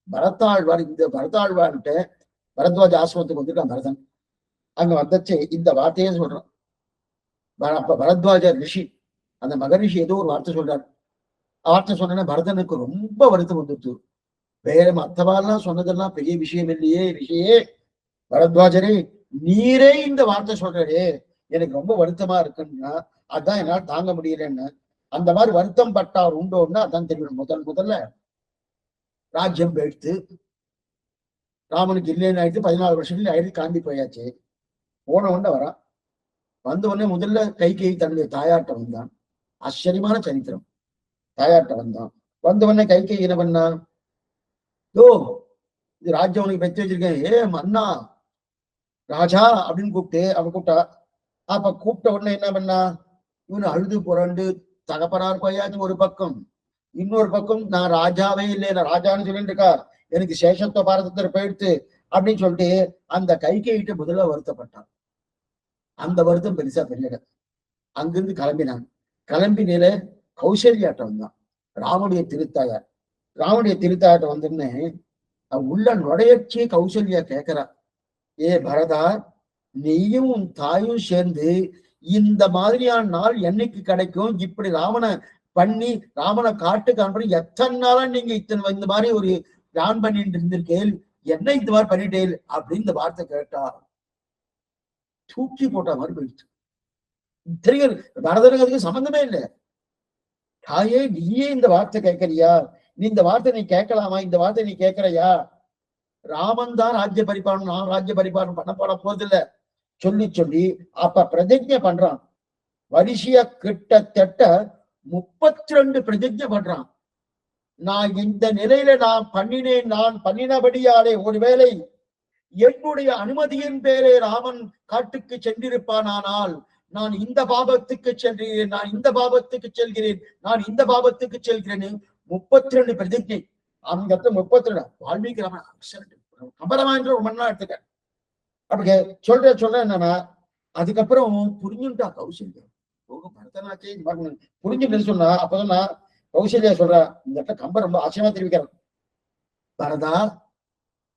பரதாழ்வான், இந்த பரதாழ்வான்ட்டு பரத்வாஜ ஆசிரமத்துக்கு வந்துருக்கான் பரதன். அங்க வந்தச்சு இந்த வார்த்தையே சொல்றான். அப்ப பரத்வாஜ ரிஷி, அந்த மகரிஷி ஏதோ ஒரு வார்த்தை சொல்றாரு. வார்த்தை சொன்னா பரதனுக்கு ரொம்ப வருத்தம் வந்துட்டு. வேற மற்றவாள்லாம் சொன்னதெல்லாம் பெரிய விஷயம் இல்லையே, ரிஷியே பரத்வாஜரே, நீரே இந்த வார்த்தை சொல்றே, எனக்கு ரொம்ப வருத்தமா இருக்குன்னா அதான் என்னால் தாங்க முடியலன்னு. அந்த மாதிரி வருத்தம் பட்டார் உண்டோன்னா அதான் தெரியும். முதல்ல ராஜ்யம் எடுத்து ராமனுக்கு இல்லைன்னு ஆயிடுத்து. 14 வருஷத்துல ஆயிடுத்து, காந்தி போயாச்சு. போன உடனே வரான். வந்த உடனே முதல்ல கைகேயி தன்னுடைய தாயாட்ட வந்தான். ஆச்சரியமான சரித்திரம். தாயாட்ட வந்தான். வந்த உடனே கைகேயி என்ன பண்ணா, யோ இது ராஜ்யம் உனக்கு பெற்று வச்சிருக்கேன், ஏ மன்னா ராஜா அப்படின்னு கூப்பிட்டு அவன் கூப்பிட்டா. அப்ப கூப்பிட்ட உடனே என்ன பண்ணா, இவனு அழுது புரண்டு தகப்பனார் போயாச்சு ஒரு பக்கம், இன்னொரு பக்கம் நான் ராஜாவே இல்லை, நான் ராஜான்னு சொல்லிட்டு இருக்கா, எனக்கு சேஷத்துவ பாரதத்தில் போயிடுத்து அப்படின்னு சொல்லிட்டு அந்த கைகேயிட்ட முதல்ல வருத்தப்பட்டான். அந்த வருத்தம் பெருசா தெரியல. அங்கிருந்து கிளம்பினான். கிளம்பி நில கௌசல்யாட்ட வந்தான், ராமனுடைய திருத்தாயார். ராமனுடைய திருத்தாயாட்ட வந்துன்னு உள்ள நுழையச்சே கௌசல்யா கேட்கிறா, ஏ பரதா, நீயும் உன் தாயும் சேர்ந்து இந்த மாதிரியான நாள் என்னைக்கு கிடைக்கும்? இப்படி ராமனை பண்ணி ராமனை காட்டுக்கு அனுப்பி எத்தனை நாளா நீங்க இந்த மாதிரி ஒரு பிளான் பண்ணிட்டு இருந்திருக்கேன், என்ன இந்த மாதிரி பண்ணிட்டேன் அப்படின்னு இந்த வார்த்தை கேட்டா தூக்கி போட்ட மாதிரி போயிடுச்சு. தெரியும் பரதனுக்கு அதுக்கு சம்பந்தமே இல்லை. தாயே, நீயே இந்த வார்த்தை கேட்கறியா? நீ இந்த வார்த்தை நீ கேட்கலாமா? இந்த வார்த்தை நீ கேட்கறியா? ராமன் தான் ராஜ்ய பரிபாலனம், நான் ராஜ்ய பரிபாலனம் பண்ண போட போதில்லை சொல்லி சொல்லி அப்ப பிரதிஜை பண்றான். வரிசையா கிட்டத்தட்ட 32 பிரதிஜை பண்றான். நான் இந்த நிலையில நான் பண்ணினபடியாலே ஒருவேளை என்னுடைய அனுமதியின் பேரே ராமன் காட்டுக்கு சென்றிருப்பானால் நான் இந்த பாபத்துக்கு செல்கிறேன், நான் இந்த பாபத்துக்கு செல்கிறேன், நான் இந்த பாபத்துக்கு செல்கிறேன்னு 32 பிரதிஜை. அந்த 32 வால்மீகி ராமன் கம்பராமாயணத்துல ரொம்ப நாள் எடுத்துக்க. அப்படி சொல்றேன் என்னன்னா, அதுக்கப்புறம் புரிஞ்சுட்டா கௌசல்யா. பரதநாச்சே புரிஞ்சுட்டு சொன்னா, அப்பதான் நான் கௌசல்யா சொல்றா, இந்த இடத்துல கம்ப ரொம்ப ஆச்சரியமா தெரிவிக்கிறேன். பரதா,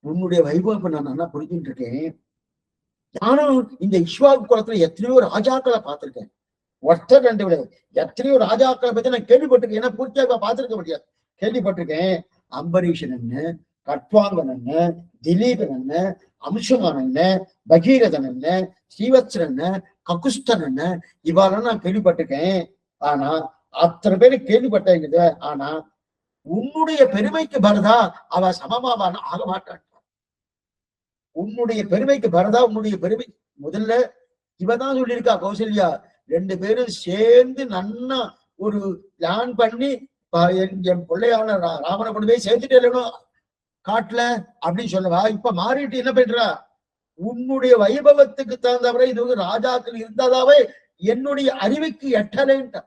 உன்னுடைய வைபவம் நான் நல்லா புரிஞ்சுட்டு இருக்கேன். நானும் இந்த இக்ஷ்வாகு குலத்துல எத்தனையோ ராஜாக்களை பார்த்திருக்கேன். ஒருத்தர் ரெண்டு விட எத்தனையோ ராஜாக்களை பத்தி நான் கேள்விப்பட்டிருக்கேன். ஏன்னா பூர்த்தியாக பார்த்திருக்க முடியாது, கேள்விப்பட்டிருக்கேன். அம்பரீஷன் என்ன, கட்வாங்கன் என்ன, திலீபன் என்ன, அம்சுமான் என்ன, பகீரதன் என்ன, ஸ்ரீவத்சன் என்ன, ககுஸ்தன் என்ன, இவாளெல்லாம் நான் கேள்விப்பட்டிருக்கேன். ஆனா அத்தனை பேரு கேள்விப்பட்டேங்குது. ஆனா உன்னுடைய பெருமைக்கு பரதா அவ சமமாவான ஆக மாட்டான். உன்னுடைய பெருமைக்கு பரதா, உன்னுடைய பெருமை முதல்ல இவதான் சொல்லியிருக்கா கௌசல்யா. 2 பேரும் சேர்ந்து நன்னா ஒரு பிளான் பண்ணி என் பிள்ளையான ராமனை கொண்டு போய் சேர்த்துட்டு இல்லணும் காட்டுல அப்படின்னு சொல்லவா. இப்ப மாறிட்டு என்ன பண்றா, உன்னுடைய வைபவத்துக்கு தகுந்தவரை இது வந்து ராஜாக்கள் இருந்தாதாவே என்னுடைய அறிவுக்கு எட்டலைன்ட்ட.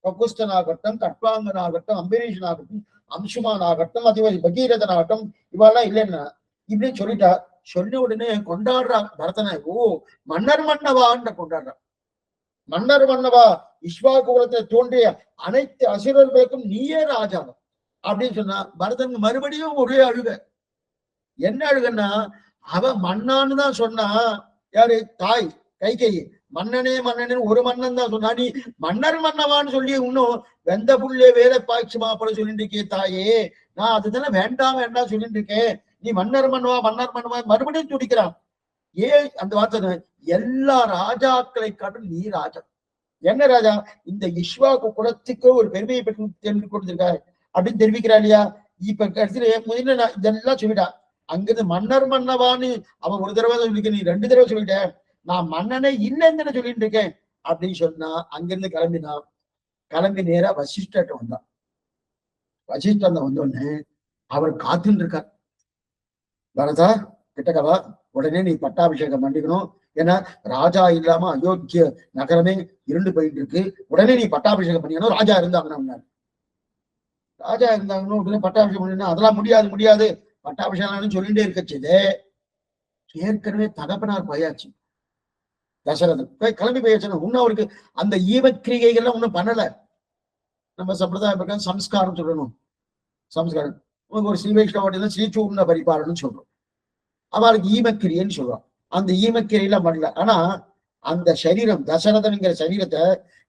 ககுஸ்தன் ஆகட்டும், கட்வாங்கன் ஆகட்டும், அம்பரீஷன் ஆகட்டும், அம்சுமான் ஆகட்டும், அதே பகீரதன் ஆகட்டும், இவாளெல்லாம் இல்லைன்னா இப்படின்னு சொல்லிட்டா. சொன்ன உடனே கொண்டாடுறான் பரதனை. ஓ மன்னர் மன்னவான்னு கொண்டாடுறான். மன்னர் மன்னவா, இக்ஷ்வாகு குலத்தை தோன்றிய அனைத்து அசுரர்களுக்கும் நீயே ராஜா அப்படின்னு சொன்னா, பரதன் மறுபடியும் ஒரே அழுக. என்ன அழுகன்னா, அவன் மன்னான்னு தான் சொன்னா. யாரு? தாய் கைகேயி. மன்னனே மன்னனே ஒரு மன்னன் தான் சொன்னா. நீ மன்னர் மன்னவான்னு சொல்லி இன்னும் வெந்த புள்ளே வேலை பாய்ச்சி மாப்பிள்ள சொல்லிட்டு இருக்கே தாயே, நான் அதுதானே வேண்டாம் வேண்டாம் சொல்லிட்டு இருக்கேன். நீ மன்னர் மன்னவா மன்னர் மன்னவா மறுபடியும் துடிக்கிறான். ஏன் அந்த வார்த்தை? எல்லா ராஜாக்களை காட்டும் நீ ராஜா. என்ன ராஜா? இந்த இக்ஷ்வாகு குலத்துக்கு ஒரு பெருமையை பெற்று தெரிந்து கொடுத்திருக்காரு அப்படின்னு தெரிவிக்கிறா இல்லையா. இப்ப கடைசியில முதல்ல நான் இதெல்லாம் சொல்லிட்டான். அங்கிருந்து மன்னர் மன்னவான்னு அவன் ஒரு தடவை சொல்லிக்க, நீ 2 தடவை சொல்லிட்ட. நான் மன்னனே இல்லைன்னு சொல்லிட்டு இருக்கேன் அப்படின்னு சொன்னா, அங்கிருந்து கிளம்பி நேரா வசிஷ்டர்கிட்ட வந்தான். வசிஷ்டர் வந்தோடனே அவர் காத்துன்னு இருக்கார். பரதா கிட்டக்கவா, உடனே நீ பட்டாபிஷேகம் பண்ணிக்கணும். ஏன்னா ராஜா இல்லாம அயோத்திய நகரமே இருண்டு போயிட்டு இருக்கு. உடனே நீ பட்டாபிஷேகம் பண்ணிக்கணும். ராஜா இருந்தாங்கன்னா உடனே பட்டாபிஷேகம் பண்ணா, அதெல்லாம் முடியாது பட்டாபிஷேகம் சொல்லிட்டே இருக்கச்சுது. ஏற்கனவே தகப்பனார் போயாச்சு தசரதன், கிளம்பி போயாச்சு. இன்னும் அவருக்கு அந்த ஈவக்கிரிகைகள்லாம் ஒன்றும் பண்ணல. நம்ம சம்பிரதாயம் பிரகாரம் சம்ஸ்காரம் சொல்லணும். சம்ஸ்காரம் ஒரு ஸ்ரீ வைஷ்ணவ ஸ்ரீசூர்ண பரிபாலன்னு சொல்றோம். அவளுக்கு ஈமக்கிரியன்னு சொல்லுவான். அந்த ஈமக்கிரியெல்லாம் பண்ணல. ஆனா அந்த சரீரம், தசரதன்ங்கிற சரீரத்தை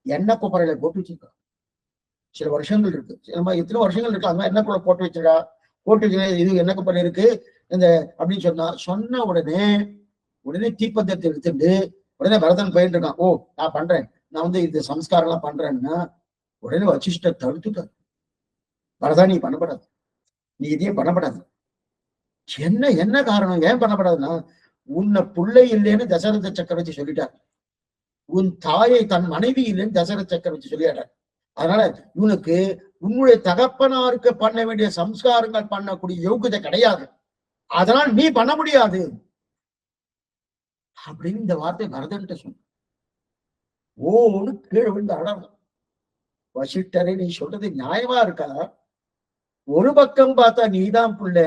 எண்ணெய் கொப்பரையில போட்டு வச்சிருக்கா. சில வருஷங்கள் இருக்கு, நம்ம எத்தனை வருஷங்கள் இருக்கு. அந்த எண்ணெய் கூட போட்டு வச்சிருக்கா. போட்டு இது எண்ணெய் கொப்பரை இருக்கு இந்த அப்படின்னு சொன்ன உடனே தீப்பந்தத்தை எடுத்துட்டு உடனே பரதன் போயிட்டு இருக்கான். ஓ நான் பண்றேன், நான் வந்து இந்த சம்ஸ்காரம் எல்லாம் பண்றேன்னா உடனே வசிஷ்டர் தடுத்துட்டார். பரதா நீ பண்ணப்படாது, நீ இதையும் பண்ணப்படாது. என்ன காரணம் ஏன் பண்ணப்படாதுன்னா, உன்னை பிள்ளை இல்லைன்னு தசரத சக்கரவர்த்தி சொல்லிட்டார். உன் தாயை தன் மனைவி இல்லைன்னு தசரத சக்கரவர்த்தி சொல்லிட்டார். அதனால இவனுக்கு உன்னுடைய தகப்பனாருக்கு பண்ண வேண்டிய சம்ஸ்காரங்கள் பண்ணக்கூடிய யோகியதை கிடையாது. அதனால் நீ பண்ண முடியாது அப்படின்னு இந்த வார்த்தை பரதன்ட்ட சொன்ன. ஓன்னு கீழே விழுந்து அடணும். வசிஷ்டரை நீ சொல்றது நியாயமா இருக்கா? ஒரு பக்கம் பார்த்தா நீதான் புள்ள,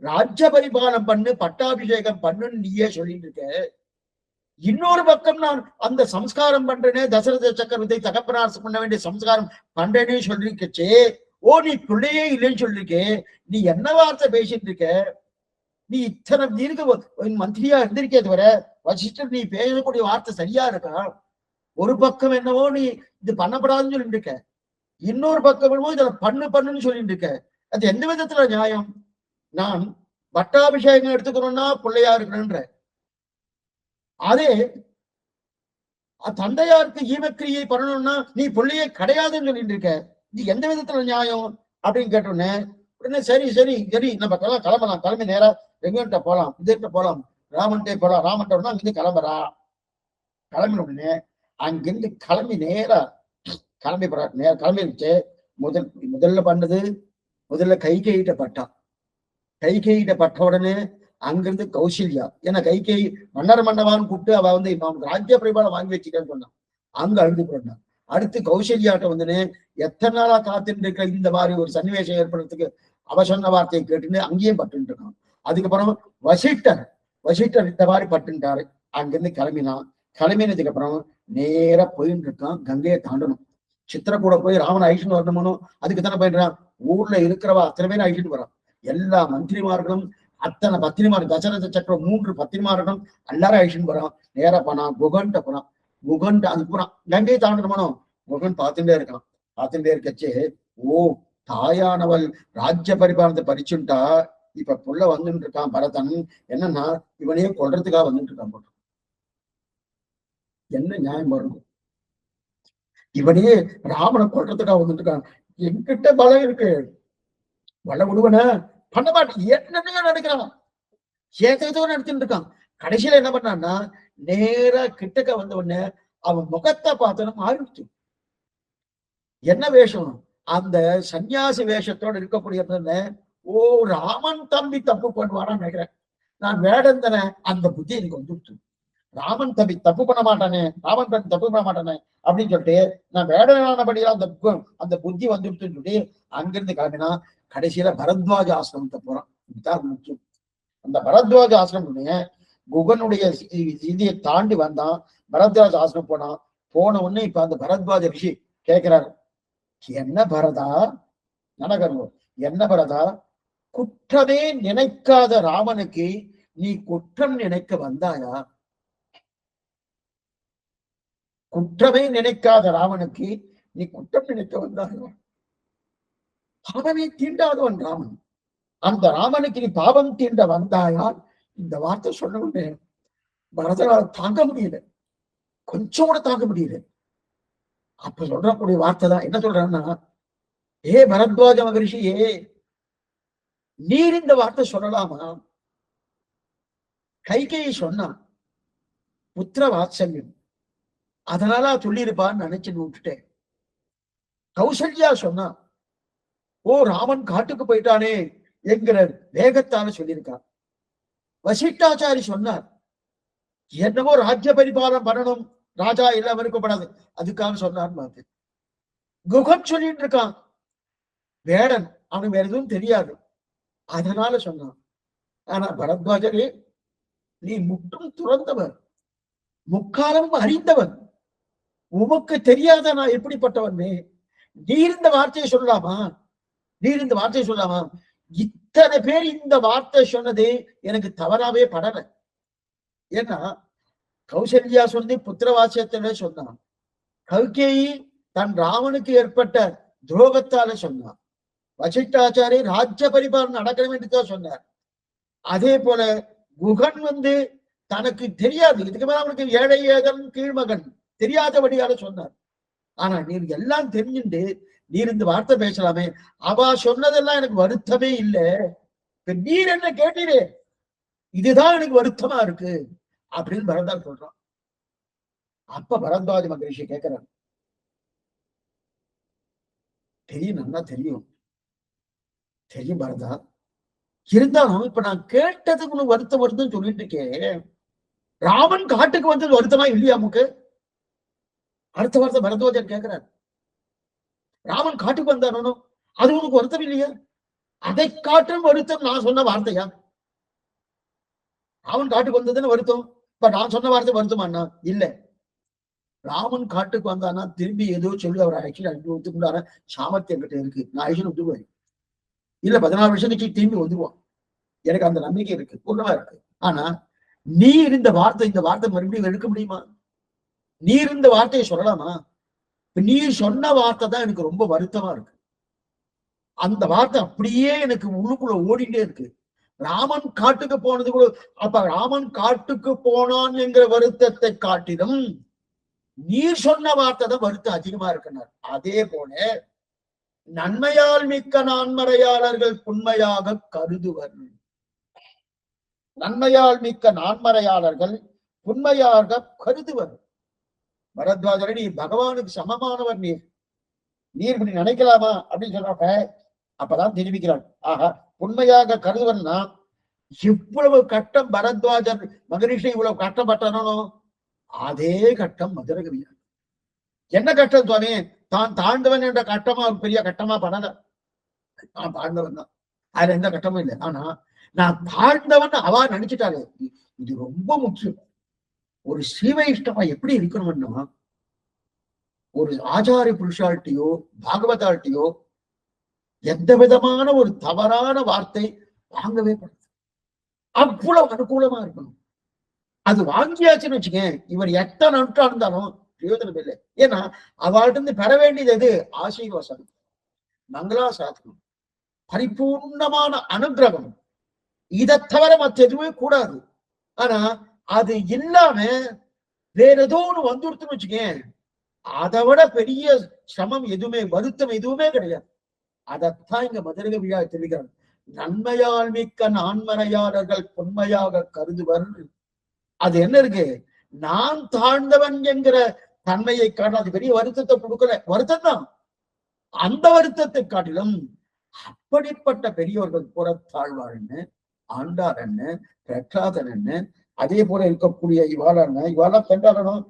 ராஜ்ய பரிபாலம் பண்ணு, பட்டாபிஷேகம் பண்ணுன்னு நீயே சொல்லிட்டு இருக்க. இன்னொரு பக்கம் நான் அந்த சம்ஸ்காரம் பண்றேனே, தசரத சக்கரவர்த்தி தகப்பனார் பண்ண வேண்டிய சம்ஸ்காரம் பண்றேனே சொல்லிருக்கச்சே. ஓ நீ பிள்ளையே இல்லைன்னு சொல்லிருக்கே. நீ என்ன வார்த்தை பேசிட்டு இருக்க? நீ இத்தனை தீர்க்க மந்திரியா இருந்திருக்கே தவிர வசிஷ்டர் நீ பேசக்கூடிய வார்த்தை சரியா இருக்கா? ஒரு பக்கம் என்னவோ நீ இது பண்ணப்படாதுன்னு சொல்லிட்டு இருக்க, இன்னொரு பக்கம் என்னவோ இதுல பண்ணுன்னு சொல்லிட்டு இருக்க. அது எந்த விதத்துல நியாயம்? நான் பட்டாபிஷேகம் எடுத்துக்கணும்னா பிள்ளையா இருக்கணும்ன்ற, அதே தந்தையாருக்கு ஈமக்கிரியை பண்ணணும்னா நீ பிள்ளையே கிடையாதுன்னு சொல்லிட்டு இருக்க. இது எந்த விதத்துல நியாயம் அப்படின்னு கேட்டோன்னே உடனே சரி நம்ம கிளம்பலாம். கிளம்பி நேரா எங்கிட்ட போலாம், இதட்ட போலாம், ராமன்ட்டே போலாம். ராமன்ட்ட அங்கிருந்து கிளம்புறா. கிளம்பின உடனே அங்கிருந்து கிளம்பி நேரா கிளம்பி கிளம்பிடுச்சு. முதல்ல பண்ணது கைகேயிட்ட பட்டான். கைகேயிட்ட பட்ட உடனே அங்கிருந்து கௌசல்யா, ஏன்னா கைகேயி மன்னர் மன்னவான்னு கூப்பிட்டு அவ வந்து ராஜ்ய பரிபாலம் வாங்கி வச்சுக்கன்னு சொன்னான். அங்க அழுது போனான். அடுத்து கௌசல்யாட்ட வந்துன்னு எத்தனை நாளா காத்துட்டு இருக்க இந்த மாதிரி ஒரு சன்னிவேசம் ஏற்படுறதுக்கு அவ சொன்ன வார்த்தையை கேட்டுன்னு அங்கேயும் பட்டு இருக்கான். அதுக்கப்புறம் வசிட்டர் இந்த மாதிரி பட்டுட்டாரு. அங்கிருந்து கிளம்பினான். கிளம்பினதுக்கு அப்புறம் நேரா போயிட்டு இருக்கான். கங்கையை தாண்டணும். சித்திரக்கூட போய் ராமன் அழிச்சுட்டு வரணுமோ அதுக்கு தானே போயிடுறான். ஊர்ல இருக்கிறவா அத்தனை பேரும் அழிச்சுட்டு வரான். எல்லா மந்திரிமார்களும் அத்தனை பத்திரிமார்கள், தசரத சக்கரம் 3 பத்திரிமார்களும் எல்லாரும் அழிச்சுட்டு வரான். நேரா போனான். குகன்ட்ட போனான். குகன் அது போறான். கங்கையை தாண்டணுமோ குகன் பார்த்துட்டே இருக்கான். பார்த்துட்டே இருக்கச்சே, ஓ தாயானவள் ராஜ்ய பரிபாலனத்தை பறிச்சுட்டா, இப்ப புள்ள வந்துட்டு இருக்கான் பரதன். என்னன்னா இவனையே கொல்றதுக்காக வந்துட்டு இருக்கான் போட்டு. என்ன நியாயம் வரும்? இவனையே ராமனை கொல்றதுக்காக வந்துட்டு இருக்கான். என்கிட்ட பலம் இருக்கு, வள விடுவன பண்ண மாட்டேன். என்னன்னு நினைக்கிறான், ஏதோ நடத்திட்டு இருக்கான். கடைசியில என்ன பண்ணான்னா நேரா கிட்டக்க வந்த உடனே அவன் முகத்தை பார்த்தோன்னா மாறிடுச்சு. என்ன வேஷம்? அந்த சன்னியாசி வேஷத்தோட இருக்கக்கூடிய ஓ ராமன் தம்பி தப்பு பண்ணுவாரான்னு நினைக்கிறேன். நான் வேடந்தன அந்த புத்தி எனக்கு வந்துடுச்சு. ராமன் தம்பி தப்பு பண்ண மாட்டானே, ராமன் தம்பி தப்பு பண்ண மாட்டானே அப்படின்னு சொல்லிட்டு நான் வேடனானபடியா அந்த புத்தி வந்துடுச்சுன்னு சொல்லி அங்கிருந்து கிளம்பினா கடைசியில பரத்வாஜ ஆசிரமத்தை போறான். இதுதான் முக்கியம். அந்த பரத்வாஜ ஆசிரமம் குகனுடைய இதியை தாண்டி வந்தான். பரத்வாஜ ஆசிரமம் போனான். போன உடனே இப்ப அந்த பரத்வாஜ ரிஷி கேட்கிறாரு, என்ன பரதா நனகர்வம், என்ன பரதா, குற்றமே நினைக்காத ராமனுக்கு நீ குற்றம் நினைக்க வந்தாயா? குற்றமே நினைக்காத ராமனுக்கு நீ குற்றம் நினைக்க வந்தாயா? பாவமே தீண்டாதவன் ராமன். அந்த ராமனுக்கு நீ பாவம் தீண்ட வந்தாயா? இந்த வார்த்தை சொன்ன உடனே பரதனால் தாங்க முடியல, கொஞ்சம் கூட தாங்க முடியல. அப்ப சொல்றக்கூடிய வார்த்தை தான் என்ன சொல்றான்னா, ஏ பரத்வாஜ மகரிஷியே, நீர் இந்த வார்த்தை சொல்லலாமா? கைகேயி சொன்னான் புத்திர வாத்சல்யம், அதனால சொல்லியிருப்பான்னு நினைச்சுன்னு விட்டுட்டேன். கௌசல்யா சொன்னா ஓ ராமன் காட்டுக்கு போயிட்டானே என்கிற வேகத்தால சொல்லியிருக்கான். வசிஷ்டாச்சாரி சொன்னார் என்னவோ ராஜ்ய பரிபாலனம் பண்ணணும், ராஜா எல்லாம் இருக்கப்படாது, அதுக்காக சொன்னார். குகன் சொல்லிட்டு இருக்கான், வேடன் அவனுக்கு வேற எதுவும் தெரியாது, அதனால சொன்னான். ஆனா பரத்வாஜரே, நீ முற்றும் துறந்தவன், முக்காலம் அறிந்தவன், உமக்கு தெரியாத நான் எப்படிப்பட்டவன்? நீர் இந்த வார்த்தையை சொல்லலாமா? நீர் இந்த வார்த்தையை சொல்லலாமா? இத்தனை பேர் இந்த வார்த்தை சொன்னது எனக்கு தவறாவே படல. ஏன்னா கௌசல்யா சொல்லி புத்திரவாசியத்தில சொன்னான். கைகேயி தன் ராமனுக்கு ஏற்பட்ட துரோகத்தால சொன்னான். வசிஷ்டாச்சாரி ராஜ்ய பரிபாலனம் நடக்கணும் என்று தான் சொன்னார். அதே போல குகன் தனக்கு தெரியாது, இதுக்கு மேல அவனுக்கு ஏழை ஏகன் கீழ்மகன் தெரியாதபடியால சொன்னார். ஆனா நீர் எல்லாம் தெரிஞ்சுட்டு நீர் இந்த வார்த்தை பேசலாமே, அவ சொன்னதெல்லாம் எனக்கு வருத்தமே இல்லை, நீர் என்ன கேட்டீரே இதுதான் எனக்கு வருத்தமா இருக்கு அப்படின்னு பரத்வாஜ் சொல்றான். அப்ப பரத்வாஜ மகரிஷி கேட்கிறார், தெரியும், நல்லா தெரியும் பரதா, இருந்தாலும் இப்ப நான் கேட்டதுக்கு உனக்கு வருத்தம் வருதுன்னு சொல்லிட்டு இருக்கேன், ராமன் காட்டுக்கு வந்தது வருத்தமா இல்லையா நமக்கு? அடுத்த வார்த்தை பரத்வாஜர் கேட்கிறார், ராமன் காட்டுக்கு வந்தானோ அது உனக்கு வருத்தம் இல்லையா? அதை காட்டும் வருத்தம் நான் சொன்ன வார்த்தையா? ராமன் காட்டுக்கு வந்ததுன்னு வருத்தம், இப்ப நான் சொன்ன வார்த்தை வருத்தமானா? இல்ல, ராமன் காட்டுக்கு வந்தானா திரும்பி ஏதோ சொல்லி அவர் ஆக்சுவலி அனுப்பி ஒத்துக்குண்டான சாமர்த்தியம் கிட்ட இருக்கு, நான் ஆக்சுவலி ஒத்துக்குவேன். இல்ல 14 வருஷம் கழிச்சு திரும்பி வந்துருவான், எனக்கு அந்த நம்பிக்கை இருக்கு, பூர்ணமா இருக்கு. ஆனா நீர் இந்த வார்த்தை மறுபடியும் எடுக்க முடியுமா? நீர் இந்த வார்த்தையை சொல்லலாமா? நீர் சொன்ன வார்த்தை தான் எனக்கு ரொம்ப வருத்தமா இருக்கு. அந்த வார்த்தை அப்படியே எனக்கு உள்ளுக்குள்ள ஓடிட்டே இருக்கு. ராமன் காட்டுக்கு போனது கூட, அப்ப ராமன் காட்டுக்கு போனான் என்கிற வருத்தத்தை காட்டிலும் நீர் சொன்ன வார்த்தை தான் வருத்தம் அதிகமா இருக்குன்னார். அதே போல நன்மையால் மிக்க நான்மறையாளர்கள் புண்மையாக கருதுவர். நன்மையால் மிக்க நான்மறையாளர்கள் புண்மையாக கருதுவர். பரத்வாஜரை நீ பகவானுக்கு சமமானவர், நீர் இப்படி நினைக்கலாமா அப்படின்னு சொல்றப்ப அப்பதான் தெரிவிக்கிறான். ஆஹா, உண்மையாக கருதுவன்னா இவ்வளவு கட்டம் பரத்வாஜர் மகரிஷி இவ்வளவு கஷ்டப்பட்டானோ அதே கட்டம் மதுரகவியார். என்ன கஷ்டம் சுவாமி? தான் தாழ்ந்தவன் என்ற கட்டமா பெரிய கட்டமா பண்ணல. நான் தாழ்ந்தவன் தான், அதுல எந்த கட்டமும் இல்லை. ஆனா நான் தாழ்ந்தவன் அவா நினைச்சிட்டாரு. இது ரொம்ப முக்கியம். ஒரு சீவைஷ்டமா எப்படி இருக்கணும்னா, ஒரு ஆச்சாரிய புருஷால்ட்டியோ பாகவதால்ட்டியோ எந்த விதமான ஒரு தவறான வார்த்தை வாங்கவே கூடாது. அவ்வளவு அனுகூலமா இருக்கணும். அது வாங்கியாச்சுன்னு வச்சுக்கேன், இவர் எத்தனை நன்றா இருந்தாலும் பிரயோஜனம் இல்லை. ஏன்னா அவள்கிட்ட இருந்து பெற வேண்டியது எது? ஆசீர்வாசம், மங்களாசாசனம், பரிபூர்ணமான அனுகிரகம். இதை தவிர மற்ற எதுவுமே கூடாது. ஆனா அது இல்லாம வேற ஏதோ ஒண்ணு வந்துடுத்துன்னு வச்சுக்கேன், அதை விட பெரிய சிரமம் எதுவுமே, வருத்தம் எதுவுமே கிடையாது. அதைத்தான் இங்க மதுரக விழா தெரிவிக்கிறார். நன்மையால் மிக்க நான்மறையாளர்கள் பொன்மையாக கருதுவர். அது என்ன இருக்கு? நான் தாழ்ந்தவன் என்கிற தன்மையை காட்ட அது பெரிய வருத்தத்தை கொடுக்கல, வருத்தம் தான். அந்த வருத்தத்தை காட்டிலும் அப்படிப்பட்ட பெரியவர்கள் புறத்தாழ்வார்ன்னு, ஆண்டார் என்ன, பிரகலாதன் என்ன, அதே போல இருக்கக்கூடிய இவாள இவாளா பெண்டாளனும்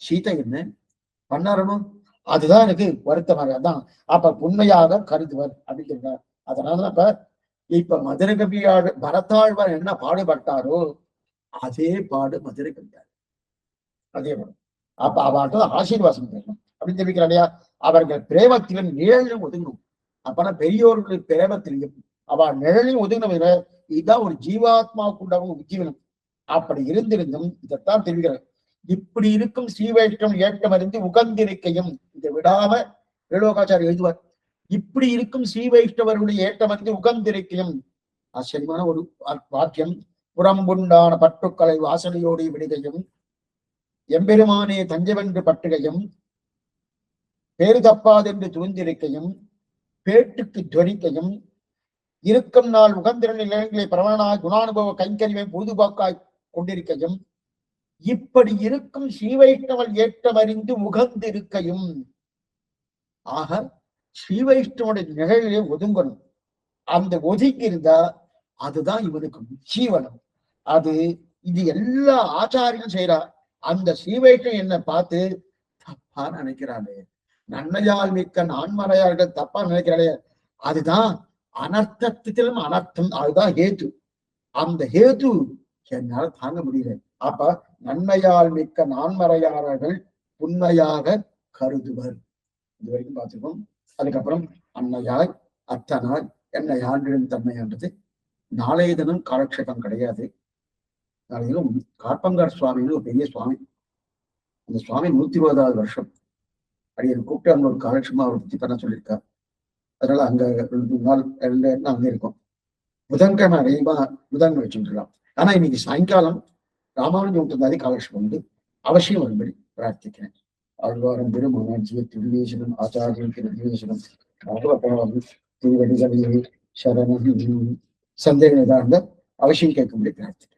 சீதை என்ன பண்ணாரணும். அதுதான் எனக்கு வருத்தமாக தான். அப்ப உண்மையாக கருதுவர் அப்படின்னு சொல்றார். அதனால இப்ப மதுரை கவியாடு பரத்தாழ்வார் என்ன பாடுபட்டாரோ அதே பாடு மதுரை கவியார், அதே பாடு. அப்ப அவர்கிட்ட ஆசீர்வாசம் பெறணும் அப்படின்னு தெரிவிக்கிறார் இல்லையா? அவர்கள் பிரேமத்திலும் நிழலும் ஒதுங்கணும். அப்பனா பெரியோர்கள் பிரேமத்திலையும் அவள் நிழலையும் ஒதுங்கினவங்க. இதுதான் ஒரு ஜீவாத்மாவுக்குண்டாகவும் உஜ்ஜீவனம். அப்படி இருந்திருந்தும் இதைத்தான் தெரிவிக்கிறார். இப்படி இருக்கும் ஸ்ரீவைஷ்ணவம் ஏற்றமறிந்து உகந்திருக்கையும், இதை விடாம வேணுகாச்சாரியர் எழுதுவார். இப்படி இருக்கும் ஸ்ரீவைஷ்ணவர்களுடைய ஏற்றமறிந்து உகந்திருக்கையும், ஆச்சரியமான ஒரு வாக்கியம். புறம்புண்டான பற்றுக்களை வாசனையோடு விடுகையும், எம்பெருமானே தஞ்சவென்று பட்டுகையும், பேரு தப்பாதென்று துணிந்திருக்கையும், பேட்டுக்கு துவரிக்கையும், இருக்கும் நாள் உகந்திரன் நிலையங்களை பிரபலனாய் குணானுபவ கைங்கரிவை பொழுதுபாக்காய் கொண்டிருக்கையும், இப்படி இருக்கும் ஸ்ரீவைஷ்ணவன் ஏற்றமறிந்து உகந்திருக்கையும். ஆக ஸ்ரீவைஷ்ணவனுடைய நிகழ்ச்சியை ஒதுங்கணும். அந்த ஒதுங்கி இருந்தா அதுதான் இவனுக்கு ஜீவனம். அது இது எல்லா ஆச்சாரியும் செய்யறா. அந்த ஸ்ரீவைஷ்ணவன் என்ன பார்த்து தப்பா நினைக்கிறாளே, நன்மையால் மிக்க நான்மறையார்கள் தப்பா நினைக்கிறாளே, அதுதான் அனர்த்தத்திலும் அனர்த்தம். அதுதான் ஹேது. அந்த ஹேது என்னால தாங்க முடியல. அப்ப நன்மையால் மிக்க நான்மறையாளர்கள் உண்மையாக கருதுவர். இது வரைக்கும் பார்த்துருக்கோம். அதுக்கப்புறம் அன்னையாய் அத்தனாய் என்னை ஆண்டிடும் தன்மைன்றது நாளைய தினம் காலக்ஷேபம் கிடையாது. நாளையிலும் காப்பங்கார் சுவாமின்னு ஒரு பெரிய சுவாமி. அந்த சுவாமி 120வது வருஷம். அடியை கூப்பிட்டு அங்க ஒரு காலக்ஷேபமா அவரை பத்தி பண்ண சொல்லியிருக்கார். அதனால அங்க 2 நாள் 2 அங்க இருக்கும். புதன்கிழமை அதிகமா புதன்கிழமை வச்சுருக்கலாம். ஆனா இன்னைக்கு சாயங்காலம் ராமானுஜ முத்தந்தாதி காலக்ஷேபம் வந்து அவசியம் வரும்படி பிரார்த்திக்கிறேன். ஆழ்வாரம் பெருமானாட்சிய திருவேசனம் ஆச்சாரியனுக்கு நிர்வேசனம் பகவதாம் திருவடிகளே சரணம். சந்தேகம் ஏதாவது அவசியம் கேட்கும்படி பிரார்த்திக்கிறேன்.